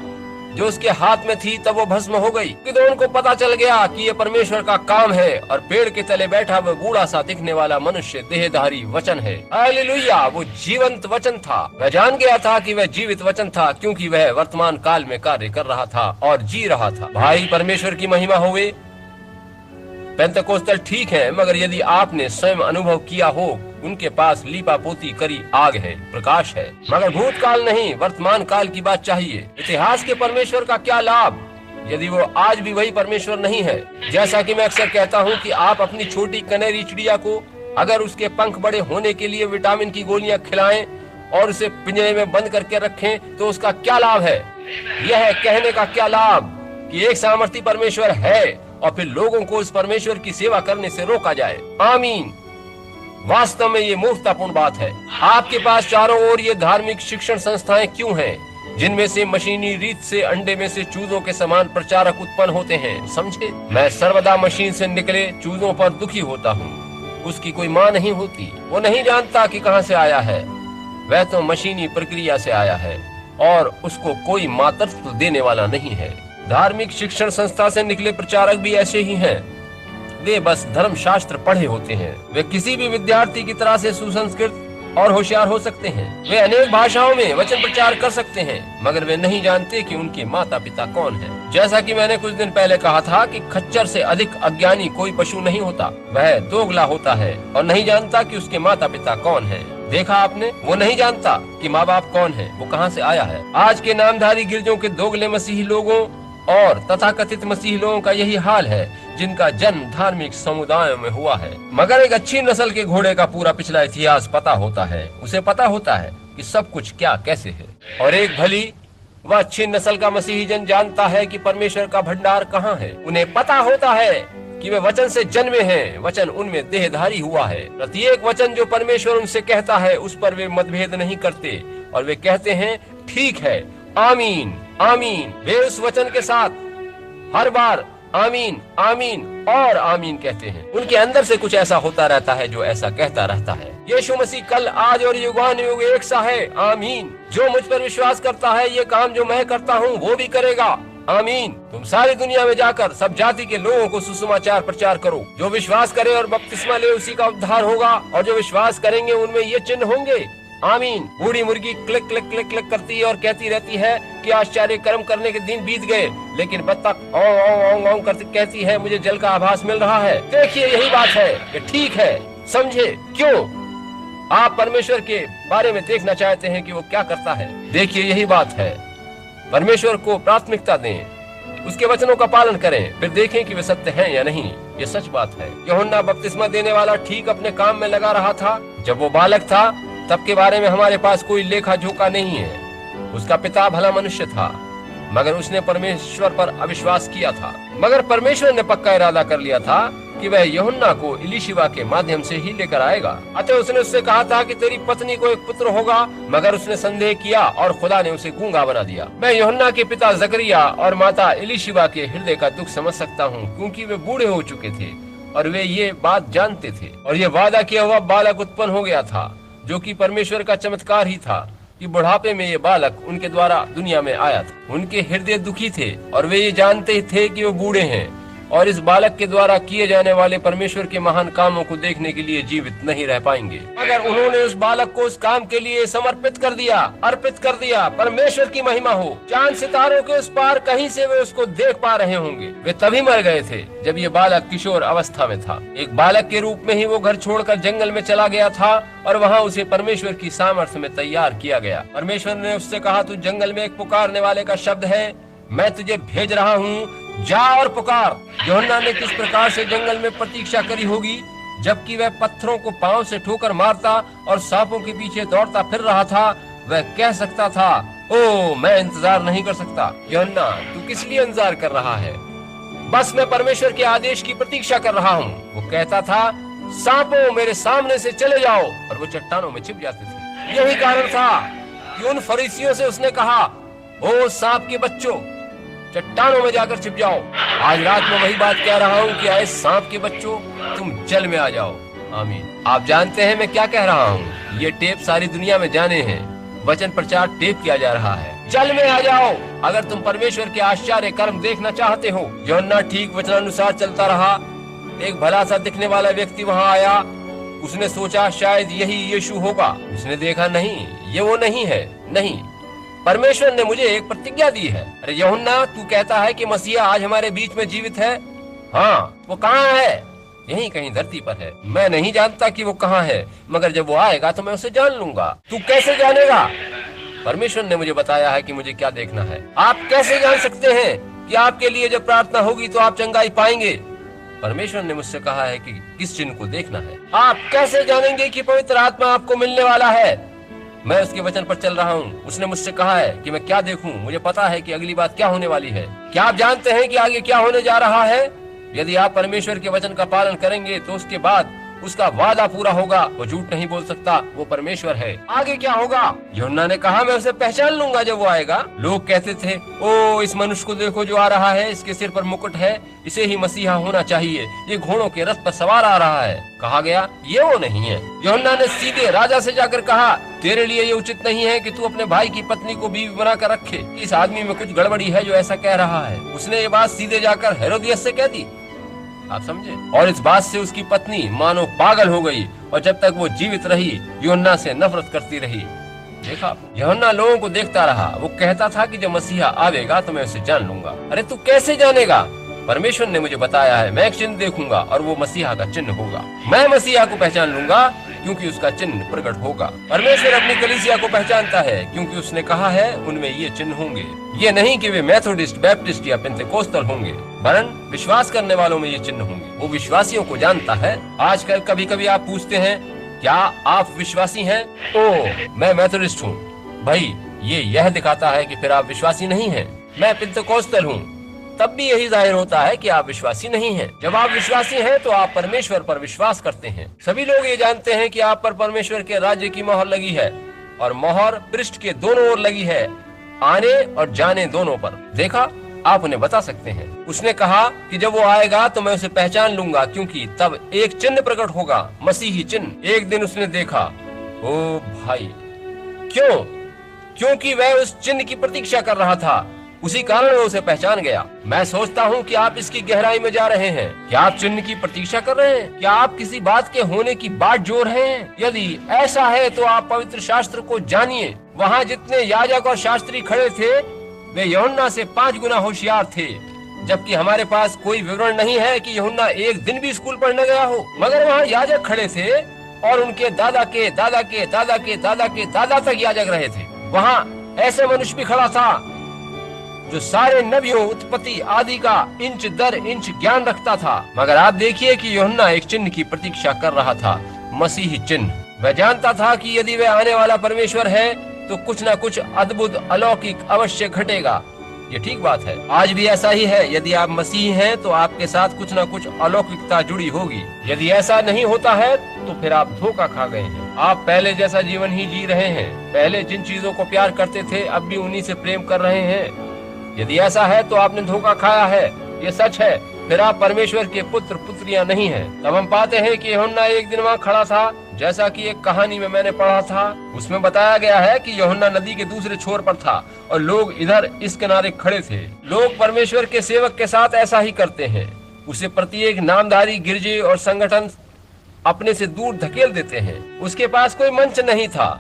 जो उसके हाथ में थी, तब वो भस्म हो गई। गिदोन को पता चल गया कि ये परमेश्वर का काम है और पेड़ के तले बैठा वह बूढ़ा सा दिखने वाला मनुष्य देहधारी वचन है। हालेलुया! वो जीवंत वचन था। वह जान गया था कि वह जीवित वचन था, क्योंकि वह वर्तमान काल में कार्य कर रहा था और जी रहा था। भाई, परमेश्वर की महिमा होवे। पेंतकोस्टल ठीक है, मगर यदि आपने स्वयं अनुभव किया हो, उनके पास लीपा पोती करी आग है, प्रकाश है, मगर भूतकाल नहीं, वर्तमान काल की बात चाहिए। इतिहास के परमेश्वर का क्या लाभ यदि वो आज भी वही परमेश्वर नहीं है। जैसा कि मैं अक्सर कहता हूँ कि आप अपनी छोटी कनेरी चिड़िया को अगर उसके पंख बड़े होने के लिए विटामिन की गोलियां खिलाएं और उसे पिंजरे में बंद करके रखें, तो उसका क्या लाभ है? यह कहने का क्या लाभ कि एक सामर्थी परमेश्वर है और फिर लोगों को उस परमेश्वर की सेवा करने से रोका जाए। आमीन। वास्तव में ये मूर्खतापूर्ण बात है। आपके पास चारों ओर ये धार्मिक शिक्षण संस्थाएं क्यों हैं, जिनमें से मशीनी रीत से अंडे में से चूजों के समान प्रचारक उत्पन्न होते हैं? समझे? मैं सर्वदा मशीन से निकले चूजों पर दुखी होता हूँ। उसकी कोई माँ नहीं होती, वो नहीं जानता कि कहाँ से आया है, वह तो मशीनी प्रक्रिया से आया है और उसको कोई मातृत्व देने वाला नहीं है। धार्मिक शिक्षण संस्था से निकले प्रचारक भी ऐसे ही हैं। वे बस धर्मशास्त्र पढ़े होते हैं। वे किसी भी विद्यार्थी की तरह से सुसंस्कृत और होशियार हो सकते हैं। वे अनेक भाषाओं में वचन प्रचार कर सकते हैं, मगर वे नहीं जानते कि उनके माता पिता कौन हैं। जैसा कि मैंने कुछ दिन पहले कहा था कि खच्चर से अधिक अज्ञानी कोई पशु नहीं होता। वह दोगला होता है और नहीं जानता कि उसके माता पिता कौन हैं। देखा आपने, वो नहीं जानता कि माँ बाप कौन है, वो कहाँ से आया है। आज के नामधारी गिरजों के दोगले मसीही लोगों और तथाकथित मसीही लोगों का यही हाल है, जिनका जन्म धार्मिक समुदायों में हुआ है। मगर एक अच्छी नस्ल के घोड़े का पूरा पिछला इतिहास पता होता है। उसे पता होता है कि सब कुछ क्या कैसे है। और एक भली व अच्छी नस्ल का मसीही जन जानता है कि परमेश्वर का भंडार कहाँ है। उन्हें पता होता है कि वे वचन से जन्मे हैं, वचन उनमें देहधारी हुआ है। प्रत्येक वचन जो परमेश्वर उनसे कहता है उस पर वे मतभेद नहीं करते और वे कहते हैं ठीक है, आमीन आमीन। वे उस वचन के साथ हर बार आमीन आमीन और आमीन कहते हैं। उनके अंदर से कुछ ऐसा होता रहता है जो ऐसा कहता रहता है, यीशु मसीह कल आज और युगानुयुग एक सा है, आमीन। जो मुझ पर विश्वास करता है ये काम जो मैं करता हूँ वो भी करेगा, आमीन। तुम सारी दुनिया में जाकर सब जाति के लोगों को सुसमाचार प्रचार करो। जो विश्वास करे और बपतिस्मा ले उसी का उद्धार होगा, और जो विश्वास करेंगे उनमें ये चिन्ह होंगे, आमीन। बूढ़ी मुर्गी क्लिक क्लिक क्लिक क्लिक करती है और कहती रहती है कि आश्चर्य कर्म करने के दिन बीत गए, लेकिन बत्तख ओं ओं ओं ओं करती कहती है मुझे जल का आभास मिल रहा है। देखिए यही बात है कि ठीक है, समझे क्यों आप परमेश्वर के बारे में देखना चाहते हैं कि वो क्या करता है। देखिए यही बात है, परमेश्वर को प्राथमिकता दें, उसके वचनों का पालन करें, फिर देखें कि वे सत्य हैं या नहीं। ये सच बात है। यूहन्ना बपतिस्मा देने वाला ठीक अपने काम में लगा रहा था। जब वो बालक था तब के बारे में हमारे पास कोई लेखा जोखा नहीं है। उसका पिता भला मनुष्य था, मगर उसने परमेश्वर पर अविश्वास किया था। मगर परमेश्वर ने पक्का इरादा कर लिया था कि वह यूहन्ना को इलीशिबा के माध्यम से ही लेकर आएगा। अतः उसने उससे कहा था कि तेरी पत्नी को एक पुत्र होगा, मगर उसने संदेह किया और खुदा ने उसे गूंगा बना दिया। मैं यूहन्ना के पिता जकरिया और माता इलीशिबा के हृदय का दुख समझ सकता हूँ, क्योंकि वे बूढ़े हो चुके थे और वे ये बात जानते थे, और ये वादा किया हुआ बालक उत्पन्न हो गया था, जो कि परमेश्वर का चमत्कार ही था कि बुढ़ापे में ये बालक उनके द्वारा दुनिया में आया था। उनके हृदय दुखी थे और वे ये जानते थे कि वो बूढ़े हैं और इस बालक के द्वारा किए जाने वाले परमेश्वर के महान कामों को देखने के लिए जीवित नहीं रह पाएंगे। अगर उन्होंने उस बालक को उस काम के लिए समर्पित कर दिया, अर्पित कर दिया, परमेश्वर की महिमा हो। चांद सितारों के उस पार कहीं से वे उसको देख पा रहे होंगे। वे तभी मर गए थे जब ये बालक किशोर अवस्था में था। एक बालक के रूप में ही वो घर छोड़कर जंगल में चला गया था और वहाँ उसे परमेश्वर की सामर्थ्य में तैयार किया गया। परमेश्वर ने उससे कहा, तू जंगल में एक पुकारने वाले का शब्द है, मैं तुझे भेज रहा हूँ, जा और पुकार। यूहन्ना ने किस प्रकार से जंगल में प्रतीक्षा करी होगी, जबकि वह पत्थरों को पांव से ठोकर मारता और सांपों के पीछे दौड़ता फिर रहा था। वह कह सकता था, ओ मैं इंतजार नहीं कर सकता। यूहन्ना, तू किस लिए इंतजार कर रहा है? बस मैं परमेश्वर के आदेश की प्रतीक्षा कर रहा हूँ। वो कहता था, सांपों मेरे सामने से चले जाओ, और वो चट्टानों में छिप जाते थे। यही कारण था कि उन फरीसियों से उसने कहा, ओ सांप के बच्चों, चट्टानों में जाकर छिप जाओ। आज रात में वही बात कह रहा हूँ कि आए सांप के बच्चों, तुम जल में आ जाओ, आमीन। आप जानते हैं मैं क्या कह रहा हूँ। ये टेप सारी दुनिया में जाने हैं, वचन प्रचार टेप किया जा रहा है। जल में आ जाओ अगर तुम परमेश्वर के आश्चर्य कर्म देखना चाहते हो। यूहन्ना ठीक वचनानुसार चलता रहा। एक भला सा दिखने वाला व्यक्ति वहाँ आया। उसने सोचा शायद यही यीशु होगा। उसने देखा नहीं, ये वो नहीं है। नहीं, परमेश्वर ने मुझे एक प्रतिज्ञा दी है। अरे यूहन्ना, तू कहता है कि मसीहा आज हमारे बीच में जीवित है? हाँ, वो कहाँ है? यहीं कहीं धरती पर है। मैं नहीं जानता कि वो कहाँ है, मगर जब वो आएगा तो मैं उसे जान लूंगा। तू कैसे जानेगा? परमेश्वर ने मुझे बताया है कि मुझे क्या देखना है। आप कैसे जान सकते हैं कि आपके लिए जब प्रार्थना होगी तो आप चंगाई पाएंगे? परमेश्वर ने मुझसे कहा है कि किस चिन्ह को देखना है। आप कैसे जानेंगे कि पवित्र आत्मा आपको मिलने वाला है? मैं उसके वचन पर चल रहा हूँ। उसने मुझसे कहा है कि मैं क्या देखूं। मुझे पता है कि अगली बात क्या होने वाली है। क्या आप जानते हैं कि आगे क्या होने जा रहा है? यदि आप परमेश्वर के वचन का पालन करेंगे तो उसके बाद उसका वादा पूरा होगा, वो झूठ नहीं बोल सकता, वो परमेश्वर है। आगे क्या होगा? यूहन्ना ने कहा मैं उसे पहचान लूंगा जब वो आएगा। लोग कहते थे ओ इस मनुष्य को देखो जो आ रहा है, इसके सिर पर मुकुट है, इसे ही मसीहा होना चाहिए, ये घोड़ों के रथ पर सवार आ रहा है। कहा गया ये वो नहीं है। यूहन्ना ने सीधे राजा से जाकर कहा तेरे लिए ये उचित नहीं है कि तू अपने भाई की पत्नी को बीवी बनाकर रखे, इस आदमी में कुछ गड़बड़ी है जो ऐसा कह रहा है। उसने ये बात सीधे जाकर हेरोदियस से कह दी, आप समझे, और इस बात से उसकी पत्नी मानो पागल हो गई और जब तक वो जीवित रही यूहन्ना से नफरत करती रही। देखा, यूहन्ना लोगों को देखता रहा। वो कहता था कि जब मसीहा आवेगा तो मैं उसे जान लूंगा। अरे तू कैसे जानेगा? परमेश्वर ने मुझे बताया है, मैं एक चिन्ह देखूंगा और वो मसीहा का चिन्ह होगा। मैं मसीहा को पहचान लूंगा क्योंकि उसका चिन्ह प्रकट होगा। परमेश्वर अपनी कलीसिया को पहचानता है क्योंकि उसने कहा है उनमें ये चिन्ह होंगे। ये नहीं कि वे मेथोडिस्ट, बैप्टिस्ट या पेंटेकोस्टल होंगे, वरन विश्वास करने वालों में ये चिन्ह होंगे। वो विश्वासियों को जानता है। आजकल कभी कभी आप पूछते हैं क्या आप विश्वासी हैं? ओह मैं मेथोडिस्ट हूँ। भाई ये यह दिखाता है कि फिर आप विश्वासी नहीं हैं। मैं पेंटेकोस्टल हूँ, तब भी यही जाहिर होता है कि आप विश्वासी नहीं हैं। जब आप विश्वासी हैं तो आप परमेश्वर पर विश्वास करते हैं। सभी लोग ये जानते हैं कि आप पर परमेश्वर के राज्य की मोहर लगी है और मोहर पृष्ठ के दोनों ओर लगी है, आने और जाने दोनों पर। देखा, आप उन्हें बता सकते हैं। उसने कहा कि जब वो आएगा तो मैं उसे पहचान लूंगा क्योंकि तब एक चिन्ह प्रकट होगा, मसीही चिन्ह। एक दिन उसने देखा, ओ भाई क्यों? क्योंकि वह उस चिन्ह की प्रतीक्षा कर रहा था, उसी कारण वो उसे पहचान गया। मैं सोचता हूँ कि आप इसकी गहराई में जा रहे हैं। क्या आप चिन्ह की प्रतीक्षा कर रहे हैं? क्या आप किसी बात के होने की बाट जोड़ रहे हैं? यदि ऐसा है तो आप पवित्र शास्त्र को जानिए। वहाँ जितने याजक और शास्त्री खड़े थे वे यूहन्ना से 5 गुना होशियार थे, जबकि हमारे पास कोई विवरण नहीं है कि यूहन्ना एक दिन भी स्कूल पढ़ने गया हो। मगर वहाँ याजक खड़े थे और उनके दादा के दादा के दादा के दादा के दादा तक याजक रहे थे। वहाँ ऐसे मनुष्य भी खड़ा था जो सारे नबियों उत्पत्ति आदि का इंच दर इंच ज्ञान रखता था। मगर आप देखिए कि यूहन्ना एक चिन्ह की प्रतीक्षा कर रहा था, मसीही चिन्ह। वह जानता था कि यदि वह आने वाला परमेश्वर है तो कुछ न कुछ अद्भुत अलौकिक अवश्य घटेगा। ये ठीक बात है, आज भी ऐसा ही है। यदि आप मसीह हैं तो आपके साथ कुछ न कुछ अलौकिकता जुड़ी होगी। यदि ऐसा नहीं होता है तो फिर आप धोखा खा गए हैं। आप पहले जैसा जीवन ही जी रहे हैं। पहले जिन चीजों को प्यार करते थे अब भी उन्हीं से प्रेम कर रहे हैं। यदि ऐसा है तो आपने धोखा खाया है, ये सच है। फिर आप परमेश्वर के पुत्र पुत्रियां नहीं हैं। तब हम पाते हैं कि यूहन्ना एक दिन वहाँ खड़ा था, जैसा कि एक कहानी में मैंने पढ़ा था। उसमें बताया गया है कि यूहन्ना नदी के दूसरे छोर पर था और लोग इधर इस किनारे खड़े थे। लोग परमेश्वर के सेवक के साथ ऐसा ही करते हैं। उसे प्रत्येक नामधारी गिरजे और संगठन अपने से दूर धकेल देते हैं। उसके पास कोई मंच नहीं था,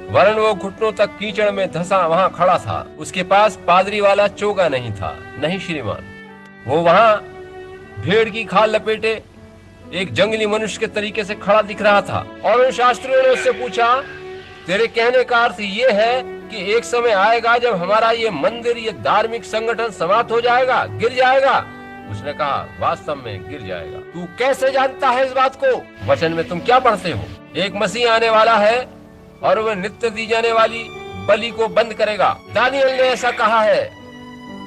वरन वो घुटनों तक कीचड़ में धंसा वहाँ खड़ा था। उसके पास पादरी वाला चोगा नहीं था, नहीं श्रीमान। वो वहाँ भेड़ की खाल लपेटे एक जंगली मनुष्य के तरीके से खड़ा दिख रहा था। और उन शास्त्रियों ने उससे पूछा, तेरे कहने का अर्थ ये है कि एक समय आएगा जब हमारा ये मंदिर, ये धार्मिक संगठन समाप्त हो जाएगा, गिर जाएगा? उसने कहा, वास्तव में गिर जाएगा। तू कैसे जानता है इस बात को? वचन में तुम क्या पढ़ते हो? एक मसीह आने वाला है और वह नित्य दी जाने वाली बलि को बंद करेगा। दानियल ने ऐसा कहा है,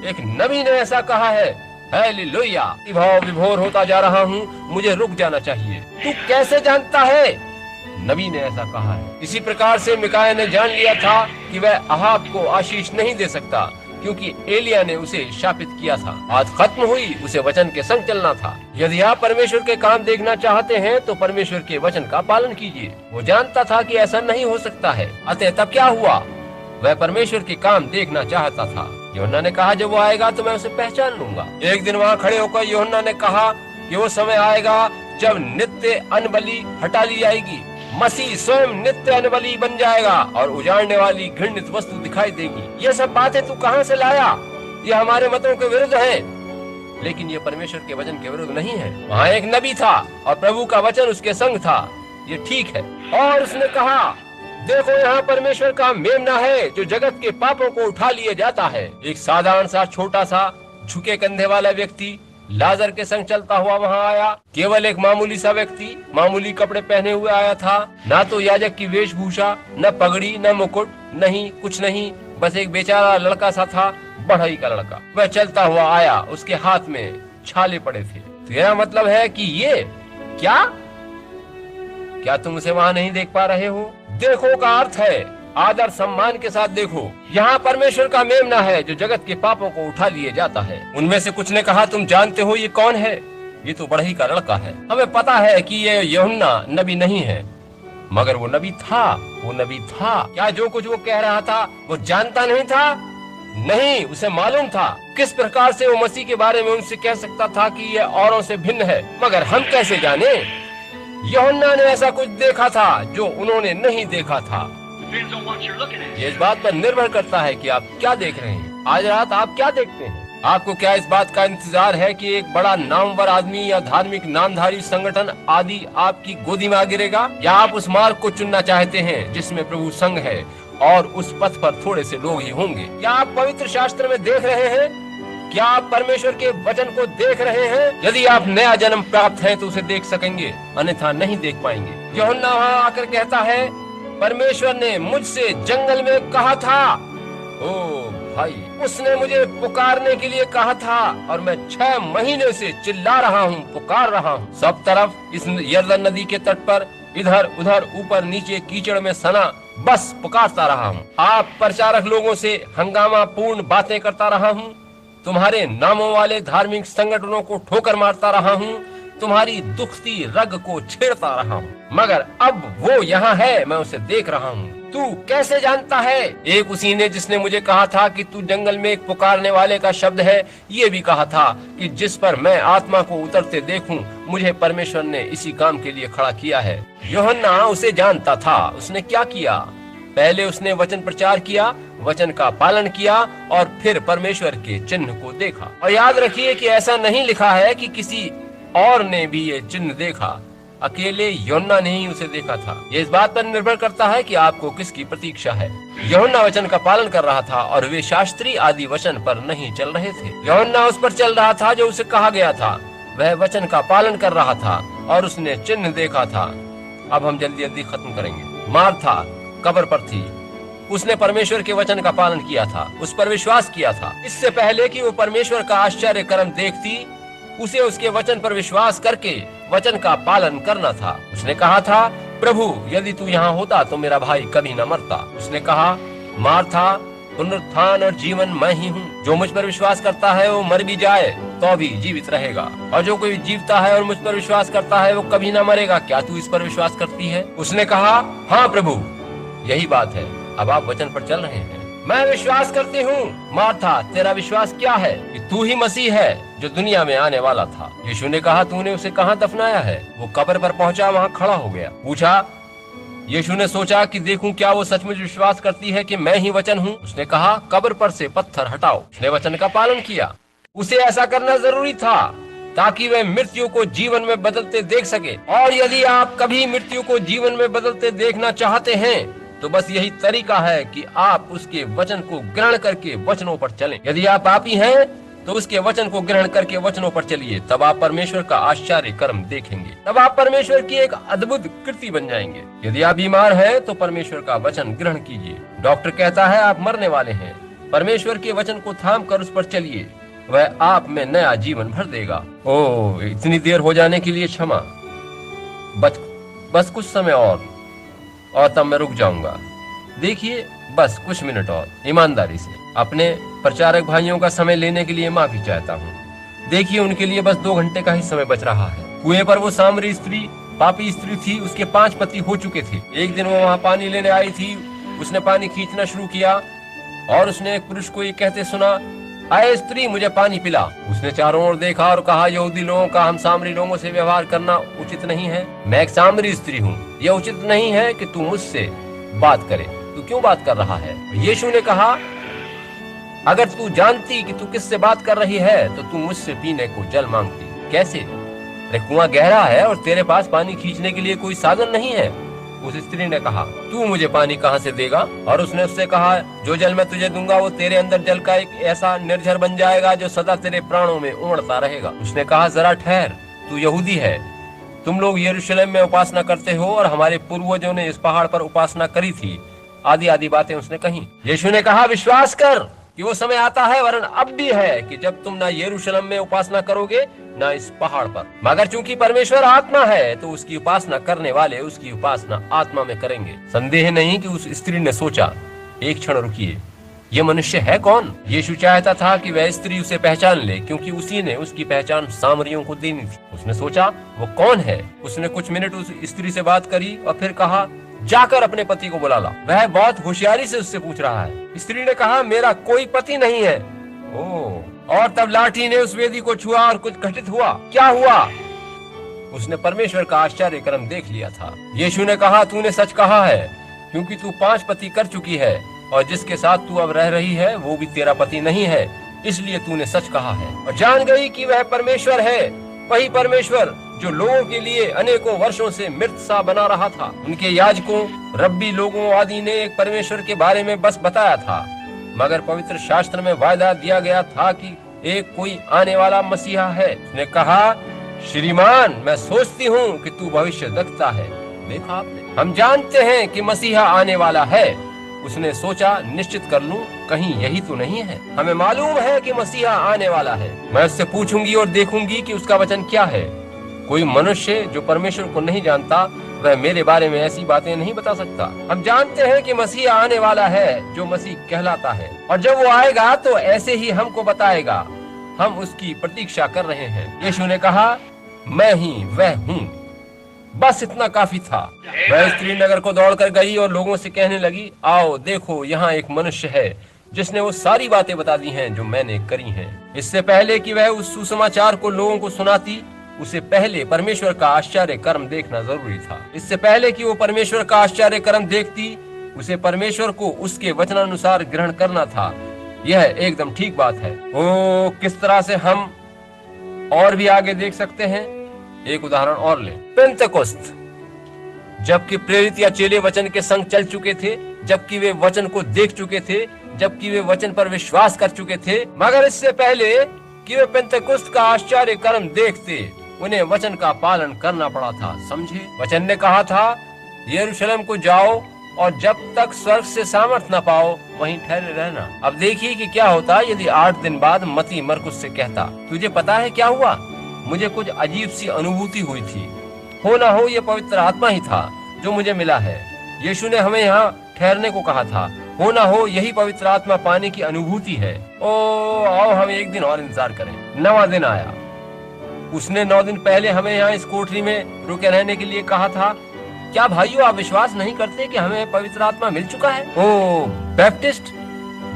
एक नबी ने ऐसा कहा है। हालेलुया। भाव विभोर होता जा रहा हूँ, मुझे रुक जाना चाहिए। तू कैसे जानता है? नबी ने ऐसा कहा है। इसी प्रकार से मिकाया ने जान लिया था कि वह अहाब को आशीष नहीं दे सकता क्योंकि एलिया ने उसे शापित किया था। बात खत्म हुई, उसे वचन के संग चलना था। यदि आप परमेश्वर के काम देखना चाहते हैं तो परमेश्वर के वचन का पालन कीजिए। वो जानता था कि ऐसा नहीं हो सकता है, अतः तब क्या हुआ? वह परमेश्वर के काम देखना चाहता था। यूहन्ना ने कहा, जब वो आएगा तो मैं उसे पहचान लूंगा। एक दिन वहाँ खड़े होकर यूहन्ना ने कहा कि वो समय आएगा जब नित्य अनबलि हटा ली जाएगी। मसीह स्वयं नित्य अनबलि बन जाएगा और उजाड़ने वाली घृणित वस्तु दिखाई देगी। ये सब बातें तू कहाँ से लाया? ये हमारे मतों के विरुद्ध है, लेकिन ये परमेश्वर के वचन के विरुद्ध नहीं है। वहाँ एक नबी था और प्रभु का वचन उसके संग था, ये ठीक है। और उसने कहा, देखो यहाँ परमेश्वर का मेमना है जो जगत के पापों को उठा लिए जाता है। एक साधारण सा छोटा सा झुके कंधे वाला व्यक्ति लाजर के संग चलता हुआ वहाँ आया। केवल एक मामूली सा व्यक्ति मामूली कपड़े पहने हुए आया था। ना तो याजक की वेशभूषा, न पगड़ी, न मुकुट, नहीं कुछ नहीं, बस एक बेचारा लड़का सा था, बढ़ई का लड़का। वह चलता हुआ आया, उसके हाथ में छाले पड़े थे। तेरा मतलब है कि ये क्या? क्या तुम उसे वहाँ नहीं देख पा रहे हो? देखो का अर्थ है आदर सम्मान के साथ देखो। यहाँ परमेश्वर का मेमना है जो जगत के पापों को उठा लिए जाता है। उनमें से कुछ ने कहा, तुम जानते हो ये कौन है? ये तो बढ़ई का लड़का है। हमें पता है कि ये यूहन्ना नबी नहीं है, मगर वो नबी था। वो नबी था। क्या जो कुछ वो कह रहा था वो जानता नहीं था? नहीं, उसे मालूम था। किस प्रकार से वो मसीह के बारे में उनसे कह सकता था कि ये औरों से भिन्न है? मगर हम कैसे जाने? यूहन्ना ने ऐसा कुछ देखा था जो उन्होंने नहीं देखा था। ये इस बात पर निर्भर करता है कि आप क्या देख रहे हैं। आज रात आप क्या देखते हैं? आपको क्या इस बात का इंतजार है कि एक बड़ा नामवर आदमी या धार्मिक नामधारी संगठन आदि आपकी गोदी में आ गिरेगा, या आप उस मार्ग को चुनना चाहते हैं जिसमें प्रभु संग है और उस पथ पर थोड़े से लोग ही होंगे? क्या आप पवित्र शास्त्र में देख रहे हैं? क्या आप परमेश्वर के वचन को देख रहे हैं? यदि आप नया जन्म प्राप्त हैं तो उसे देख सकेंगे, अन्यथा नहीं देख पाएंगे। यूहन्ना वहाँ आकर कहता है, परमेश्वर ने मुझसे जंगल में कहा था। ओ भाई, उसने मुझे पुकारने के लिए कहा था और मैं 6 महीने से चिल्ला रहा हूँ, पुकार रहा हूँ। सब तरफ इस यरदन नदी के तट पर इधर उधर ऊपर नीचे कीचड़ में सना बस पुकारता रहा हूँ। आप प्रचारक लोगों से हंगामा पूर्ण बातें करता रहा हूँ। तुम्हारे नामों वाले धार्मिक संगठनों को ठोकर मारता रहा हूँ। तुम्हारी दुखती रग को छेड़ता रहा हूँ। मगर अब वो यहाँ है, मैं उसे देख रहा हूँ। तू कैसे जानता है? एक उसी ने जिसने मुझे कहा था कि तू जंगल में एक पुकारने वाले का शब्द है, ये भी कहा था कि जिस पर मैं आत्मा को उतरते देखूं, मुझे परमेश्वर ने इसी काम के लिए खड़ा किया है। यूहन्ना उसे जानता था। उसने क्या किया? पहले उसने वचन प्रचार किया, वचन का पालन किया और फिर परमेश्वर के चिन्ह को देखा। और याद रखिए कि ऐसा नहीं लिखा है कि किसी और ने भी ये चिन्ह देखा, अकेले यूहन्ना ने ही उसे देखा था। ये इस बात पर निर्भर करता है कि आपको किसकी प्रतीक्षा है। यूहन्ना वचन का पालन कर रहा था और वे शास्त्री आदि वचन पर नहीं चल रहे थे। यूहन्ना उस पर चल रहा था जो उसे कहा गया था। वह वचन का पालन कर रहा था और उसने चिन्ह देखा था। अब हम जल्दी जल्दी खत्म करेंगे। मार्था कब्र पर थी। उसने परमेश्वर के वचन का पालन किया था, उस पर विश्वास किया था। इससे पहले कि वो परमेश्वर का आश्चर्य कर्म देखती, उसे उसके वचन पर विश्वास करके वचन का पालन करना था। उसने कहा था, प्रभु यदि तू यहाँ होता तो मेरा भाई कभी न मरता। उसने कहा, मार्था, पुनरुत्थान और जीवन मैं ही हूँ। जो मुझ पर विश्वास करता है वो मर भी जाए तो भी जीवित रहेगा, और जो कोई जीवता है और मुझ पर विश्वास करता है वो कभी न मरेगा। क्या तू इस पर विश्वास करती है? उसने कहा, हाँ प्रभु, यही बात है। अब आप वचन पर चल रहे हैं। मैं विश्वास करती हूँ। मार्था, तेरा विश्वास क्या है? कि तू ही मसीह है जो दुनिया में आने वाला था। यीशु ने कहा, तूने उसे कहाँ दफनाया है? वो कब्र पर पहुंचा, वहाँ खड़ा हो गया। पूछा, यीशु ने सोचा कि देखूं क्या वो सचमुच विश्वास करती है कि मैं ही वचन हूँ। उसने कहा, कब्र पर से पत्थर हटाओ। उसने वचन का पालन किया। उसे ऐसा करना जरूरी था ताकि वह मृत्यु को जीवन में बदलते देख सके। और यदि आप कभी मृत्यु को जीवन में बदलते देखना चाहते हैं तो बस यही तरीका है कि आप उसके वचन को ग्रहण करके वचनों पर चलें। यदि आप पापी हैं तो उसके वचन को ग्रहण करके वचनों पर चलिए, तब आप परमेश्वर का आश्चर्य कर्म देखेंगे। तब आप परमेश्वर की एक अद्भुत कृति बन जाएंगे। यदि आप बीमार हैं तो परमेश्वर का वचन ग्रहण कीजिए। डॉक्टर कहता है आप मरने वाले हैं, परमेश्वर के वचन को थाम कर उस पर चलिए, वह आप में नया जीवन भर देगा। ओह, इतनी देर हो जाने के लिए क्षमा। बस कुछ समय और तब मैं रुक जाऊंगा। देखिए, बस कुछ मिनट और ईमानदारी से अपने प्रचारक भाइयों का समय लेने के लिए माफी चाहता हूँ। देखिए, उनके लिए बस 2 घंटे का ही समय बच रहा है। कुएं पर वो सामरी स्त्री, पापी स्त्री थी। उसके 5 पति हो चुके थे। एक दिन वो वहाँ पानी लेने आई थी। उसने पानी खींचना शुरू किया और उसने एक पुरुष को ये कहते सुना, आए स्त्री, मुझे पानी पिला। उसने चारों ओर देखा और कहा, यहूदी लोगों का हम सामरी लोगों से व्यवहार करना उचित नहीं है। मैं एक सामरी स्त्री हूँ, यह उचित नहीं है कि तू मुझसे बात करे। तू क्यों बात कर रहा है? यीशु ने कहा, अगर तू जानती कि तू किससे बात कर रही है तो तू मुझसे पीने को जल मांगती। कैसे? अरे कुआं गहरा है और तेरे पास पानी खींचने के लिए कोई साधन नहीं है। उस स्त्री ने कहा, तू मुझे पानी कहाँ से देगा? और उसने उससे कहा, जो जल मैं तुझे दूंगा वो तेरे अंदर जल का एक ऐसा निर्झर बन जाएगा जो सदा तेरे प्राणों में उमड़ता रहेगा। उसने कहा, जरा ठहर, तू यहूदी है, तुम लोग यरूशलेम में उपासना करते हो और हमारे पूर्वजों ने इस पहाड़ पर उपासना करी थी। आदि आदि बातें उसने कही। यीशु ने कहा, विश्वास कर, कि वो समय आता है, वरन अब भी है, कि जब तुम ना यरूशलेम में उपासना करोगे ना इस पहाड़ पर। मगर चूंकि परमेश्वर आत्मा है तो उसकी उपासना करने वाले उसकी उपासना आत्मा में करेंगे। संदेह नहीं कि उस स्त्री ने सोचा, एक क्षण रुकिए, ये मनुष्य है कौन? यीशु चाहता था कि वह स्त्री उसे पहचान ले, क्योंकि उसी ने उसकी पहचान सामरियों को देनी थी। उसने सोचा वो कौन है। उसने कुछ मिनट उस स्त्री से बात करी और फिर कहा, जाकर अपने पति को बुला ला। वह बहुत होशियारी से उससे पूछ रहा है। स्त्री ने कहा, मेरा कोई पति नहीं है। ओह! और तब लाठी ने उस वेदी को छुआ और कुछ घटित हुआ। क्या हुआ? उसने परमेश्वर का आश्चर्य कर्म देख लिया था। यीशु ने कहा, तूने सच कहा है, क्योंकि तू 5 पति कर चुकी है और जिसके साथ तू अब रह रही है वो भी तेरा पति नहीं है, इसलिए तूने सच कहा है। और जान गई कि वह परमेश्वर है, वही परमेश्वर जो लोगों के लिए अनेकों वर्षों से मृत सा बना रहा था। उनके याजकों, रब्बी लोगों आदि ने एक परमेश्वर के बारे में बस बताया था, मगर पवित्र शास्त्र में वायदा दिया गया था कि एक कोई आने वाला मसीहा है। उसने कहा, श्रीमान, मैं सोचती हूँ कि तू भविष्यद्वक्ता है। देखा आपने, हम जानते हैं कि मसीहा आने वाला है। उसने सोचा, निश्चित कर लूं, कहीं यही तो नहीं है। हमें मालूम है कि मसीहा आने वाला है। मैं उससे पूछूंगी और देखूंगी कि उसका वचन क्या है। कोई मनुष्य जो परमेश्वर को नहीं जानता वह मेरे बारे में ऐसी बातें नहीं बता सकता। हम जानते हैं कि मसीहा आने वाला है जो मसीह कहलाता है, और जब वो आएगा तो ऐसे ही हमको बताएगा। हम उसकी प्रतीक्षा कर रहे हैं। यीशु ने कहा, मैं ही वह हूँ। बस इतना काफी था। वह स्त्री नगर को दौड़कर गई और लोगों से कहने लगी, आओ देखो, यहाँ एक मनुष्य है जिसने वो सारी बातें बता दी हैं जो मैंने करी हैं। इससे पहले कि वह उस सुसमाचार को लोगों को सुनाती, उसे पहले परमेश्वर का आश्चर्य कर्म देखना जरूरी था। इससे पहले कि वो परमेश्वर का आश्चर्य कर्म देखती, उसे परमेश्वर को उसके वचनानुसार ग्रहण करना था। यह एकदम ठीक बात है। ओ, किस तरह से हम और भी आगे देख सकते हैं। एक उदाहरण और लें। पेंतेकोस्त, जबकि प्रेरित या चेले वचन के संग चल चुके थे, जबकि वे वचन को देख चुके थे, जबकि वे वचन पर विश्वास कर चुके थे, मगर इससे पहले कि वे पेंतेकोस्त का आश्चर्य कर्म देखते, उन्हें वचन का पालन करना पड़ा था। समझे? वचन ने कहा था, यरूशलेम को जाओ और जब तक स्वर्ग से सामर्थ न पाओ वहीं ठहरे रहना। अब देखिए कि क्या होता यदि 8 दिन बाद मती मरकुस से कहता, तुझे पता है क्या हुआ? मुझे कुछ अजीब सी अनुभूति हुई थी। हो ना हो ये पवित्र आत्मा ही था जो मुझे मिला है। यीशु ने हमें यहाँ ठहरने को कहा था। हो ना हो यही पवित्र आत्मा पाने की अनुभूति है। ओ, आओ हम एक दिन और इंतजार करें। 9वां दिन आया। उसने 9 दिन पहले हमें यहाँ इस कोठरी में रुके रहने के लिए कहा था। क्या भाइयों, आप विश्वास नहीं करते कि हमें पवित्र आत्मा मिल चुका है? ओ बैप्टिस्ट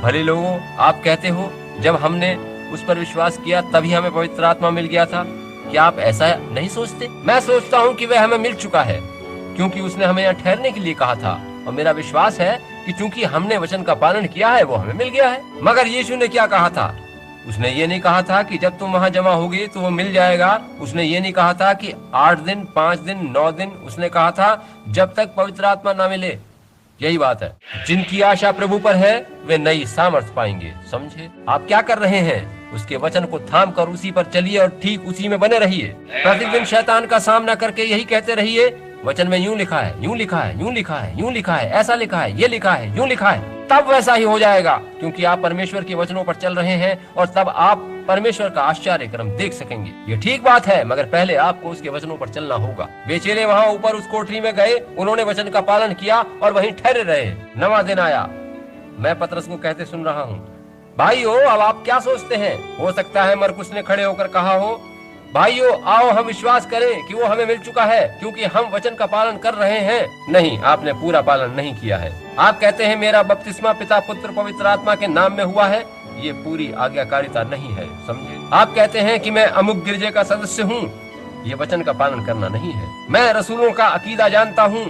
भले लोगों, आप कहते हो जब हमने उस पर विश्वास किया तभी हमें पवित्र आत्मा मिल गया था। क्या आप ऐसा नहीं सोचते? मैं सोचता हूँ कि वह हमें मिल चुका है, क्योंकि उसने हमें यहाँ ठहरने के लिए कहा था, और मेरा विश्वास है कि चूंकि हमने वचन का पालन किया है वो हमें मिल गया है। मगर यीशु ने क्या कहा था? उसने ये नहीं कहा था कि जब तुम वहाँ जमा होगे तो वो मिल जाएगा। उसने ये नहीं कहा था कि 8 दिन, 5 दिन, 9 दिन। उसने कहा था जब तक पवित्र आत्मा ना मिले। यही बात है। जिनकी आशा प्रभु पर है वे नई सामर्थ पाएंगे। समझे? आप क्या कर रहे हैं? उसके वचन को थाम कर उसी पर चलिए और ठीक उसी में बने रहिए। प्रतिदिन शैतान का सामना करके यही कहते रहिए, वचन में यूं लिखा है, यूं लिखा है, यूं लिखा है, यूं लिखा है, ऐसा लिखा है, ये लिखा है, यूं लिखा है। तब वैसा ही हो जाएगा, क्योंकि आप परमेश्वर के वचनों पर चल रहे हैं, और तब आप परमेश्वर का आश्चर्य कर्म देख सकेंगे। ये ठीक बात है, मगर पहले आपको उसके वचनों पर चलना होगा। वे चेले वहाँ ऊपर उस कोठरी में गए, उन्होंने वचन का पालन किया और वहीं ठहरे रहे। 9वां दिन आया। मैं पतरस को कहते सुन रहा हूँ, भाइयों अब आप क्या सोचते हैं? हो सकता है मरकुस ने खड़े होकर कहा हो, भाइयों आओ हम विश्वास करें कि वो हमें मिल चुका है, क्योंकि हम वचन का पालन कर रहे हैं। नहीं, आपने पूरा पालन नहीं किया है। आप कहते हैं मेरा बपतिस्मा पिता, पुत्र, पवित्र आत्मा के नाम में हुआ है। ये पूरी आज्ञाकारिता नहीं है। समझे? आप कहते हैं कि मैं अमुक गिरजे का सदस्य हूँ। ये वचन का पालन करना नहीं है। मैं रसूलों का अकीदा जानता हूँ।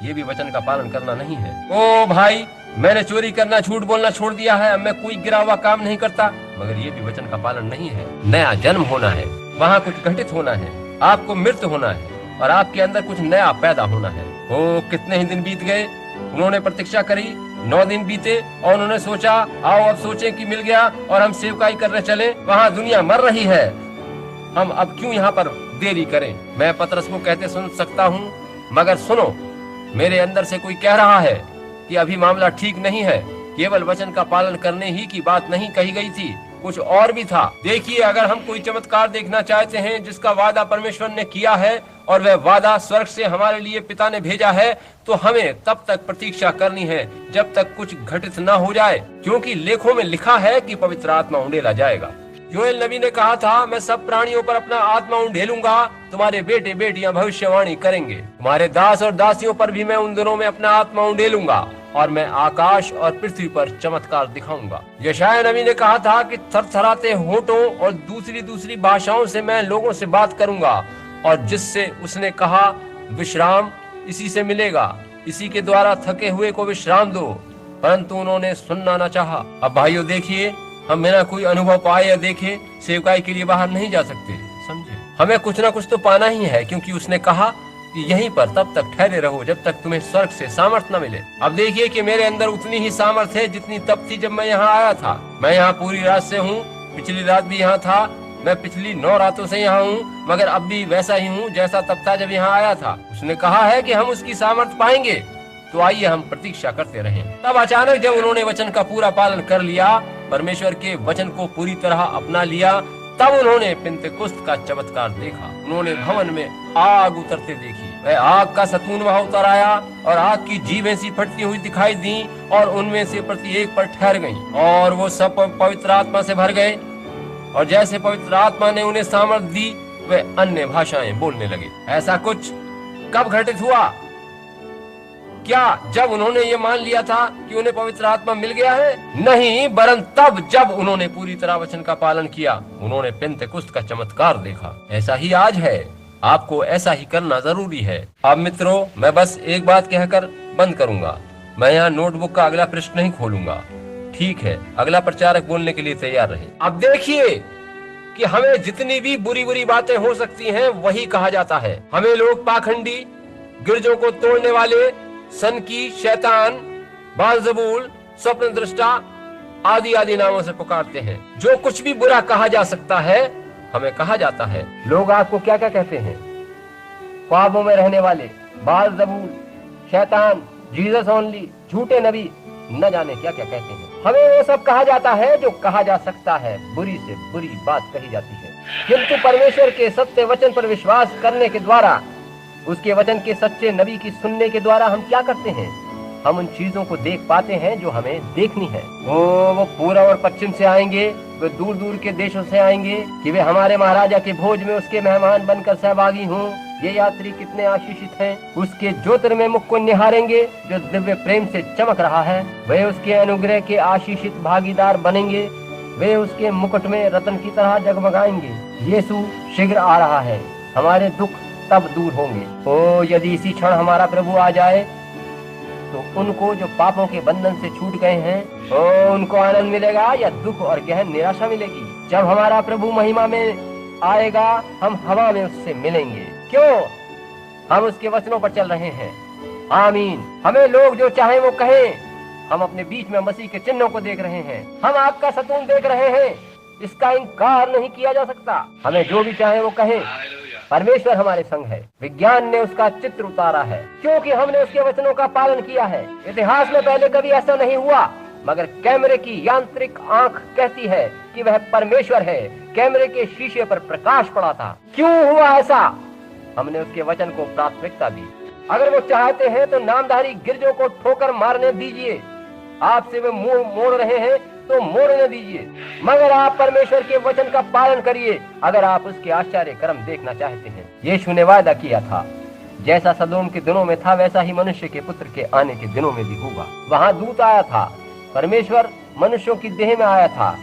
ये भी वचन का पालन करना नहीं है। ओ भाई, मैंने चोरी करना, झूठ बोलना छोड़ दिया है। अब मैं कोई गिरा हुआ काम नहीं करता। मगर ये भी वचन का पालन नहीं है। नया जन्म होना है, वहाँ कुछ घटित होना है, आपको मृत्यु होना है और आपके अंदर कुछ नया पैदा होना है। ओ कितने ही दिन बीत गए, उन्होंने प्रतीक्षा करी। 9 दिन बीते और उन्होंने सोचा, आओ अब सोचें कि मिल गया और हम सेवकाई करने चले। वहाँ दुनिया मर रही है, हम अब क्यों यहाँ पर देरी करें? मैं पतरस को कहते सुन सकता हूँ, मगर सुनो, मेरे अंदर से कोई कह रहा है कि अभी मामला ठीक नहीं है, केवल वचन का पालन करने ही की बात नहीं कही गई थी, कुछ और भी था। देखिए, अगर हम कोई चमत्कार देखना चाहते हैं जिसका वादा परमेश्वर ने किया है और वह वादा स्वर्ग से हमारे लिए पिता ने भेजा है, तो हमें तब तक प्रतीक्षा करनी है जब तक कुछ घटित न हो जाए, क्योंकि लेखों में लिखा है कि पवित्र आत्मा उंडेला जाएगा। योएल नबी ने कहा था, मैं सब प्राणियों पर अपना आत्मा उंडेलूंगा, तुम्हारे बेटे बेटियां भविष्यवाणी करेंगे, तुम्हारे दास और दासियों पर भी मैं उन दिनों में अपना आत्मा उंडेलूंगा और मैं आकाश और पृथ्वी पर चमत्कार दिखाऊंगा। यशायाह नबी ने कहा था कि थरथराते होठों और दूसरी दूसरी भाषाओं से मैं लोगों से बात करूंगा, और जिससे उसने कहा विश्राम इसी से मिलेगा, इसी के द्वारा थके हुए को विश्राम दो, परंतु उन्होंने सुनना न चाहा। अब भाइयों देखिए, हम बिना कोई अनुभव पाए या देखे सेवकाई के लिए बाहर नहीं जा सकते, समझे। हमें कुछ ना कुछ तो पाना ही है, क्योंकि उसने कहा कि यहीं पर तब तक ठहरे रहो जब तक तुम्हें स्वर्ग से सामर्थ न मिले। अब देखिए कि मेरे अंदर उतनी ही सामर्थ है जितनी तब थी जब मैं यहाँ आया था। मैं यहाँ पूरी रात से हूँ, पिछली रात भी यहाँ था, मैं पिछली 9 रातों से यहाँ हूँ, मगर अब भी वैसा ही हूँ जैसा तब था जब यहाँ आया था। उसने कहा है कि हम उसकी सामर्थ पाएंगे, तो आइए हम प्रतीक्षा करते रहें। तब अचानक जब उन्होंने वचन का पूरा पालन कर लिया, परमेश्वर के वचन को पूरी तरह अपना लिया, तब उन्होंने पिन्तेकुस्त का चमत्कार देखा। उन्होंने भवन में आग उतरते देखी। वह आग का सतून वहां उतर आया और आग की जीभें सी फटती हुई दिखाई दी और उनमें से प्रत्येक पर ठहर गईं, और वो सब पवित्र आत्मा से भर गए, और जैसे पवित्र आत्मा ने उन्हें सामर्थ दी, वे अन्य भाषाएं बोलने लगे। ऐसा कुछ कब घटित हुआ? क्या जब उन्होंने ये मान लिया था कि उन्हें पवित्र आत्मा मिल गया है? नहीं, वरन तब जब उन्होंने पूरी तरह वचन का पालन किया, उन्होंने पिन्तेकुस्त का चमत्कार देखा। ऐसा ही आज है, आपको ऐसा ही करना जरूरी है। अब मित्रों, मैं बस एक बात कहकर बंद करूंगा। मैं यहाँ नोटबुक का अगला पृष्ठ नहीं खोलूंगा, ठीक है? अगला प्रचारक बोलने के लिए तैयार रहे। अब देखिए कि हमें जितनी भी बुरी बुरी बातें हो सकती हैं वही कहा जाता है। हमें लोग पाखंडी, गिरजों को तोड़ने वाले, सनकी, शैतान, बालजबूल, स्वप्न दृष्टा आदि आदि नामों से पुकारते हैं। जो कुछ भी बुरा कहा जा सकता है हमें कहा जाता है। लोग आपको क्या क्या कहते हैं? ख्वाबों में रहने वाले, बालजबूल, शैतान, जीसस ओनली, झूठे नबी, न जाने क्या क्या कहते हैं। हमें वो सब कहा जाता है जो कहा जा सकता है, बुरी से बुरी बात कही जाती है। किंतु परमेश्वर के सत्य वचन पर विश्वास करने के द्वारा, उसके वचन के सच्चे नबी की सुनने के द्वारा हम क्या करते हैं? हम उन चीजों को देख पाते हैं जो हमें देखनी है। वो पूर्व और पश्चिम से आएंगे, वे दूर दूर के देशों से आएंगे कि वे हमारे महाराजा के भोज में उसके मेहमान बनकर सहभागी हों। ये यात्री कितने आशीषित हैं। उसके ज्योतिर्मय मुख को निहारेंगे जो दिव्य प्रेम से चमक रहा है। वे उसके अनुग्रह के आशीषित भागीदार बनेंगे। वे उसके मुकुट में रत्न की तरह जगमगाएंगे। यीशु शीघ्र आ रहा है, हमारे दुख तब दूर होंगे। ओ यदि इसी क्षण हमारा प्रभु आ जाए तो उनको जो पापों के बंधन से छूट गए हैं, ओ उनको आनंद मिलेगा या दुख और गहन निराशा मिलेगी? जब हमारा प्रभु महिमा में आएगा, हम हवा में उससे मिलेंगे। क्यों? हम उसके वचनों पर चल रहे हैं। आमीन। हमें लोग जो चाहे वो कहें, हम अपने बीच में मसीह के चिन्हों को देख रहे हैं। हम आपका सतून देख रहे हैं, इसका इनकार नहीं किया जा सकता। हमें जो भी चाहे वो कहें, परमेश्वर हमारे संग है। विज्ञान ने उसका चित्र उतारा है, क्योंकि हमने उसके वचनों का पालन किया है। इतिहास में पहले कभी ऐसा नहीं हुआ, मगर कैमरे की यांत्रिक आंख कहती है कि वह परमेश्वर है। कैमरे के शीशे पर प्रकाश पड़ा था। क्यों हुआ ऐसा? हमने उसके वचन को प्राथमिकता दी। अगर वो चाहते हैं तो नामधारी गिरजों को ठोकर मारने दीजिए। आपसे वे मुंह मोड़ रहे हैं तो मोड़ने दीजिए, मगर आप परमेश्वर के वचन का पालन करिए अगर आप उसके आश्चर्य कर्म देखना चाहते हैं। यीशु ने वादा किया था, जैसा सदोम के दिनों में था वैसा ही मनुष्य के पुत्र के आने के दिनों में भी होगा। वहाँ दूत आया था, परमेश्वर मनुष्यों की देह में आया था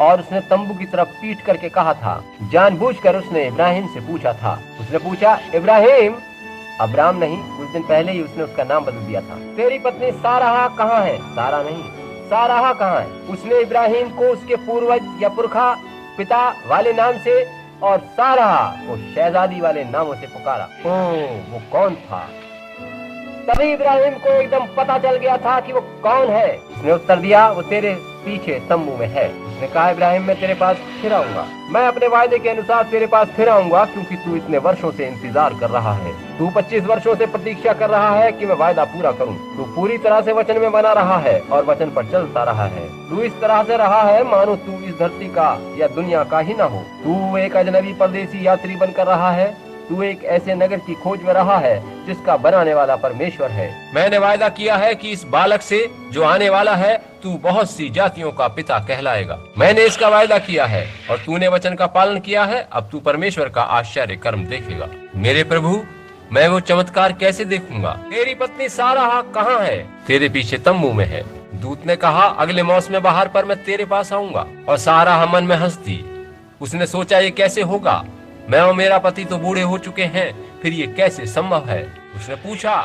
और उसने तंबू की तरफ पीट करके कहा था। जानबूझकर उसने इब्राहिम से पूछा था। उसने पूछा, इब्राहिम। अब्राम नहीं, कुछ दिन पहले ही उसने उसका नाम बदल दिया था। तेरी पत्नी साराह कहाँ है? सारा नहीं, साराह कहाँ है? उसने इब्राहिम को उसके पूर्वज या पुरखा पिता वाले नाम से और साराह को शहजादी वाले नामों से पुकारा। वो कौन था? तभी इब्राहिम को एकदम पता चल गया था कि वो कौन है। उसने उत्तर दिया, वो तेरे पीछे तम्बू में है। उसने कहा, इब्राहिम मैं तेरे पास फिर आऊंगा, मैं अपने वायदे के अनुसार तेरे पास फिर आऊंगा, क्योंकि तू इतने वर्षों से इंतजार कर रहा है। तू 25 वर्षों से प्रतीक्षा कर रहा है कि मैं वायदा पूरा करूं। तू पूरी तरह से वचन में बना रहा है और वचन पर चलता रहा है। तू इस तरह से रहा है मानो तू इस धरती का या दुनिया का ही न हो। तू एक अजनबी परदेसी यात्री बनकर रहा है। तू एक ऐसे नगर की खोज में रहा है जिसका बनाने वाला परमेश्वर है। मैंने वायदा किया है कि इस बालक से जो आने वाला है तू बहुत सी जातियों का पिता कहलाएगा। मैंने इसका वायदा किया है और तूने वचन का पालन किया है। अब तू परमेश्वर का आश्चर्य कर्म देखेगा। मेरे प्रभु, मैं वो चमत्कार कैसे देखूंगा? तेरी पत्नी सारा कहाँ है? तेरे पीछे तम्बू में है। दूत ने कहा, अगले मौसम बहार पर मैं तेरे पास आऊंगा। और सारा मन में हंसती। उसने सोचा, ये कैसे होगा? मैं और मेरा पति तो बूढ़े हो चुके हैं, फिर ये कैसे संभव है? उसने पूछा,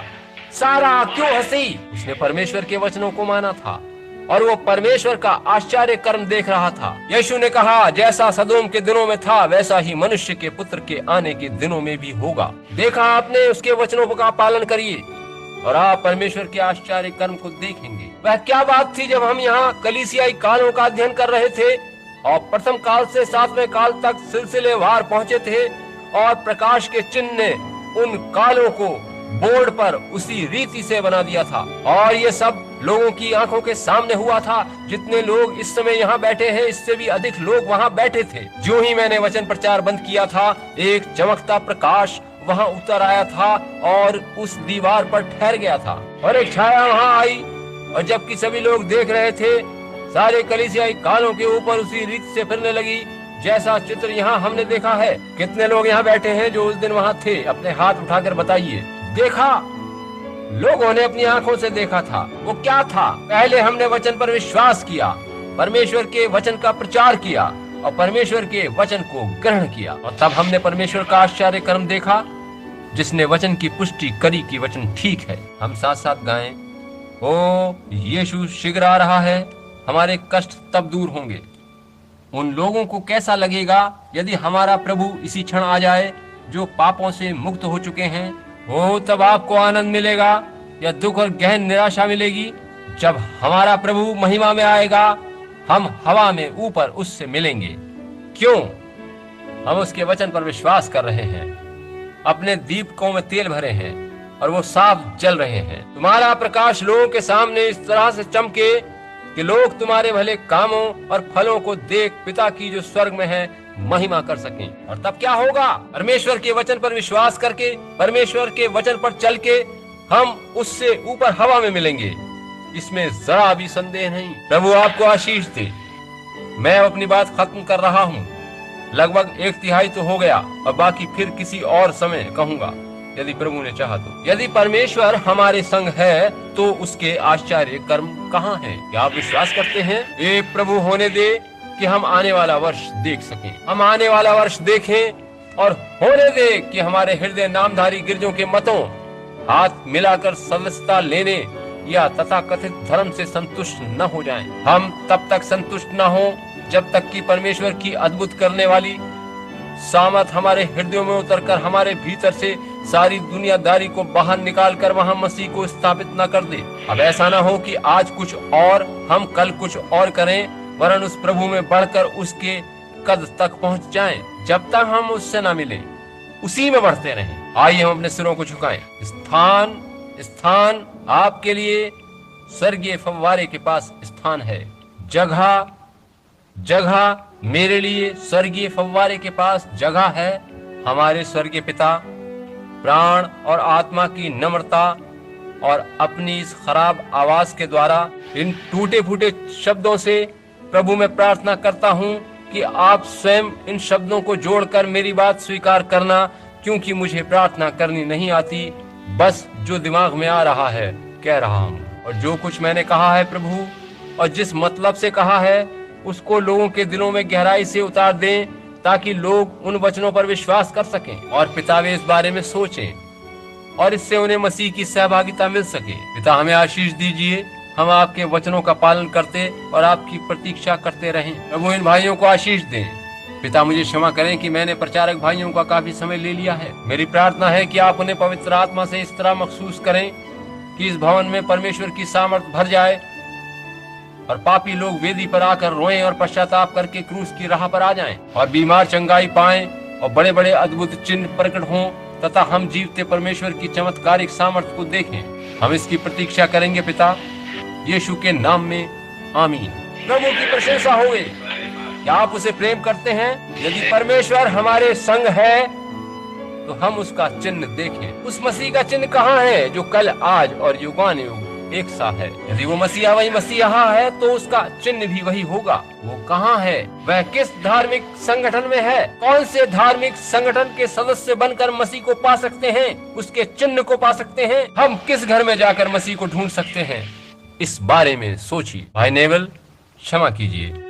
सारा क्यों हंसी? उसने परमेश्वर के वचनों को माना था और वो परमेश्वर का आश्चर्य कर्म देख रहा था। यीशु ने कहा, जैसा सदोम के दिनों में था वैसा ही मनुष्य के पुत्र के आने के दिनों में भी होगा। देखा आपने, उसके वचनों का पालन करिए और आप परमेश्वर के आश्चर्य कर्म को देखेंगे। वह क्या बात थी जब हम यहाँ कलीसियाई कालों का अध्ययन कर रहे थे और प्रथम काल से 7वें काल तक सिलसिलेवार पहुँचे थे और प्रकाश के चिन्ह ने उन कालों को बोर्ड पर उसी रीति से बना दिया था। और ये सब लोगों की आंखों के सामने हुआ था। जितने लोग इस समय यहाँ बैठे हैं, इससे भी अधिक लोग वहाँ बैठे थे। जो ही मैंने वचन प्रचार बंद किया था, एक चमकता प्रकाश वहाँ उतर आया था और उस दीवार पर ठहर गया था और एक छाया वहाँ आई। और जबकि सभी लोग देख रहे थे, सारे कलीसियाई कालों के ऊपर उसी रीति से फिरने लगी जैसा चित्र यहाँ हमने देखा है। कितने लोग यहाँ बैठे हैं जो उस दिन वहाँ थे? अपने हाथ उठाकर बताइए। देखा, लोगों ने अपनी आंखों से देखा था। वो क्या था? पहले हमने वचन पर विश्वास किया, परमेश्वर के वचन का प्रचार किया और परमेश्वर के वचन को ग्रहण किया। और तब हमने परमेश्वर का आश्चर्य कर्म देखा जिसने वचन की पुष्टि करी कि वचन ठीक है। हम साथ साथ गाएं, ओ यीशु शीघ्र आ रहा है, हमारे कष्ट तब दूर होंगे। उन लोगों को कैसा लगेगा यदि हमारा प्रभु इसी क्षण आ जाए जो पापों से मुक्त हो चुके हैं। ओ तब आपको आनंद मिलेगा या दुख और गहन निराशा मिलेगी। जब हमारा प्रभु महिमा में आएगा, हम हवा में ऊपर उससे मिलेंगे। क्यों? हम उसके वचन पर विश्वास कर रहे हैं, अपने दीपकों में तेल भरे हैं और वो साफ जल रहे हैं। तुम्हारा प्रकाश लोगों के सामने इस तरह से चमके कि लोग तुम्हारे भले कामों और फलों को देख पिता की जो स्वर्ग में है महिमा कर सकें। और तब क्या होगा? परमेश्वर के वचन पर विश्वास करके, परमेश्वर के वचन पर चल के हम उससे ऊपर हवा में मिलेंगे। इसमें जरा भी संदेह नहीं। प्रभु आपको आशीष दे। मैं अपनी बात खत्म कर रहा हूँ। लगभग 1/3 तो हो गया और बाकी फिर किसी और समय कहूँगा यदि प्रभु ने चाहा तो। यदि परमेश्वर हमारे संग है तो उसके आश्चर्य कर्म कहाँ हैं? क्या आप विश्वास करते हैं? ये प्रभु होने दे कि हम आने वाला वर्ष देख सकें। हम आने वाला वर्ष देखें और होने दे कि हमारे हृदय नामधारी गिरजों के मतों हाथ मिलाकर सदस्यता लेने या तथाकथित धर्म से संतुष्ट न हो जाएं। हम तब तक संतुष्ट न हो जब तक कि परमेश्वर की अद्भुत करने वाली सामर्थ हमारे हृदयों में उतरकर हमारे भीतर से सारी दुनियादारी को बाहर निकालकर वहां मसीह को स्थापित न कर दे। अब ऐसा न हो कि आज कुछ और हम कल कुछ और करें, वरन उस प्रभु में बढ़कर उसके कद तक पहुंच जाएं। जब तक हम उससे न मिले उसी में बढ़ते रहें। आइए हम अपने सिरों को झुकाएं। स्थान स्थान आपके लिए स्वर्गीय फव्वारे के पास स्थान है। जगह जगह मेरे लिए स्वर्गीय फव्वारे के पास जगह है। हमारे स्वर्गीय पिता प्राण और आत्मा की नम्रता और अपनी इस खराब आवाज के द्वारा इन टूटे फूटे शब्दों से प्रभु मैं प्रार्थना करता हूँ कि आप स्वयं इन शब्दों को जोड़कर मेरी बात स्वीकार करना, क्योंकि मुझे प्रार्थना करनी नहीं आती, बस जो दिमाग में आ रहा है कह रहा हूँ। और जो कुछ मैंने कहा है प्रभु और जिस मतलब से कहा है उसको लोगों के दिलों में गहराई से उतार दें ताकि लोग उन वचनों पर विश्वास कर सकें और पिता वे इस बारे में सोचें और इससे उन्हें मसीह की सहभागिता मिल सके। पिता हमें आशीष दीजिए, हम आपके वचनों का पालन करते और आपकी प्रतीक्षा करते रहें। प्रभु इन भाइयों को आशीष दें। पिता मुझे क्षमा करें कि मैंने प्रचारक भाइयों का काफी समय ले लिया है। मेरी प्रार्थना है कि आप उन्हें पवित्र आत्मा से इस तरह महसूस करें कि इस भवन में परमेश्वर की सामर्थ भर जाए और पापी लोग वेदी पर आकर रोएं और पश्चाताप करके क्रूस की राह पर आ जाएं और बीमार चंगाई पाएं और बड़े बड़े अद्भुत चिन्ह प्रकट हों तथा हम जीवते परमेश्वर की चमत्कारिक सामर्थ्य को देखें। हम इसकी प्रतीक्षा करेंगे पिता, यीशु के नाम में, आमीन। प्रभु की प्रशंसा होवे। क्या आप उसे प्रेम करते हैं? यदि परमेश्वर हमारे संग है तो हम उसका चिन्ह देखें। उस मसीह का चिन्ह कहाँ है जो कल, आज और युगानुयुग एक सा है? यदि वो मसीहा वही मसीहा है तो उसका चिन्ह भी वही होगा। वो कहाँ है? वह किस धार्मिक संगठन में है? कौन से धार्मिक संगठन के सदस्य बनकर मसीह को पा सकते हैं, उसके चिन्ह को पा सकते हैं? हम किस घर में जाकर मसीह को ढूंढ सकते हैं? इस बारे में सोचिए। भाई नेवल, क्षमा कीजिए।